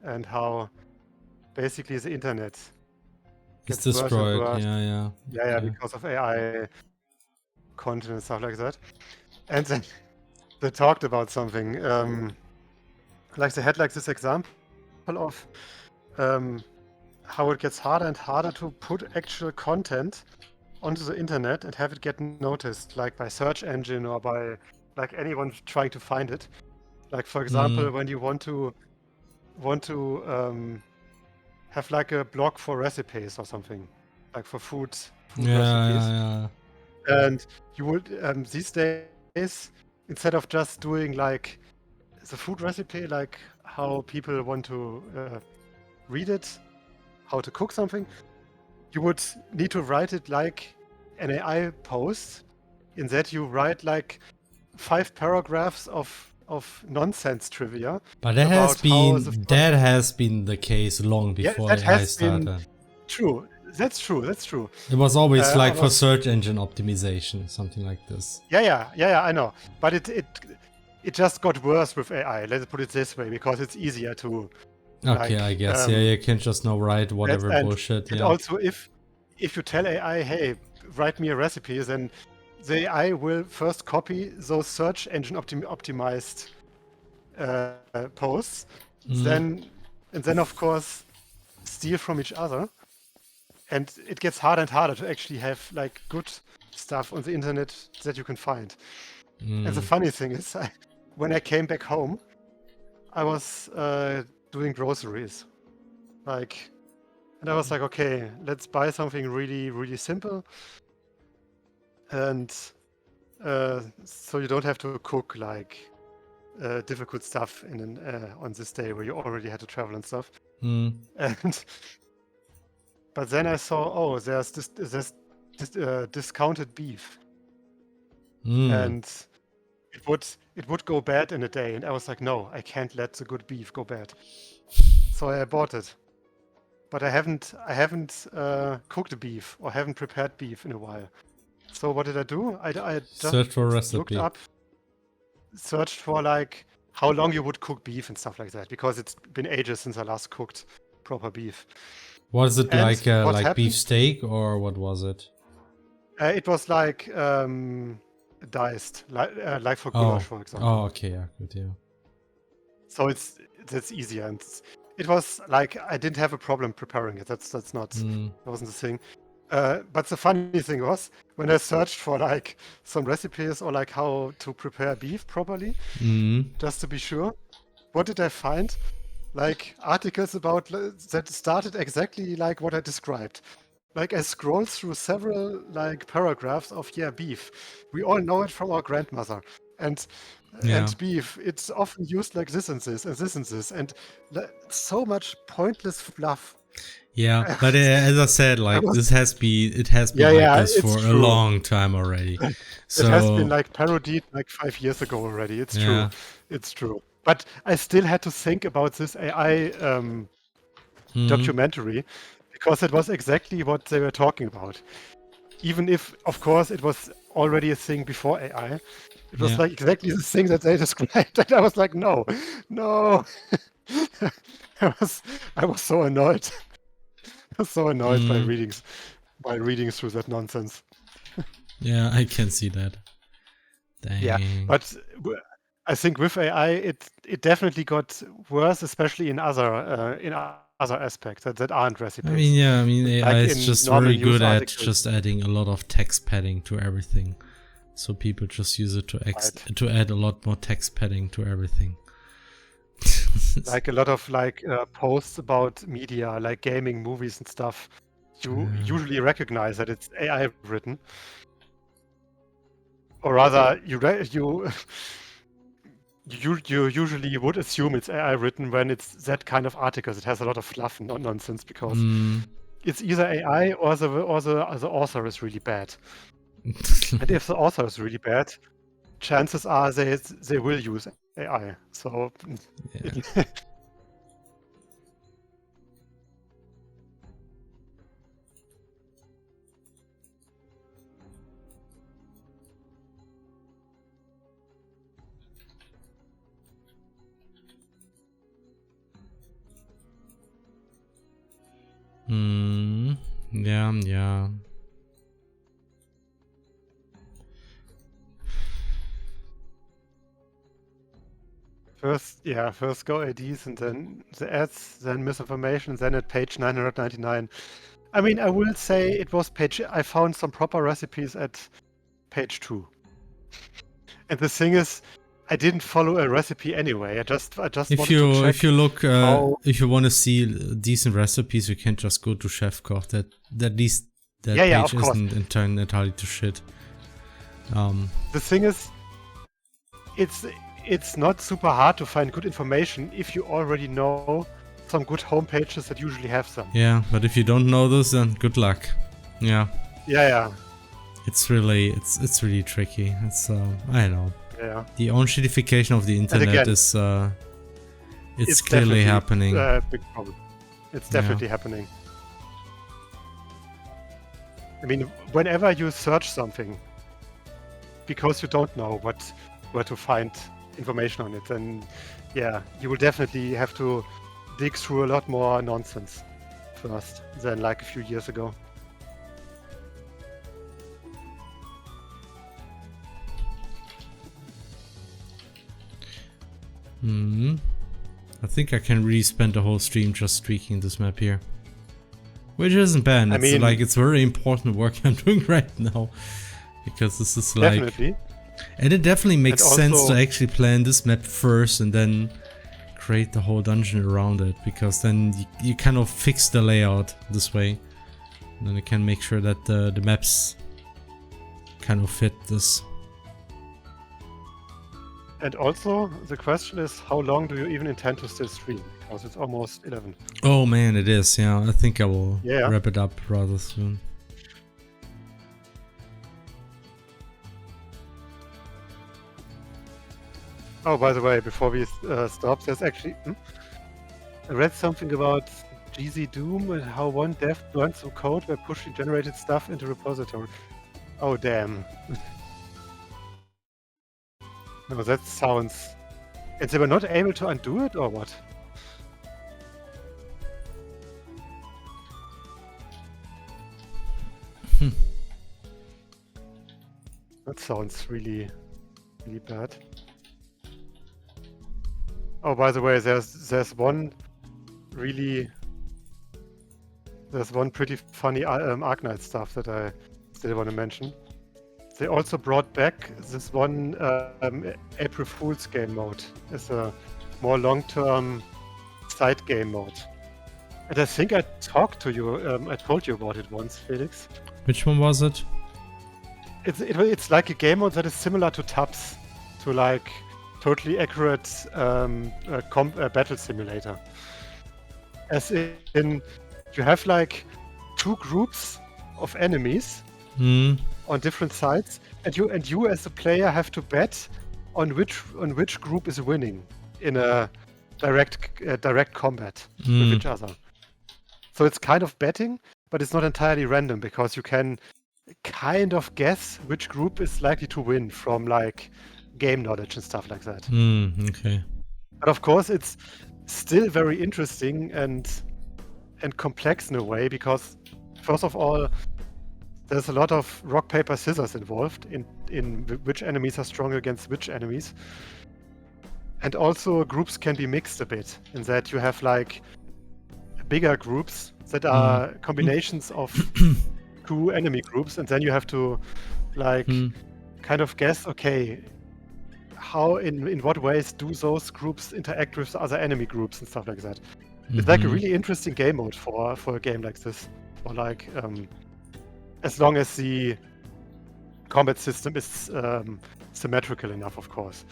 and how basically the internet It's gets worse and destroyed. worse. Yeah, Yeah, because of AI content and stuff like that. And then they talked about something like they had like this example of how it gets harder and harder to put actual content onto the internet and have it get noticed, like by search engine or by like anyone trying to find it. Like for example, when you want to have like a blog for recipes or something, like for food recipes. Yeah. And you would these days, instead of just doing like the food recipe, like how people want to read it, how to cook something, you would need to write it like an AI post. In that you write like 5 paragraphs of nonsense trivia. But that has been the case long before AI started. True. That's true. It was always like for search engine optimization, something like this. Yeah, I know. But it just got worse with AI. Let's put it this way, because it's easier to. Okay, I guess. You can just now write whatever bullshit. And also, if you tell AI, hey, write me a recipe, then the AI will first copy those search engine optimized posts, and then of course steal from each other. And it gets harder and harder to actually have like good stuff on the internet that you can find. And the funny thing is, when I came back home, I was doing groceries, and I was like, okay, let's buy something really, really simple, and so you don't have to cook like difficult stuff on this day where you already had to travel and stuff. But then I saw, there's this discounted beef, and it would go bad in a day, and I was like, no, I can't let the good beef go bad. So I bought it, but I haven't cooked beef or haven't prepared beef in a while. So what did I do? I just searched for a recipe. Searched for like how long you would cook beef and stuff like that, because it's been ages since I last cooked proper beef. Was it like beef steak, or what was it? It was like diced, like for goulash, for example. Oh, okay, yeah, good, yeah. So that's easier, and it was like I didn't have a problem preparing it. That wasn't the thing. But the funny thing was when I searched for like some recipes or like how to prepare beef properly, just to be sure, what did I find? Like articles about that started exactly like what I described. Like I scrolled through several like paragraphs of beef. We all know it from our grandmother. And beef, it's often used like this and this and this and this, and so much pointless fluff. Yeah, but as I said, like it has been like this for a long time already. So it has been like parodied like 5 years ago already. It's true. It's true. But I still had to think about this AI documentary because it was exactly what they were talking about. Even if, of course, it was already a thing before AI. It was like exactly the thing that they described. And I was like, no. I was so annoyed. I was so annoyed by reading through that nonsense. Yeah, I can see that. Dang. Yeah, but I think with AI, it definitely got worse, especially in other aspects that aren't recipes. I mean, AI is just very good at just adding a lot of text padding to everything. So people just use it to add a lot more text padding to everything. Like a lot of posts about media, like gaming, movies and stuff. You usually recognize that it's AI written. Or rather, you usually would assume it's AI written when it's that kind of articles. It has a lot of fluff and nonsense because it's either AI or the author is really bad. And if the author is really bad, chances are they will use AI. So yeah. First go IDs and then the ads, then misinformation, then at page 999. I mean, I will say it was I found some proper recipes at page 2. And the thing is, I didn't follow a recipe anyway. I just wanted to check. If you look, if you want to see decent recipes, you can just go to Chef Koch. That page isn't entirely to shit. The thing is, it's not super hard to find good information if you already know some good homepages that usually have some. Yeah, but if you don't know this, then good luck. Yeah. Yeah. It's really tricky. It's I don't know. Yeah. The own shitification of the internet is it's clearly happening. Big problem. It's definitely happening. I mean, whenever you search something because you don't know where to find information on it, then you will definitely have to dig through a lot more nonsense first than like a few years ago. I think I can really spend the whole stream just tweaking this map here. Which isn't bad. It's very important work I'm doing right now. Because this is like... Definitely. And it definitely makes sense to actually plan this map first and then create the whole dungeon around it. Because then you kind of fix the layout this way. And then you can make sure that the maps kind of fit this. And also, the question is, how long do you even intend to still stream? Because it's almost 11. Oh man, it is, yeah. I think I will wrap it up rather soon. Oh, by the way, before we stop, there's actually... I read something about GZ Doom and how one dev burned some code by pushing generated stuff into repository. Oh, damn. No, that sounds... And they were not able to undo it, or what? That sounds really, really bad. Oh, by the way, there's one pretty funny Arknight stuff that I still want to mention. They also brought back this one April Fool's game mode as a more long-term side game mode. And I think I talked to you, I told you about it once, Felix. Which one was it? It's like a game mode that is similar to Tabs, to like totally accurate battle simulator. As in, you have like two groups of enemies on different sides, and you as a player have to bet on which group is winning in a direct combat with each other. So it's kind of betting, but it's not entirely random because you can kind of guess which group is likely to win from like game knowledge and stuff like that. Okay. But of course, it's still very interesting and complex in a way because, first of all, there's a lot of rock, paper, scissors involved in which enemies are strong against which enemies. And also, groups can be mixed a bit in that you have like bigger groups that are combinations of two enemy groups, and then you have to like kind of guess, okay, how in what ways do those groups interact with other enemy groups and stuff like that. It's like a really interesting game mode for a game like this, or like as long as the combat system is symmetrical enough, of course.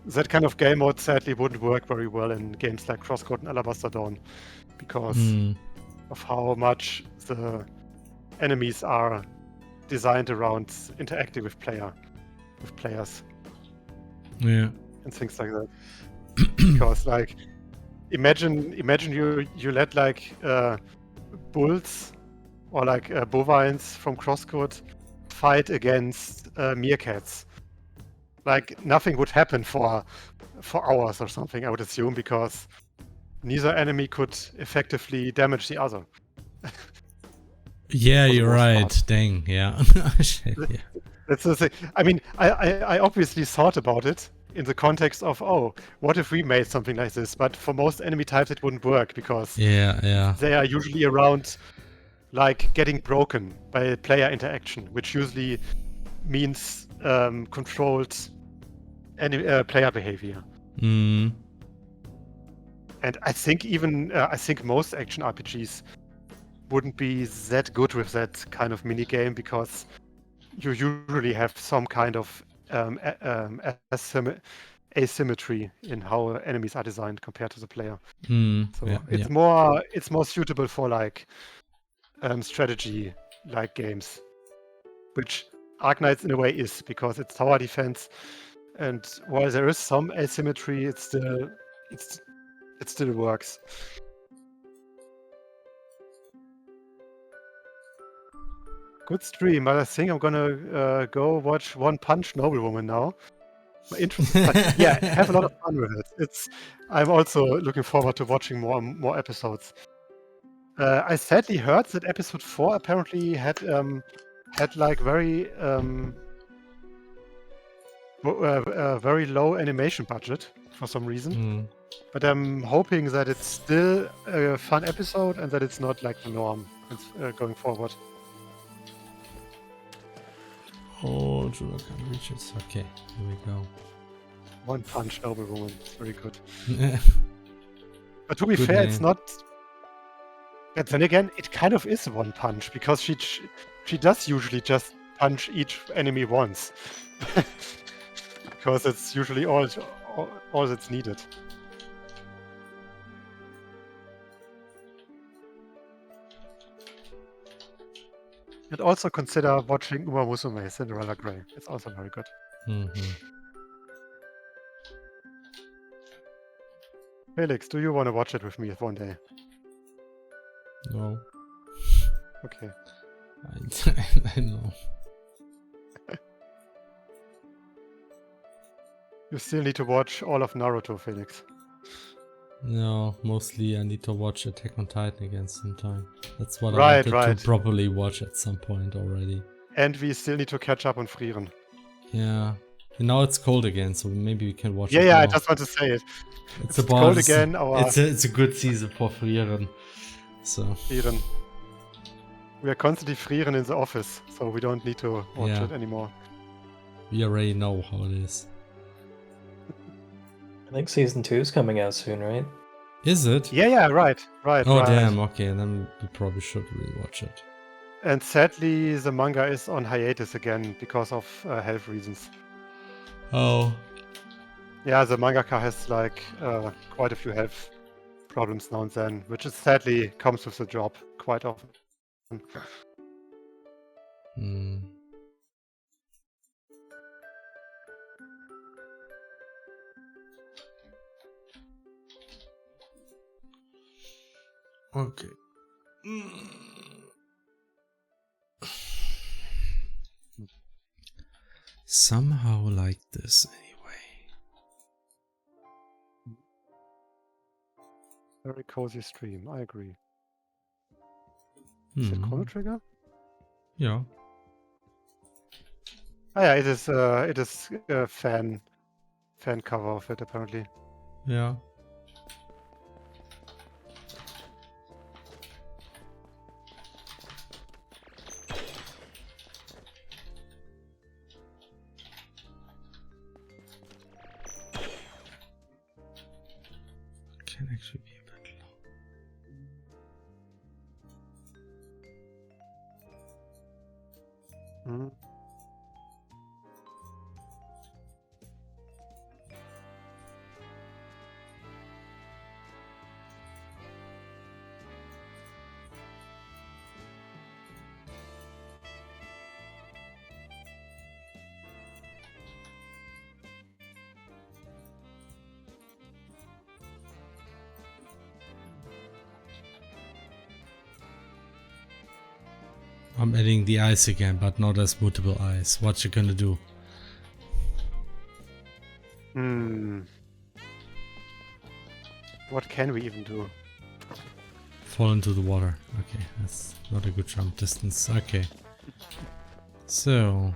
That kind of game mode sadly wouldn't work very well in games like Crosscode and Alabaster Dawn because of how much the enemies are designed around interacting with players. Yeah. And things like that. Because like imagine you let like bulls or like bovines from Crosscode fight against meerkats. Like nothing would happen for hours or something, I would assume, because neither enemy could effectively damage the other. Yeah, you're right. Dang, yeah. Shit, yeah. That's the thing. I mean, I obviously thought about it in the context of, oh, what if we made something like this? But for most enemy types, it wouldn't work because they are usually around like getting broken by player interaction, which usually means controlled player behavior. And I think most action RPGs wouldn't be that good with that kind of mini game because you usually have some kind of asymmetry in how enemies are designed compared to the player. It's more suitable for like strategy like games, which Arknights in a way is because it's tower defense, and while there is some asymmetry, it still works. Good stream, but I think I'm gonna go watch One Punch Noblewoman now. Interesting. Yeah, have a lot of fun with it. I'm also looking forward to watching more episodes. I sadly heard that episode 4 apparently had like very low animation budget for some reason. But I'm hoping that it's still a fun episode and that it's not like the norm going forward. Oh, Judah can't reach it. Okay, here we go. One Punch Noblewoman. Very good. But to be fair, it's not. But then again, it kind of is One Punch because she does usually just punch each enemy once. Because it's usually all that's needed. And also consider watching Uma Musume, Cinderella Grey. It's also very good. Felix, do you want to watch it with me one day? No. Okay. I know. You still need to watch all of Naruto, Felix. No, mostly I need to watch Attack on Titan again sometime. That's what I wanted to properly watch at some point already. And we still need to catch up on Frieren. Yeah. And now it's cold again, so maybe we can watch Yeah, it yeah. now. I just want to say it. It's cold again. It's a good season for frieren. So. Frieren. We are constantly frieren in the office, so we don't need to watch it anymore. We already know how it is. I think season 2 is coming out soon, right? Is it? Yeah, right. Oh, damn, okay, then we probably should rewatch it. And sadly, the manga is on hiatus again because of health reasons. Oh. Yeah, the mangaka has like quite a few health problems now and then, which is sadly comes with the job quite often. Hmm. Okay. Somehow like this anyway. Very cozy stream, I agree. Is it Chrono Trigger? Yeah. Oh yeah, it is a fan cover of it apparently. Yeah. Can actually be a bit long. I'm adding the eyes again, but not as multiple eyes. What you gonna do? What can we even do? Fall into the water. Okay, that's not a good jump distance. Okay. So.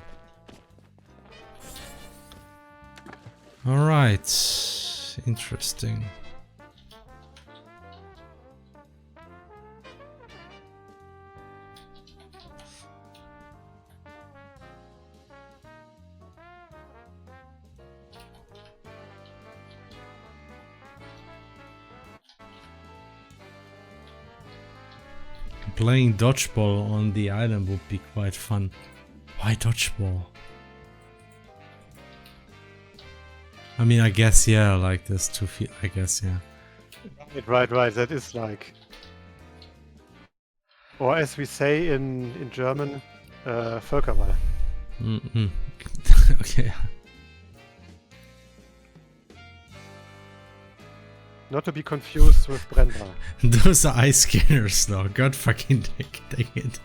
Alright. Interesting. Playing dodgeball on the island would be quite fun. Why dodgeball? I mean, I guess, yeah, like there's 2 feet, I guess, yeah. Right, that is like... Or as we say in German, Völkerball. Okay. Not to be confused with Brenda. Those are eye scanners though, god fucking dang it.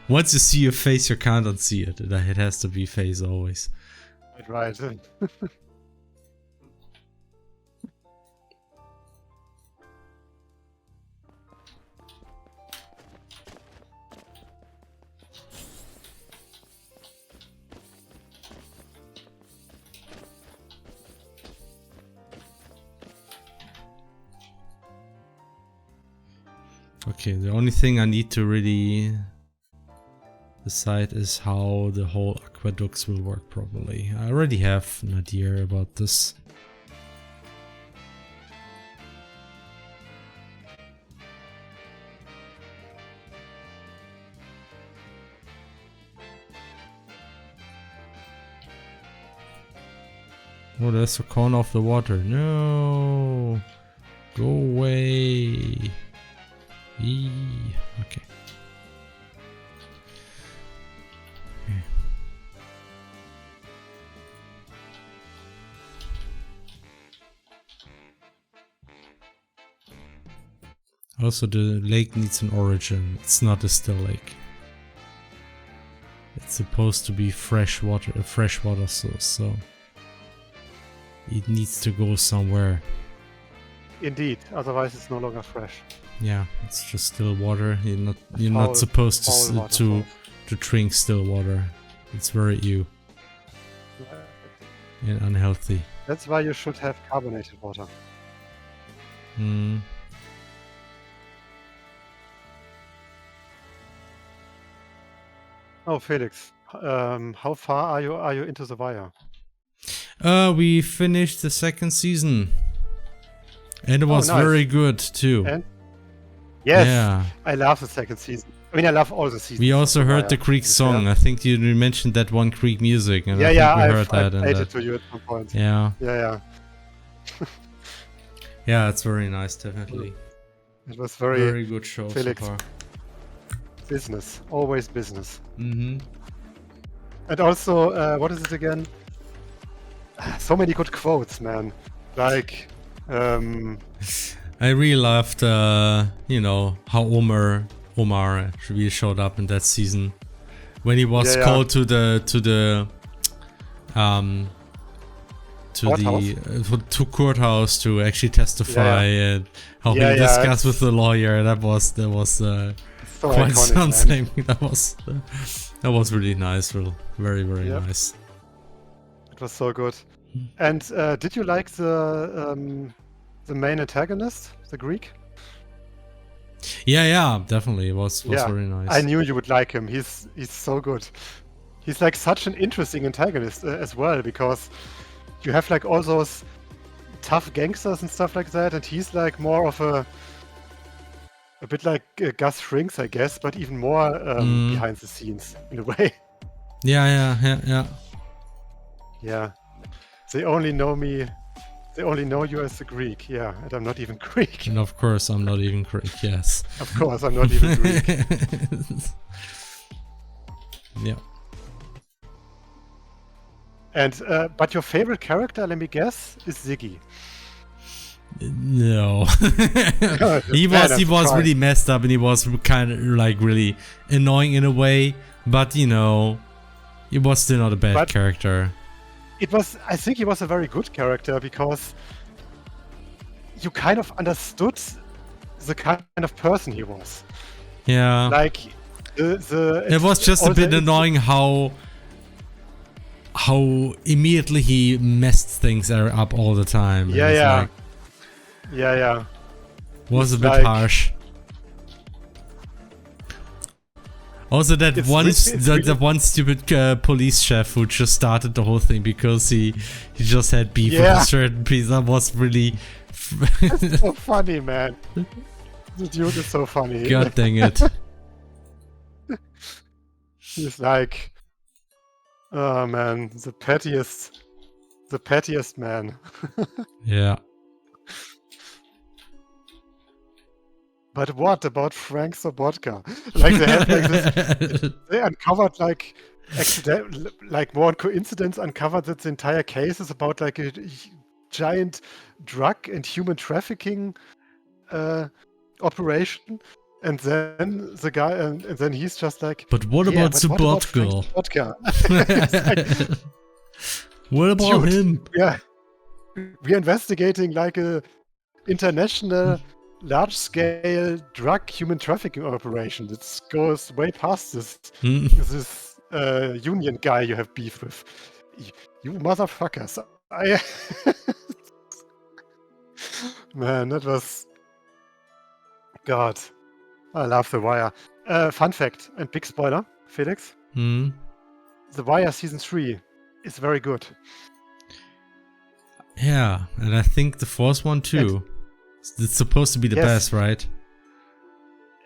Once you see your face, you can't unsee it. It has to be face always. Right. Okay, the only thing I need to really decide is how the whole aqueducts will work properly. I already have an idea about this. Oh, there's a corner of the water. No! Go away! Okay. Also, the lake needs an origin. It's not a still lake. It's supposed to be fresh water, a freshwater source, so it needs to go somewhere. Indeed, otherwise it's no longer fresh. Yeah, it's just still water. You're not supposed to drink still water. It's very ew. and unhealthy. That's why you should have carbonated water. Mm. Oh, Felix, how far are you into The Wire? We finished the second season, and it was nice. very good too. And yes, yeah. I love the second season. I mean, I love all the seasons. We also heard the Creek song. I think you mentioned that one Creek music, and I heard that. I played it to you at some point. Yeah. Yeah. Yeah, it's very nice, definitely. It was very good show Felix, so far. Business, always business. Mm-hmm. And also, what is it again? So many good quotes, man. Like, I really loved, how Omar really showed up in that season when he was called to the courthouse to actually testify and how he discussed with the lawyer. That was so quite iconic, something. That was really nice. Very nice. It was so good. And did you like the main antagonist, the Greek? Yeah, definitely. It was very nice. I knew you would like him. He's so good. He's like such an interesting antagonist as well, because you have like all those tough gangsters and stuff like that, and he's like more of a bit like Gus Frinks, I guess, but even more behind the scenes in a way. Yeah. Yeah. They only know me. They only know you as the Greek. Yeah, and I'm not even Greek. And of course, I'm not even Greek. Yes. Of course, I'm not even Greek. Yeah. And but your favorite character, let me guess, is Ziggy. No. he was really messed up, and he was kind of like really annoying in a way, but he was still not a bad character. I think he was a very good character, because you kind of understood the kind of person he was. Yeah. Like it was just a bit annoying how immediately he messed things up all the time. Yeah. Was a bit harsh. Also, that one stupid police chef who just started the whole thing because he just had beef with a certain piece. That was really That's so funny, man. The dude is so funny. God dang it. He's like, oh man, the pettiest man. Yeah. But what about Frank Sobotka? Like they had like this, they uncovered like more on coincidence uncovered that the entire case is about like a giant drug and human trafficking operation, and then the guy and then he's just like, but what about Sobotka? What about him? Yeah, we're investigating like a international large-scale drug human trafficking operation that goes way past this union guy you have beef with. You motherfuckers! Man, that was God. I love The Wire. Fun fact and big spoiler, Felix. The Wire season 3 is very good. Yeah, and I think the fourth one too. It's supposed to be the best, right?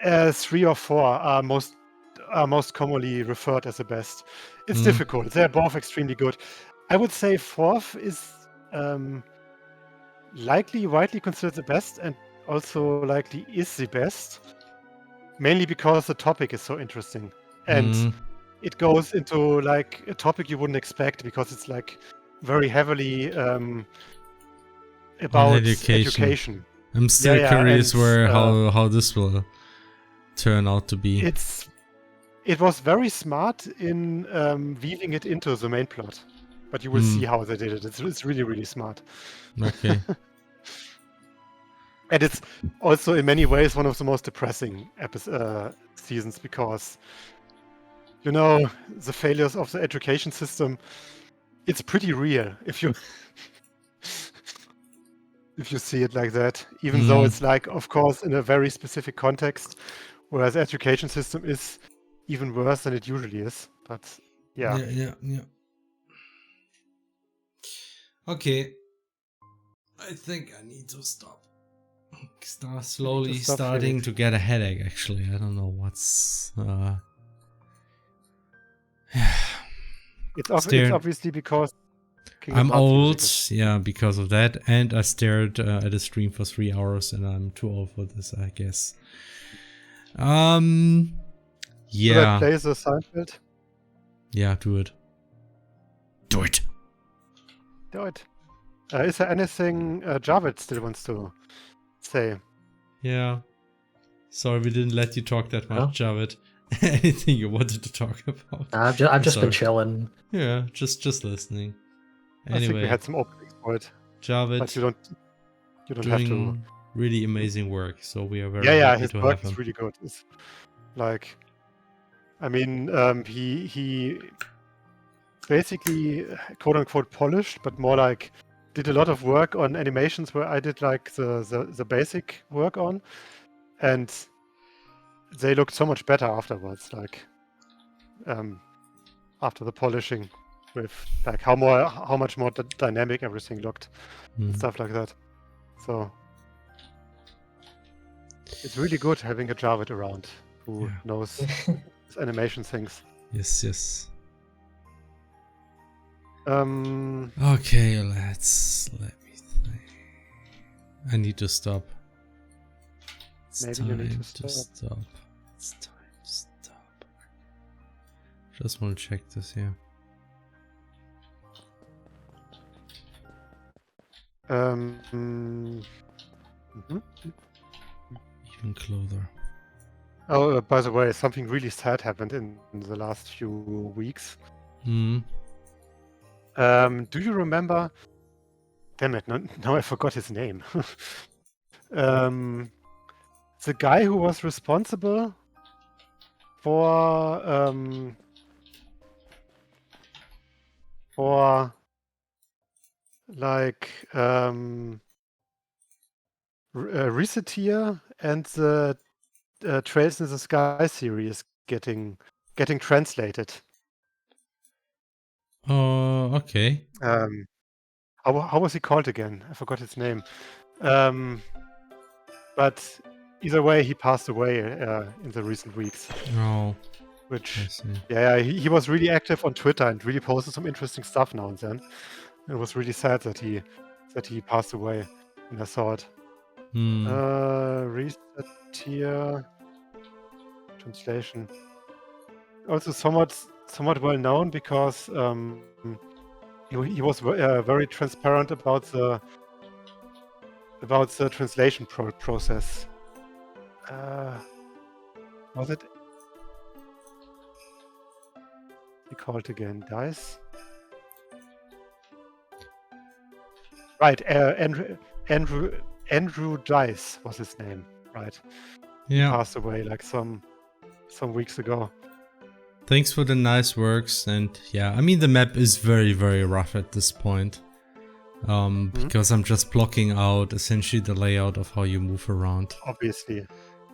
3 or 4 are most commonly referred as the best. It's difficult. They're both extremely good. I would say 4th is likely widely considered the best, and also likely is the best. Mainly because the topic is so interesting, and it goes into like a topic you wouldn't expect, because it's like very heavily about education. I'm still curious how this will turn out to be. It was very smart in weaving it into the main plot, but you will see how they did it. It's really, really smart. Okay. And it's also in many ways one of the most depressing seasons, because the failures of the education system it's pretty real if you if you see it like that, even though it's like, of course, in a very specific context, whereas education system is even worse than it usually is. But yeah. Yeah. Okay. I think I need to stop. Slowly starting to get a headache, actually. I don't know what's... It's obviously because... I'm old, yeah, because of that. And I stared at a stream for 3 hours and I'm too old for this, I guess. Yeah. Should I play the Seinfeld? Yeah, do it. Do it. Do it. Is there anything Javed still wants to say? Yeah. Sorry, we didn't let you talk that much, Javed. Anything you wanted to talk about? I've just been chilling. Yeah, just listening. Anyway, I think we had some openings for it. Javed, but you don't have to. Really amazing work, so we are very happy his to work have him. is really good. It's like, I mean, he basically quote unquote polished, but more like did a lot of work on animations where I did like the basic work on, and they looked so much better afterwards. Like, after the polishing, with like how much more dynamic everything looked, and stuff like that. So it's really good having a Javed around who knows his animation things. Yes. Okay, let me think. I need to stop. It's maybe you need time to stop. It's time to stop. Just want to check this here. Even closer. Oh, by the way, something really sad happened in the last few weeks. Do you remember? Damn it! Now I forgot his name. The guy who was responsible for like Reseteer and the Trails in the Sky series getting translated. Oh, okay. How was he called again? I forgot his name. But either way, he passed away in the recent weeks. Oh, which he was really active on Twitter and really posted some interesting stuff now and then. It was really sad that he passed away when I saw it. Reseteer translation. Also somewhat well known because he was very transparent about the translation process. Was it? He called again. Dice. Right. Andrew Dice was his name. Right. Yeah. He passed away like some weeks ago. Thanks for the nice works, and yeah, I mean the map is very, very rough at this point. Because I'm just blocking out essentially the layout of how you move around. Obviously.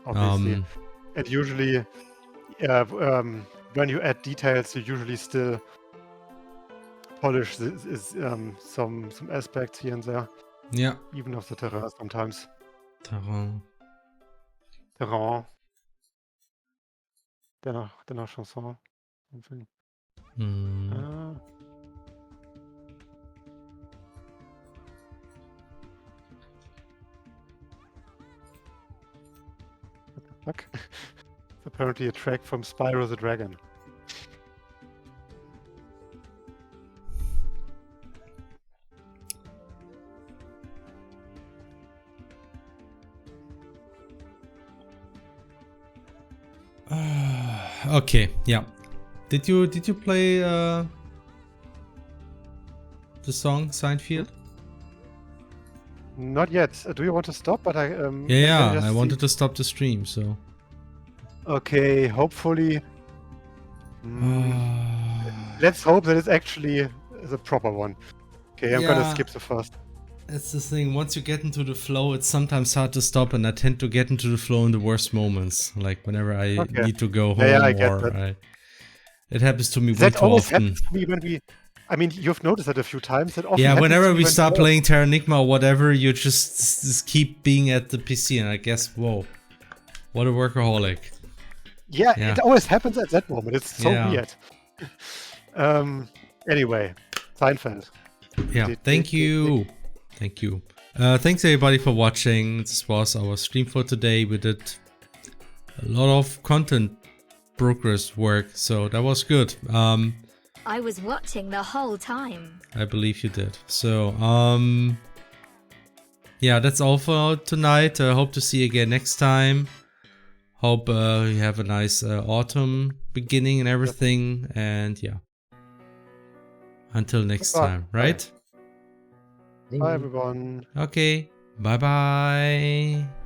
And usually, when you add details, you usually still polish some aspects here and there. Yeah. Even of the terrain sometimes. Terrain. Dernière chanson. Something. What the fuck? It's apparently a track from Spyro the Dragon. Okay, yeah. Did you play the song Seinfeld? Not yet. Do you want to stop? But I I wanted to stop the stream, so. Okay, hopefully. Let's hope that it's actually the proper one. Okay, I'm gonna skip the first. That's the thing. Once you get into the flow, it's sometimes hard to stop, and I tend to get into the flow in the worst moments, like whenever I need to go home, I get that. It happens to me way That too always often. happens to me when we. I mean, you've noticed that a few times. That often whenever we start playing Terranigma or whatever, you just keep being at the PC, and I guess, whoa, what a workaholic. Yeah, it always happens at that moment. It's so weird. Anyway, Seinfeld. Yeah, thank you. Thank you. Thanks everybody for watching. This was our stream for today. We did a lot of content progress work, so that was good. I was watching the whole time. I believe you did. So, yeah, that's all for tonight. Hope to see you again next time. Hope you have a nice autumn beginning and everything. And yeah, until next time, right? Bye everyone. Okay, bye-bye.